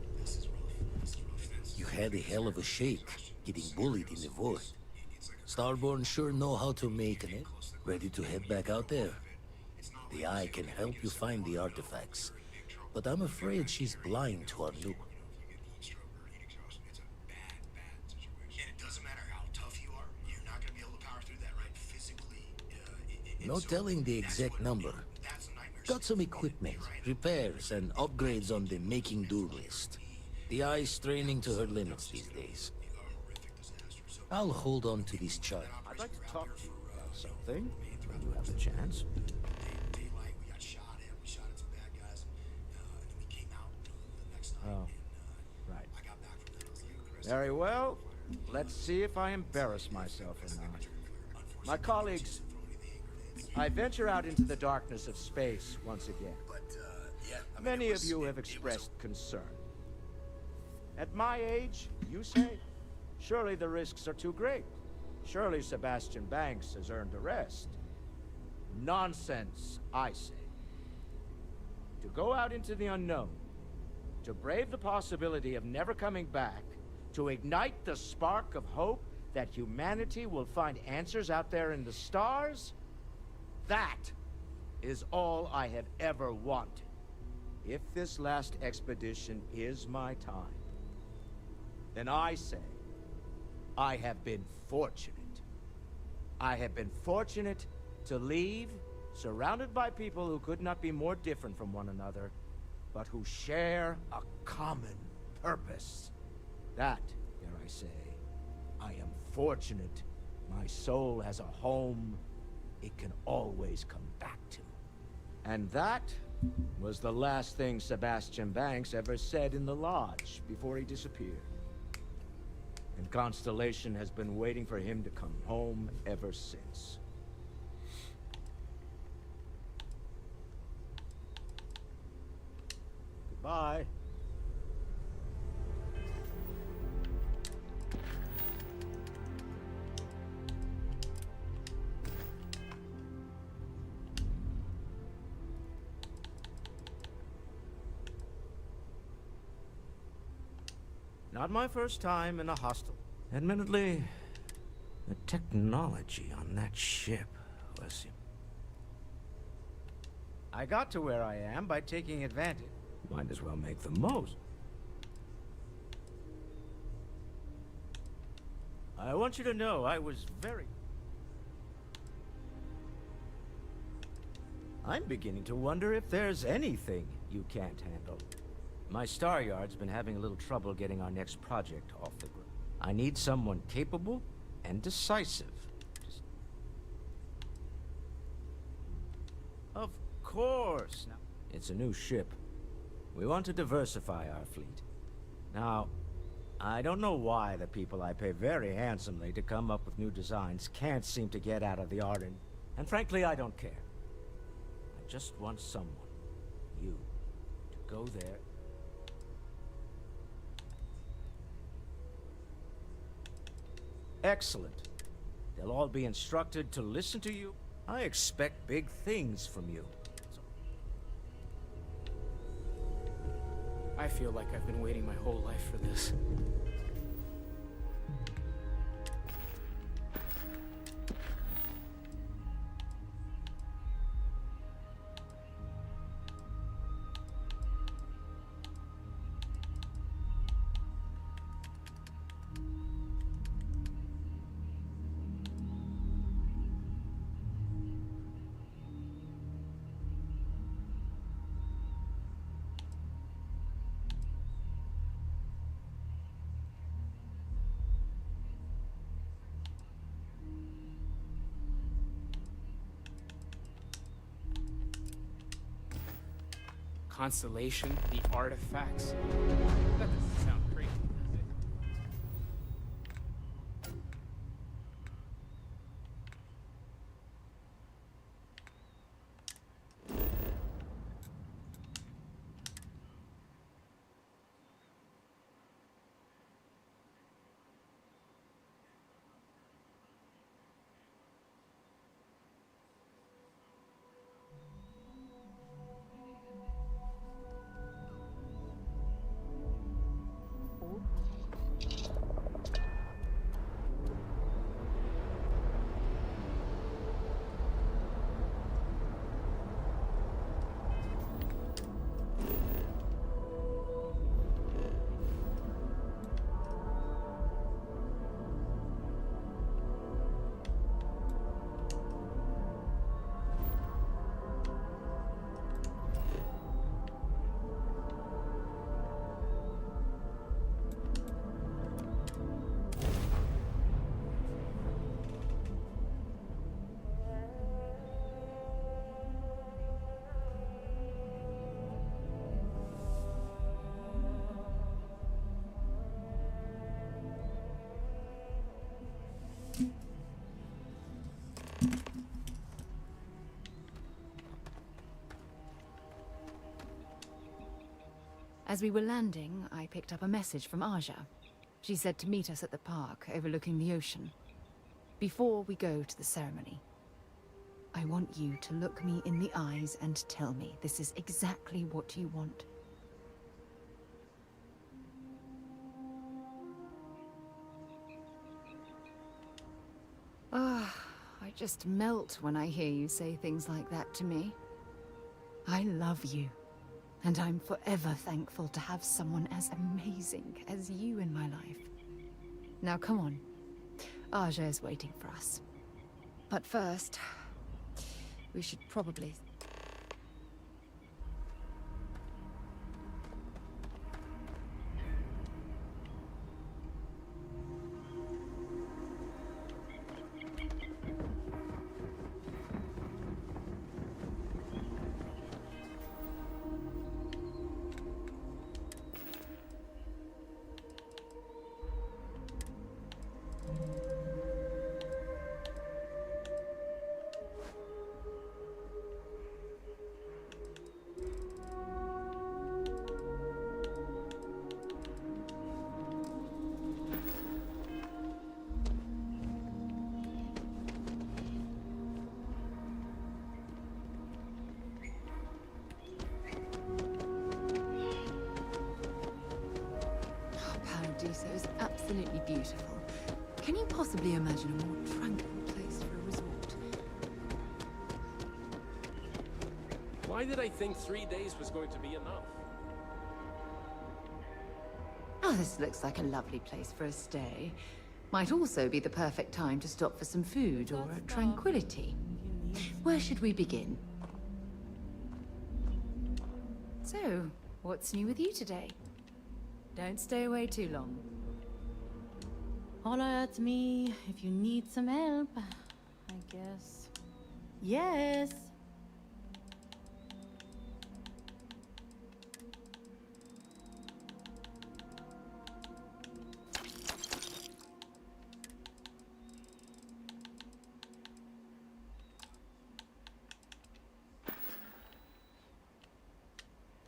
[SPEAKER 6] You had a hell of a shake, getting bullied in the void. Starborn sure know how to make it. Ready to head back out there? The Eye can help you find the artifacts, but I'm afraid she's blind to our new. No telling the exact number. Got some equipment, repairs, and upgrades on the making-do list. The eye's straining to her limits these days. I'll hold on to this chart.
[SPEAKER 19] I'd like to talk to you about something when you have the chance. Oh, right. Very well. Let's see if I embarrass myself or not. My colleagues, I venture out into the darkness of space once again. Many of you have expressed concern. At my age, you say, surely the risks are too great. Surely Sebastian Banks has earned a rest. Nonsense, I say. To go out into the unknown, to brave the possibility of never coming back, to ignite the spark of hope that humanity will find answers out there in the stars, that is all I have ever wanted. If this last expedition is my time, then I say, I have been fortunate. I have been fortunate to leave, surrounded by people who could not be more different from one another, but who share a common purpose. That, dare I say, I am fortunate. My soul has a home it can always come back to. And that was the last thing Sebastian Banks ever said in the lodge before he disappeared. And Constellation has been waiting for him to come home ever since. Goodbye. Not my first time in a hostel. Admittedly, the technology on that ship was... I got to where I am by taking advantage. Might as well make the most. I want you to know I was very... I'm beginning to wonder if there's anything you can't handle. My Star Yard's been having a little trouble getting our next project off the ground. I need someone capable and decisive. Of course. Now, it's a new ship. We want to diversify our fleet. Now, I don't know why the people I pay very handsomely to come up with new designs can't seem to get out of the art, and frankly, I don't care. I just want someone, you, to go there. Excellent. They'll all be instructed to listen to you. I expect big things from you.
[SPEAKER 13] I feel like I've been waiting my whole life for this. Constellation, the artifacts. That doesn't sound crazy, does it?
[SPEAKER 4] As we were landing, I picked up a message from Aja. She said to meet us at the park overlooking the ocean. Before we go to the ceremony, I want you to look me in the eyes and tell me this is exactly what you want. Ah, I just melt when I hear you say things like that to me. I love you, and I'm forever thankful to have someone as amazing as you in my life. Now come on. Aja is waiting for us. But first, we should probably... Paradiso is absolutely beautiful. Can you possibly imagine a more tranquil place for a resort?
[SPEAKER 10] Why did I think 3 days was going to be enough?
[SPEAKER 4] Oh, this looks like a lovely place for a stay. Might also be the perfect time to stop for some food or tranquility. Where should we begin? So, what's new with you today? Don't stay away too long.
[SPEAKER 11] Holler at me if you need some help, I guess. Yes.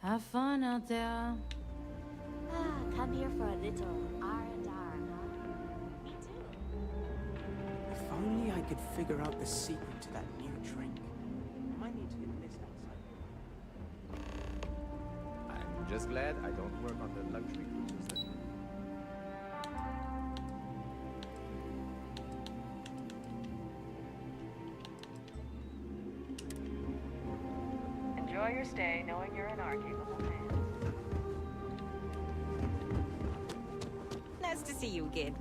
[SPEAKER 11] Have fun out there.
[SPEAKER 21] Come here for a little R&R, huh? Me too.
[SPEAKER 13] If only I could figure out the secret to that new drink. I might need to get this outside.
[SPEAKER 15] I'm just glad I don't work on the luxury cruises then.
[SPEAKER 3] Enjoy your stay, knowing you're in our capable hands.
[SPEAKER 24] Nice to see you again.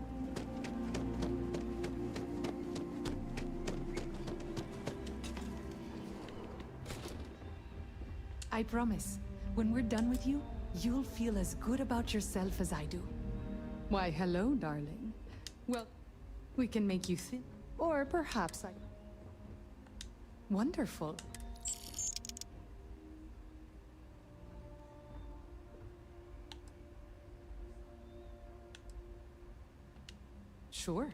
[SPEAKER 25] I promise, when we're done with you, you'll feel as good about yourself as I do. Why, hello, darling. Well, we can make you thin. Or perhaps I... Wonderful. Sure.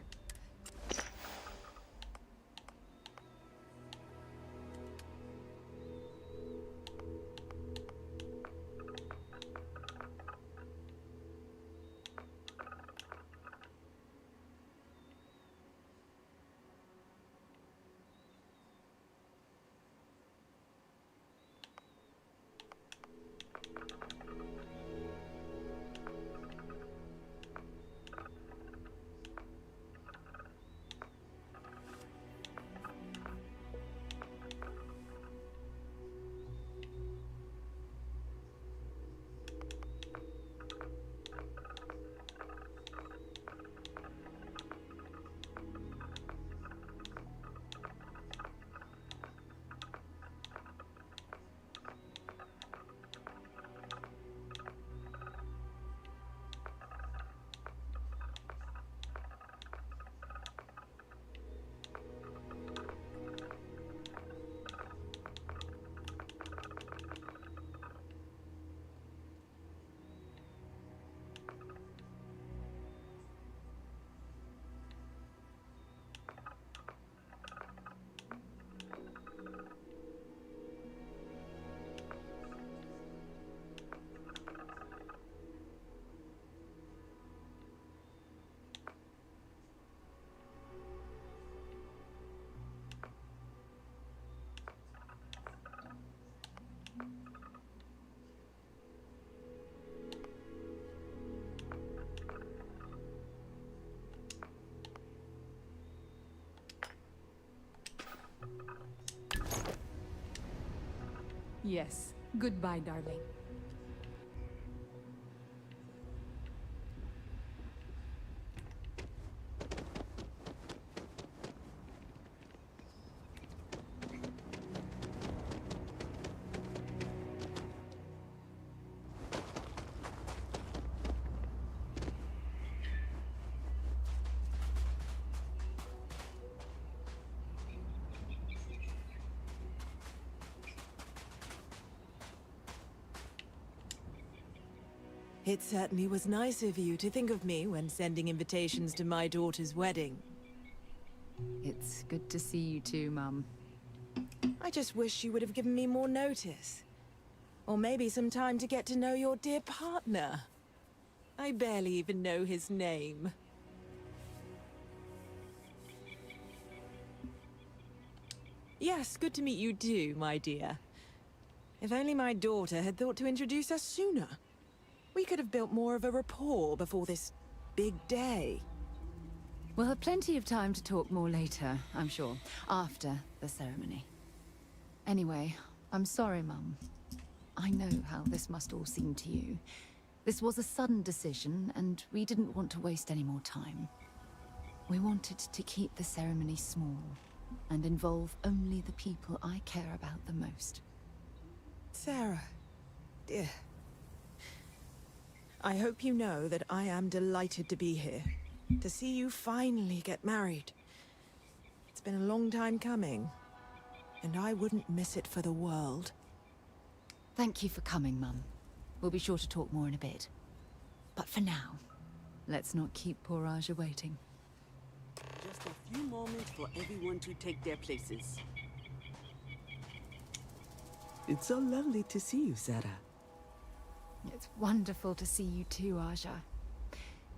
[SPEAKER 25] Yes. Goodbye, darling.
[SPEAKER 3] It certainly was nice of you to think of me when sending invitations to my daughter's wedding.
[SPEAKER 4] It's good to see you too, Mum.
[SPEAKER 3] I just wish you would have given me more notice. Or maybe some time to get to know your dear partner. I barely even know his name. Yes, good to meet you too, my dear. If only my daughter had thought to introduce us sooner. We could have built more of a rapport before this big day.
[SPEAKER 4] We'll have plenty of time to talk more later, I'm sure, after the ceremony. Anyway, I'm sorry, Mum. I know how this must all seem to you. This was a sudden decision, and we didn't want to waste any more time. We wanted to keep the ceremony small, and involve only the people I care about the most.
[SPEAKER 3] Sarah, dear. I hope you know that I am delighted to be here, to see you finally get married. It's been a long time coming, and I wouldn't miss it for the world.
[SPEAKER 4] Thank you for coming, Mum. We'll be sure to talk more in a bit. But for now, let's not keep poor Aja waiting.
[SPEAKER 2] Just a few moments for everyone to take their places. It's so lovely to see you, Sarah.
[SPEAKER 4] It's wonderful to see you too, Aja.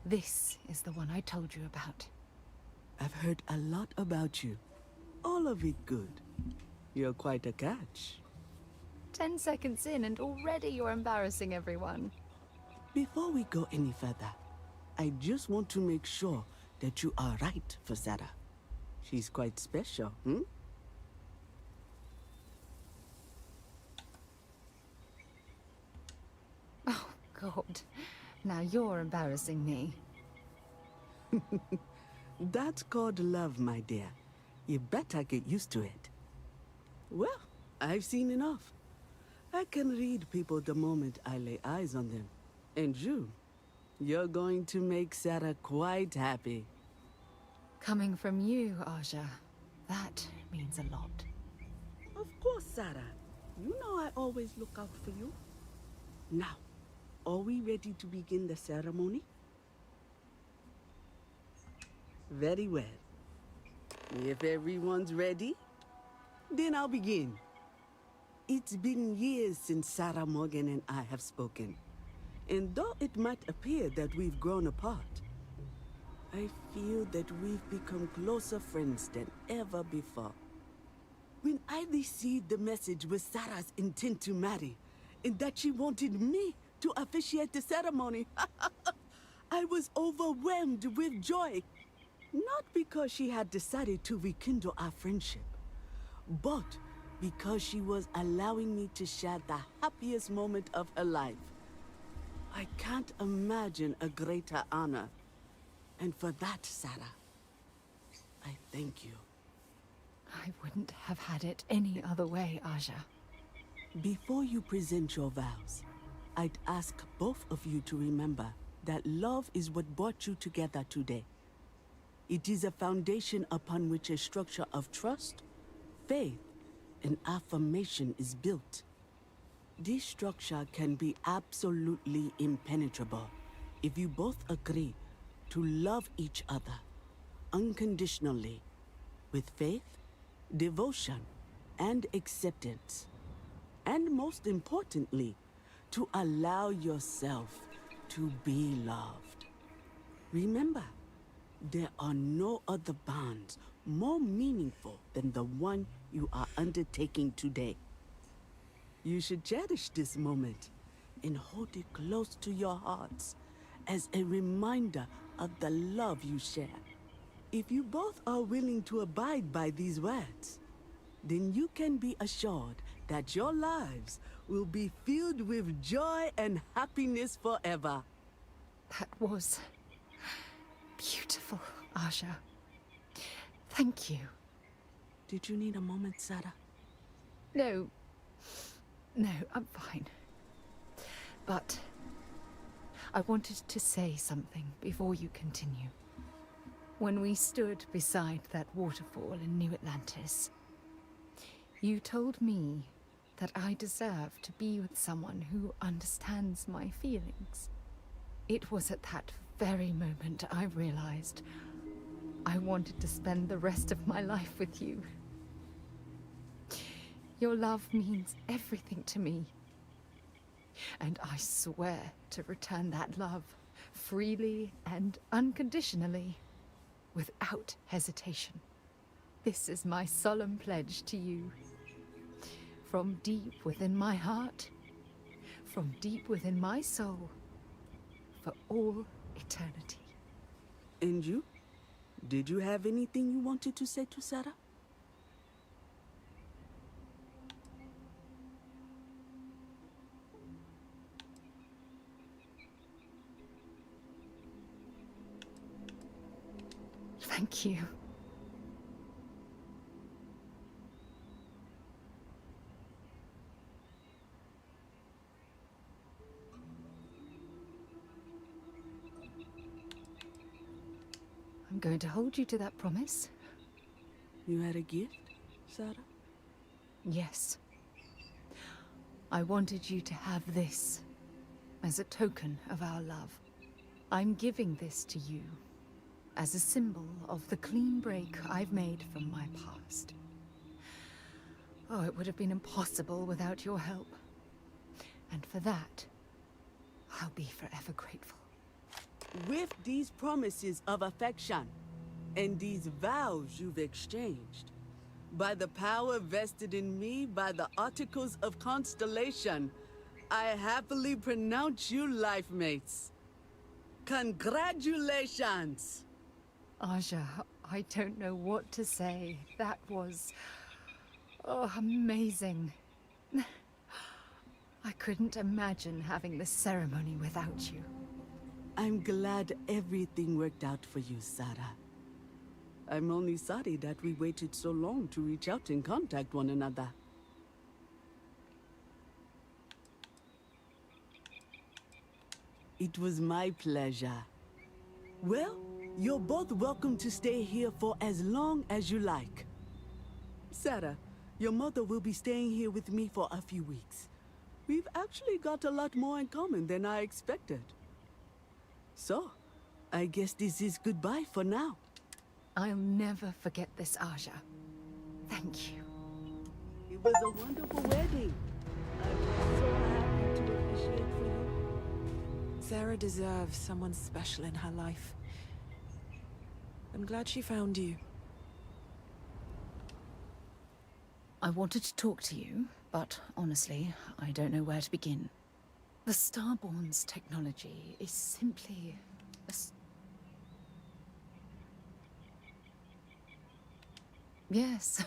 [SPEAKER 4] This is the one I told you about.
[SPEAKER 2] I've heard a lot about you. All of it good. You're quite a catch.
[SPEAKER 4] 10 seconds in and already you're embarrassing everyone.
[SPEAKER 2] Before we go any further, I just want to make sure that you are right for Sarah. She's quite special, hmm?
[SPEAKER 4] Oh, God. Now you're embarrassing me.
[SPEAKER 2] That's called love, my dear. You better get used to it. Well, I've seen enough. I can read people the moment I lay eyes on them. And you're going to make Sarah quite happy.
[SPEAKER 4] Coming from you, Aja, that means a lot.
[SPEAKER 2] Of course, Sarah. You know I always look out for you. Now, are we ready to begin the ceremony? Very well. If everyone's ready, then I'll begin. It's been years since Sarah Morgan and I have spoken. And though it might appear that we've grown apart, I feel that we've become closer friends than ever before. When I received the message with Sarah's intent to marry, and that she wanted me to officiate the ceremony, I was overwhelmed with joy. Not because she had decided to rekindle our friendship, but because she was allowing me to share the happiest moment of her life. I can't imagine a greater honor. And for that, Sarah, I thank you.
[SPEAKER 4] I wouldn't have had it any other way, Aja.
[SPEAKER 2] Before you present your vows, I'd ask both of you to remember that love is what brought you together today. It is a foundation upon which a structure of trust, faith, and affirmation is built. This structure can be absolutely impenetrable if you both agree to love each other unconditionally, with faith, devotion, and acceptance. And most importantly, to allow yourself to be loved. Remember, there are no other bonds more meaningful than the one you are undertaking today. You should cherish this moment and hold it close to your hearts as a reminder of the love you share. If you both are willing to abide by these words, then you can be assured that your lives will be filled with joy and happiness forever.
[SPEAKER 25] That was beautiful, Aja. Thank you.
[SPEAKER 2] Did you need a moment, Sarah?
[SPEAKER 25] No. No, I'm fine. But I wanted to say something before you continue. When we stood beside that waterfall in New Atlantis, you told me that I deserve to be with someone who understands my feelings. It was at that very moment I realized I wanted to spend the rest of my life with you. Your love means everything to me. And I swear to return that love freely and unconditionally, without hesitation. This is my solemn pledge to you. From deep within my heart, from deep within my soul, for all eternity.
[SPEAKER 2] And you? Did you have anything you wanted to say to Sarah?
[SPEAKER 25] Thank you. I'm going to hold you to that promise.
[SPEAKER 2] You had a gift, Sarah?
[SPEAKER 25] Yes. I wanted you to have this as a token of our love. I'm giving this to you as a symbol of the clean break I've made from my past. Oh, it would have been impossible without your help. And for that, I'll be forever grateful.
[SPEAKER 2] With these promises of affection and these vows you've exchanged, by the power vested in me by the Articles of Constellation, I happily pronounce you life mates. Congratulations!
[SPEAKER 25] Aja, I don't know what to say. That was... oh, amazing. I couldn't imagine having this ceremony without you.
[SPEAKER 2] I'm glad everything worked out for you, Sarah. I'm only sorry that we waited so long to reach out and contact one another. It was my pleasure. Well, you're both welcome to stay here for as long as you like. Sarah, your mother will be staying here with me for a few weeks. We've actually got a lot more in common than I expected. So, I guess this is goodbye for now.
[SPEAKER 25] I'll never forget this, Aja. Thank you.
[SPEAKER 2] It was a wonderful wedding. I'm so happy to officiate for you.
[SPEAKER 3] Sarah deserves someone special in her life. I'm glad she found you.
[SPEAKER 25] I wanted to talk to you, but honestly, I don't know where to begin. The Starborn's technology is simply... Yes,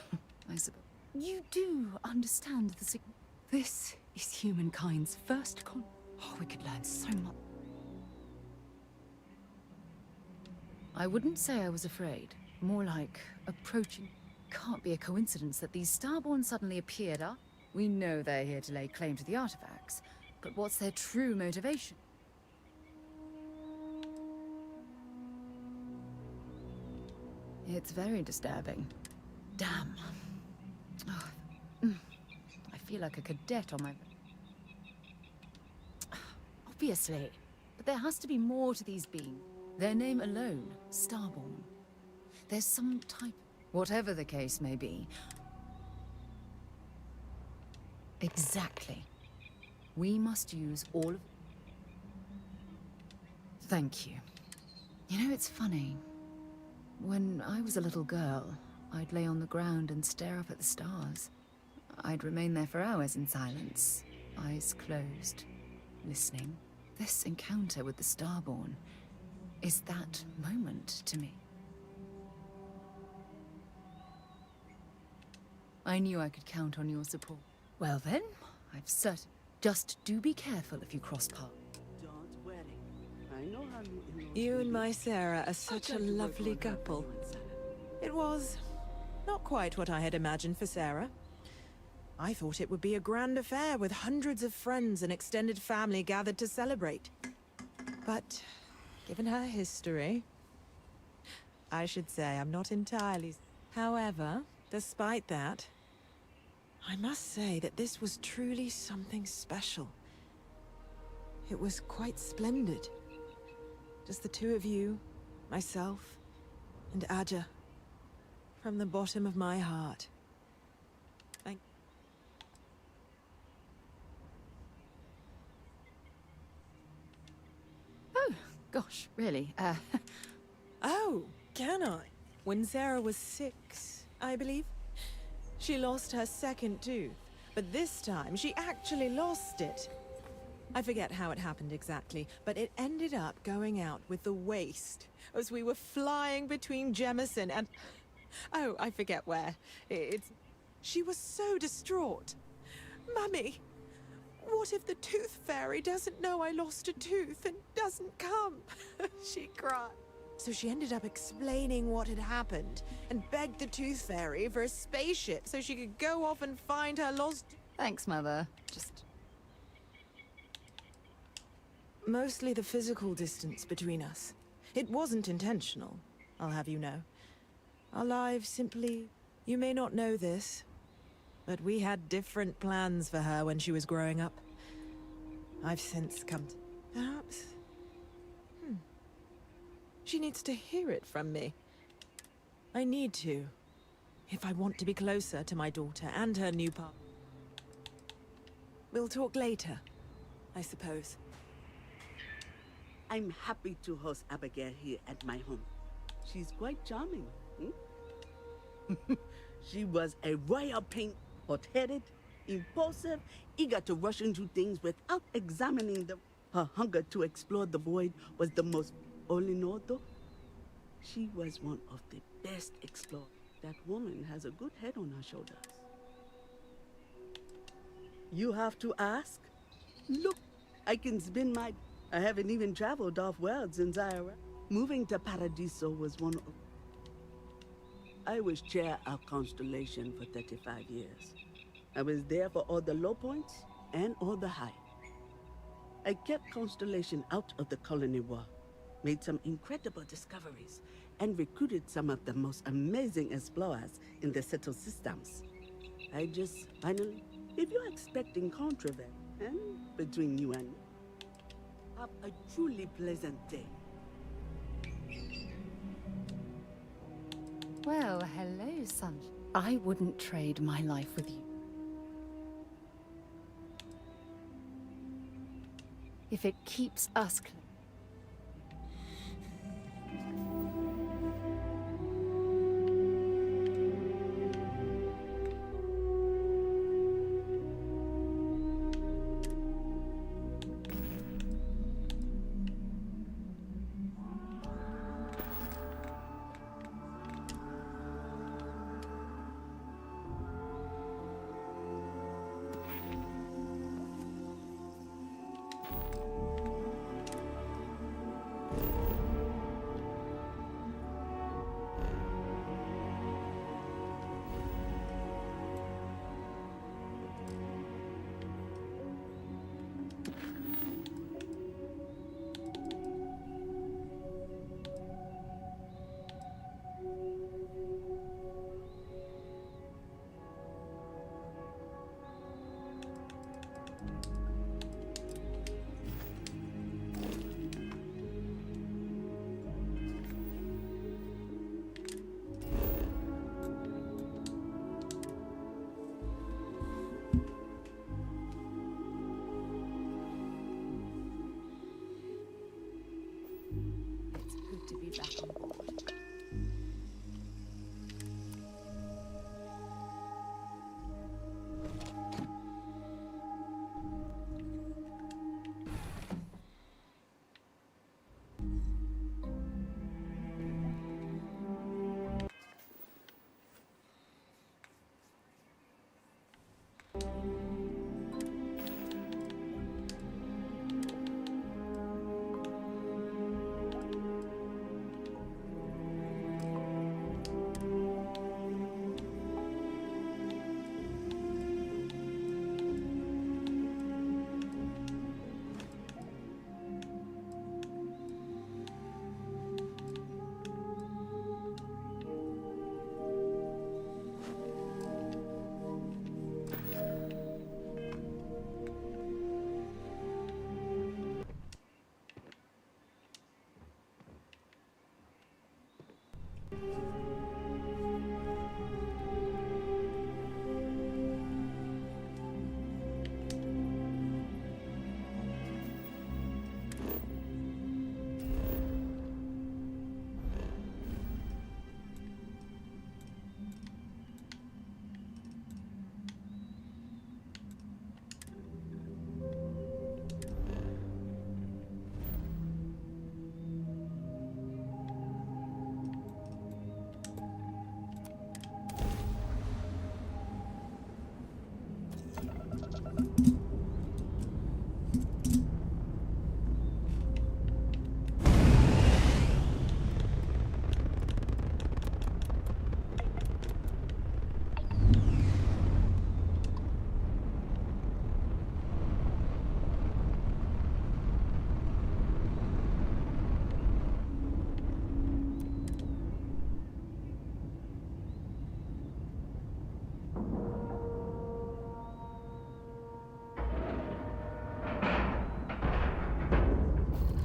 [SPEAKER 25] I suppose. You do understand the This is humankind's first Oh, we could learn so much. I wouldn't say I was afraid. More like approaching. Can't be a coincidence that these Starborn suddenly appeared, huh? We know they're here to lay claim to the artifacts, but what's their true motivation? It's very disturbing. Damn. Oh, I feel like a cadet on my... Obviously. But there has to be more to these beings. Their name alone, Starborn. There's some type... Whatever the case may be. Exactly. We must use all of... Thank you. You know, it's funny. When I was a little girl, I'd lay on the ground and stare up at the stars. I'd remain there for hours in silence, eyes closed, listening. This encounter with the Starborn is that moment to me. I knew I could count on your support. Well then, I've certain. Just do be careful if you cross paths.
[SPEAKER 2] Don't worry. I know how you in-laws
[SPEAKER 3] You
[SPEAKER 2] will
[SPEAKER 3] and
[SPEAKER 2] be.
[SPEAKER 3] my Sarah are such a
[SPEAKER 2] tried to work
[SPEAKER 3] lovely
[SPEAKER 2] on her for
[SPEAKER 3] couple.
[SPEAKER 2] you and Sarah.
[SPEAKER 3] It was not quite what I had imagined for Sarah. I thought it would be a grand affair with hundreds of friends and extended family gathered to celebrate. But given her history, I should say I'm not entirely. However, despite that, I must say that this was truly something special. It was quite splendid. Just the two of you, myself, and Aja. From the bottom of my heart. Thank.
[SPEAKER 25] Oh, gosh, really?
[SPEAKER 3] Oh, can I? When Sarah was 6, I believe, she lost her second tooth. But this time, she actually lost it. I forget how it happened exactly, but it ended up going out with the waste as we were flying between Jemison and... Oh, I forget where. She was so distraught. Mummy, what if the tooth fairy doesn't know I lost a tooth and doesn't come? She cried. So she ended up explaining what had happened and begged the tooth fairy for a spaceship so she could go off and find her lost...
[SPEAKER 25] Thanks, Mother. Just...
[SPEAKER 3] Mostly the physical distance between us. It wasn't intentional, I'll have you know. Our lives simply... You may not know this, but we had different plans for her when she was growing up. I've since come to... Perhaps... She needs to hear it from me. I need to, if I want to be closer to my daughter and her new partner. We'll talk later, I suppose.
[SPEAKER 2] I'm happy to host Abigail here at my home. She's quite charming. She was a royal pain, hot-headed, impulsive, eager to rush into things without examining them. Her hunger to explore the void was the most... All in all, though, she was one of the best explorers. That woman has a good head on her shoulders. You have to ask? Look, I can spin my... I haven't even traveled off-world since I arrived. Moving to Paradiso was one of... I was chair of Constellation for 35 years. I was there for all the low points and all the high. I kept Constellation out of the colony war, made some incredible discoveries, and recruited some of the most amazing explorers in the settled systems. I just finally, if you're expecting controversy, and between you and me, have a truly pleasant day.
[SPEAKER 25] Well, hello, son. I wouldn't trade my life with you. If it keeps us close.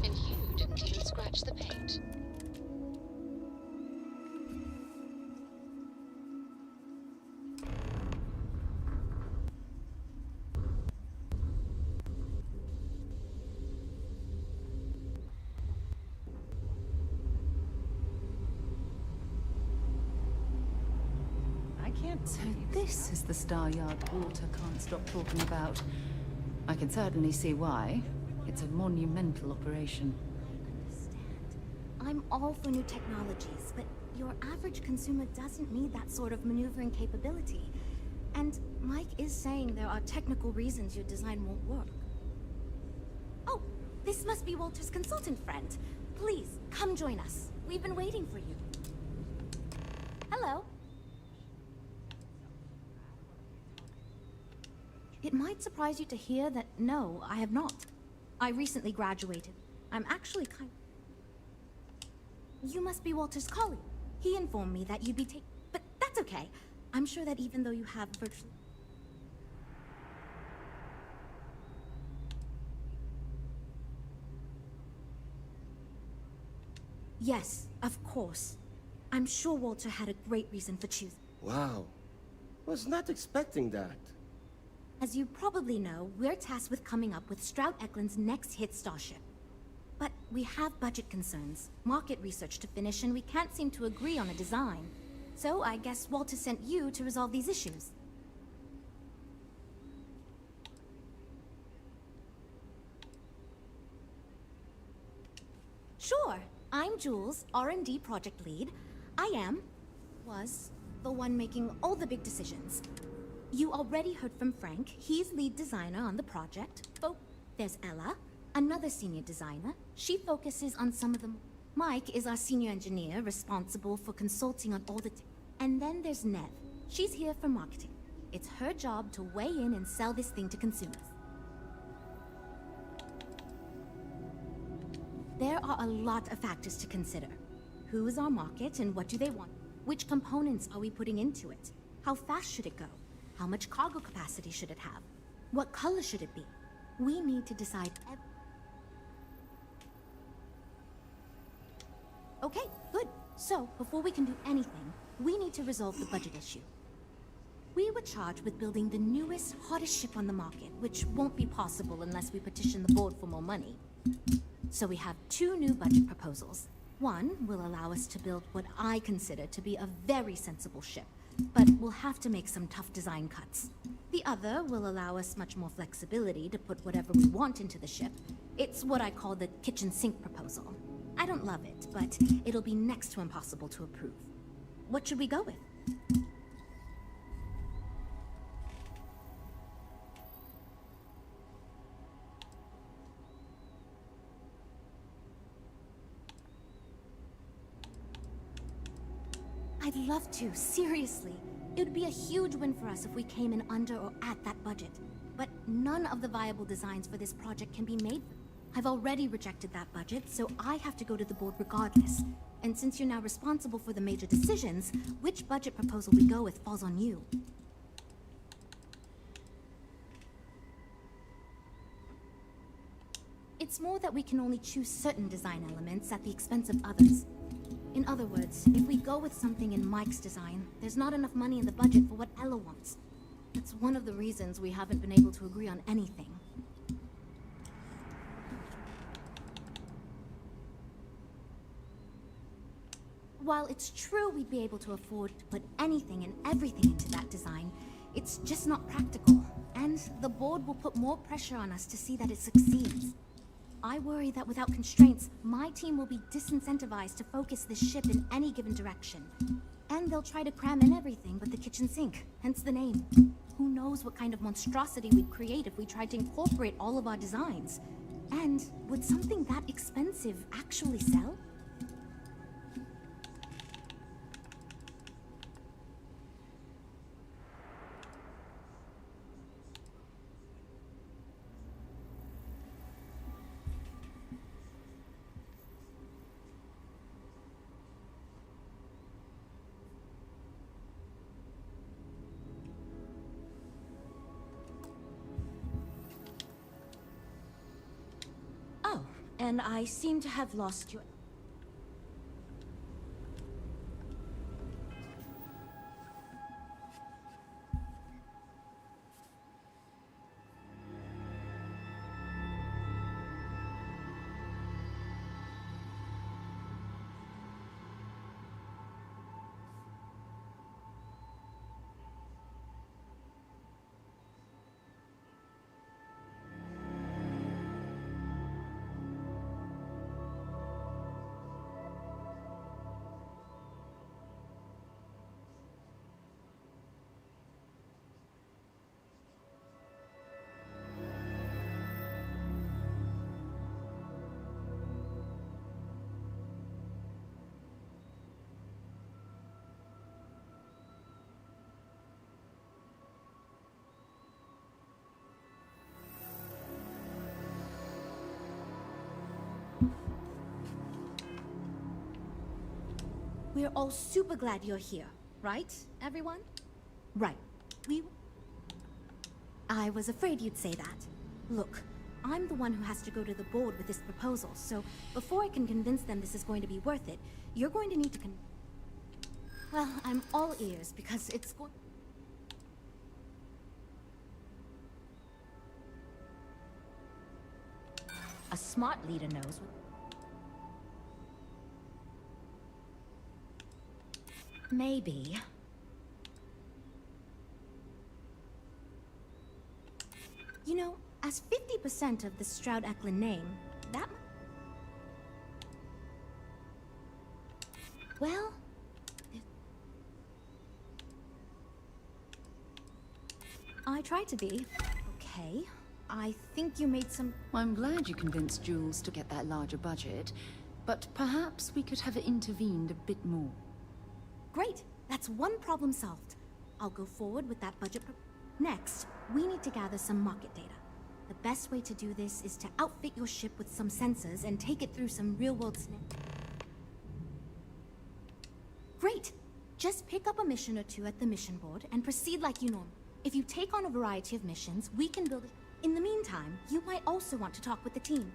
[SPEAKER 18] And you didn't even scratch the paint.
[SPEAKER 4] I can't. So this is the Star Yard Walter can't stop talking about. I can certainly see why. It's a monumental operation.
[SPEAKER 21] I'm all for new technologies, but your average consumer doesn't need that sort of maneuvering capability. And Mike is saying there are technical reasons your design won't work. Oh, this must be Walter's consultant friend. Please, come join us. We've been waiting for you. Hello. It might surprise you to hear that no, I have not. I recently graduated. I'm actually kind... You must be Walter's colleague. He informed me that you'd be but that's okay. I'm sure that even though you have virtually... Yes, of course. I'm sure Walter had a great reason for choosing.
[SPEAKER 9] Wow. Was not expecting that.
[SPEAKER 21] As you probably know, we're tasked with coming up with Stroud Eklund's next hit starship. But we have budget concerns, market research to finish, and we can't seem to agree on a design. So I guess Walter sent you to resolve these issues. Sure. I'm Jules, R&D project lead. Was the one making all the big decisions. You already heard from Frank. He's lead designer on the project. There's Ella, another senior designer. She focuses on some of them. Mike is our senior engineer, responsible for consulting on all the... And then there's Nev. She's here for marketing. It's her job to weigh in and sell this thing to consumers. There are a lot of factors to consider. Who is our market and what do they want? Which components are we putting into it? How fast should it go? How much cargo capacity should it have? What color should it be? We need to decide Okay, good. So, before we can do anything, we need to resolve the budget issue. We were charged with building the newest, hottest ship on the market, which won't be possible unless we petition the board for more money. So we have two new budget proposals. One will allow us to build what I consider to be a very sensible ship, but we'll have to make some tough design cuts. The other will allow us much more flexibility to put whatever we want into the ship. It's what I call the kitchen sink proposal. I don't love it, but it'll be next to impossible to approve. What should we go with? I'd love to, seriously. It would be a huge win for us if we came in under or at that budget. But none of the viable designs for this project can be made. I've already rejected that budget, so I have to go to the board regardless. And since you're now responsible for the major decisions, which budget proposal we go with falls on you. It's more that we can only choose certain design elements at the expense of others.
[SPEAKER 7] In other words, if we go with something in Mike's design, there's not enough money in the budget for what Ella wants. That's one of the reasons we haven't been able to agree on anything. While it's true we'd be able to afford to put anything and everything into that design, it's just not practical, and the board will put more pressure on us to see that it succeeds. I worry that without constraints, my team will be disincentivized to focus this ship in any given direction. And they'll try to cram in everything but the kitchen sink, hence the name. Who knows what kind of monstrosity we'd create if we tried to incorporate all of our designs? And would something that expensive actually sell? And I seem to have lost you. We're all super glad you're here, right, everyone? Right. I was afraid you'd say that. Look, I'm the one who has to go to the board with this proposal, so before I can convince them this is going to be worth it, you're going to need to Well, I'm all ears because it's going... A smart leader knows what... Maybe. You know, as 50% of the Stroud-Eklund name, that... Well... I try to be. Okay. I think you made some...
[SPEAKER 25] I'm glad you convinced Jules to get that larger budget, but perhaps we could have intervened a bit more.
[SPEAKER 7] Great! That's one problem solved. I'll go forward with that budget Next, we need to gather some market data. The best way to do this is to outfit your ship with some sensors and take it through some real-world Great! Just pick up a mission or two at the mission board and proceed like you normally. If you take on a variety of missions, we can build it. In the meantime, you might also want to talk with the team.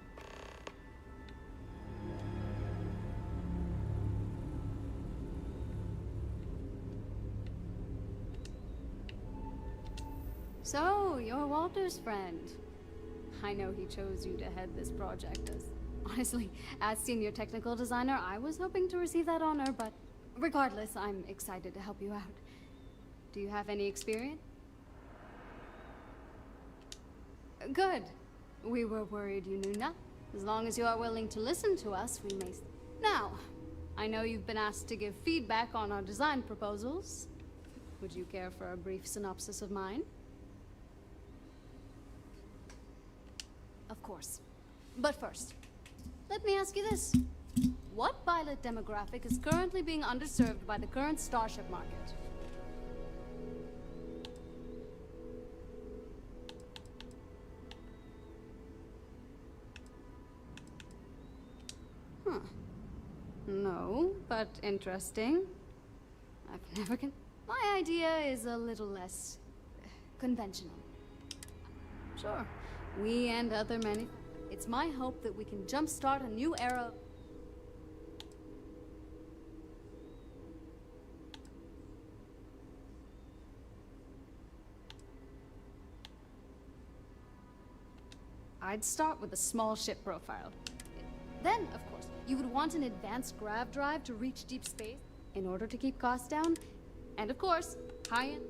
[SPEAKER 14] So, you're Walter's friend. I know he chose you to head this project as... Honestly, as senior technical designer, I was hoping to receive that honor, but... Regardless, I'm excited to help you out. Do you have any experience? Good. We were worried you knew nothing. As long as you are willing to listen to us, we may... Now, I know you've been asked to give feedback on our design proposals. Would you care for a brief synopsis of mine? Of course. But first, let me ask you this. What pilot demographic is currently being underserved by the current starship market? Huh. No, but interesting. I've never My idea is a little less conventional. Sure. We and other many. It's my hope that we can jumpstart a new era. I'd start with a small ship profile. Then, of course, you would want an advanced grav drive to reach deep space in order to keep costs down. And of course, high-end...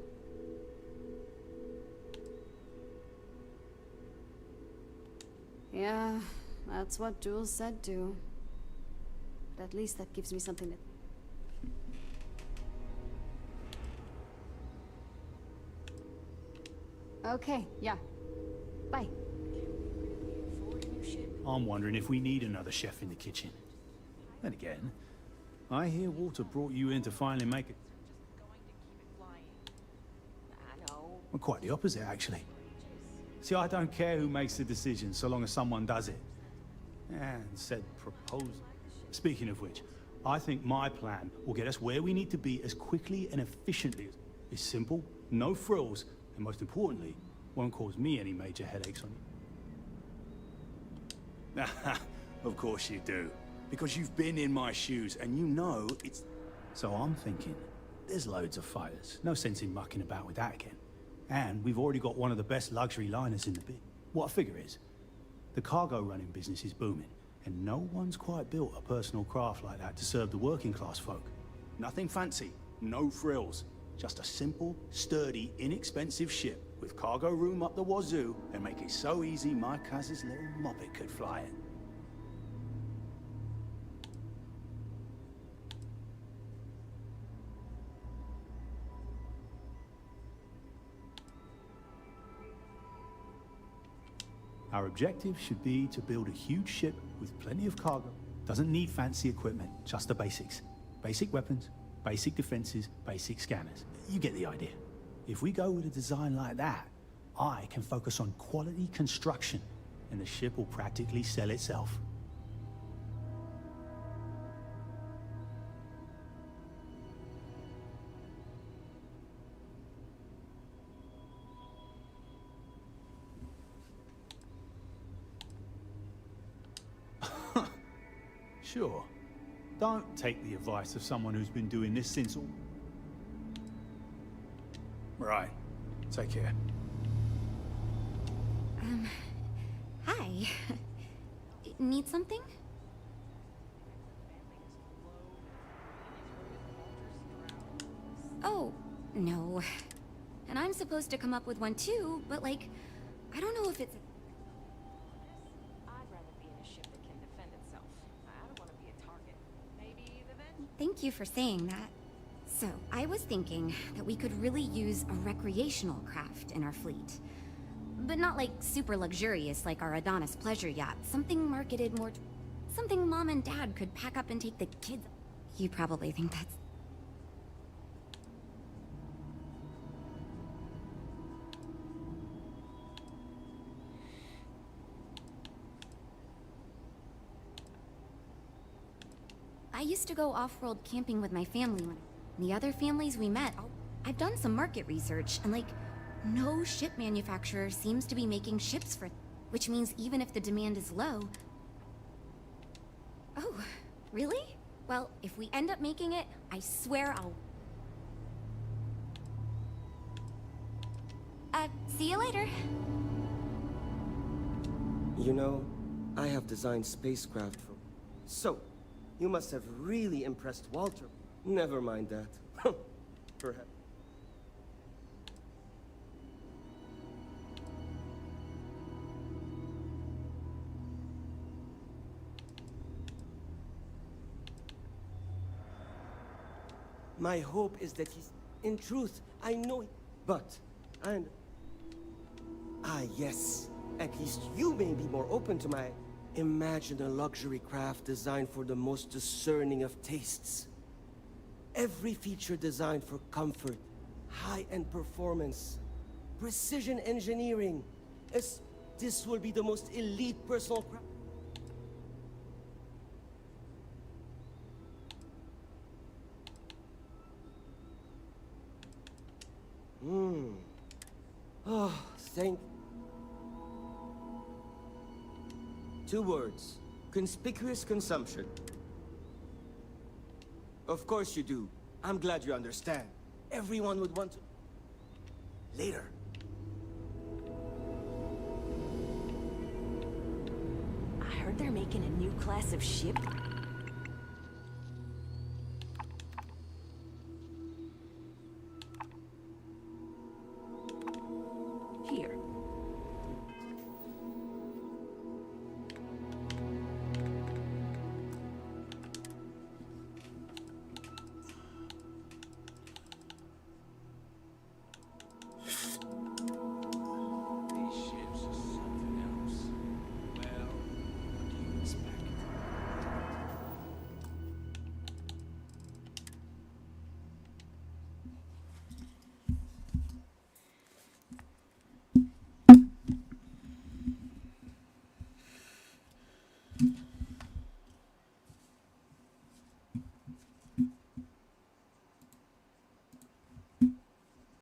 [SPEAKER 14] Yeah, that's what Jules said too. But at least that gives me something to... Okay, yeah. Bye.
[SPEAKER 1] I'm wondering if we need another chef in the kitchen. Then again, I hear Walter brought you in to finally make it. Well, quite the opposite, actually. See, I don't care who makes the decision, so long as someone does it. And said proposal. Speaking of which, I think my plan will get us where we need to be as quickly and efficiently. It's simple, no frills, and most importantly, won't cause me any major headaches on you. Of course you do. Because you've been in my shoes, and you know it's... So I'm thinking, there's loads of fighters. No sense in mucking about with that again. And we've already got one of the best luxury liners in the bid. What I figure is, the cargo running business is booming, and no one's quite built a personal craft like that to serve the working class folk. Nothing fancy, no frills. Just a simple, sturdy, inexpensive ship with cargo room up the wazoo and make it so easy my cousin's little moppet could fly it. Our objective should be to build a huge ship with plenty of cargo. Doesn't need fancy equipment, just the basics. Basic weapons, basic defenses, basic scanners. You get the idea. If we go with a design like that, I can focus on quality construction, and the ship will practically sell itself. Sure. Don't take the advice of someone who's been doing this since all... Right. Take care.
[SPEAKER 21] Hi. Need something? Oh, no. And I'm supposed to come up with one too, but like, I don't know if it's... Thank you for saying that. So, I was thinking that we could really use a recreational craft in our fleet. But not like super luxurious like our Adonis pleasure yacht. Something marketed more... Something Mom and Dad could pack up and take the kids... You probably think that's... I used to go off-world camping with my family when the other families we met. I've done some market research, and like, no ship manufacturer seems to be making ships for... Which means even if the demand is low... Oh, really? Well, if we end up making it, I swear I'll... See you later.
[SPEAKER 9] You know, I have designed spacecraft for... So, you must have really impressed Walter. Never mind that. Perhaps. My hope is that he's... In truth, I know... But, and... Ah, yes. At least you may be more open to my... Imagine a luxury craft designed for the most discerning of tastes. Every feature designed for comfort, high-end performance, precision engineering. This will be the most elite personal craft. Oh, thank... 2 words. Conspicuous consumption. Of course you do. I'm glad you understand. Everyone would want to... Later.
[SPEAKER 12] heard they're making a new class of ship.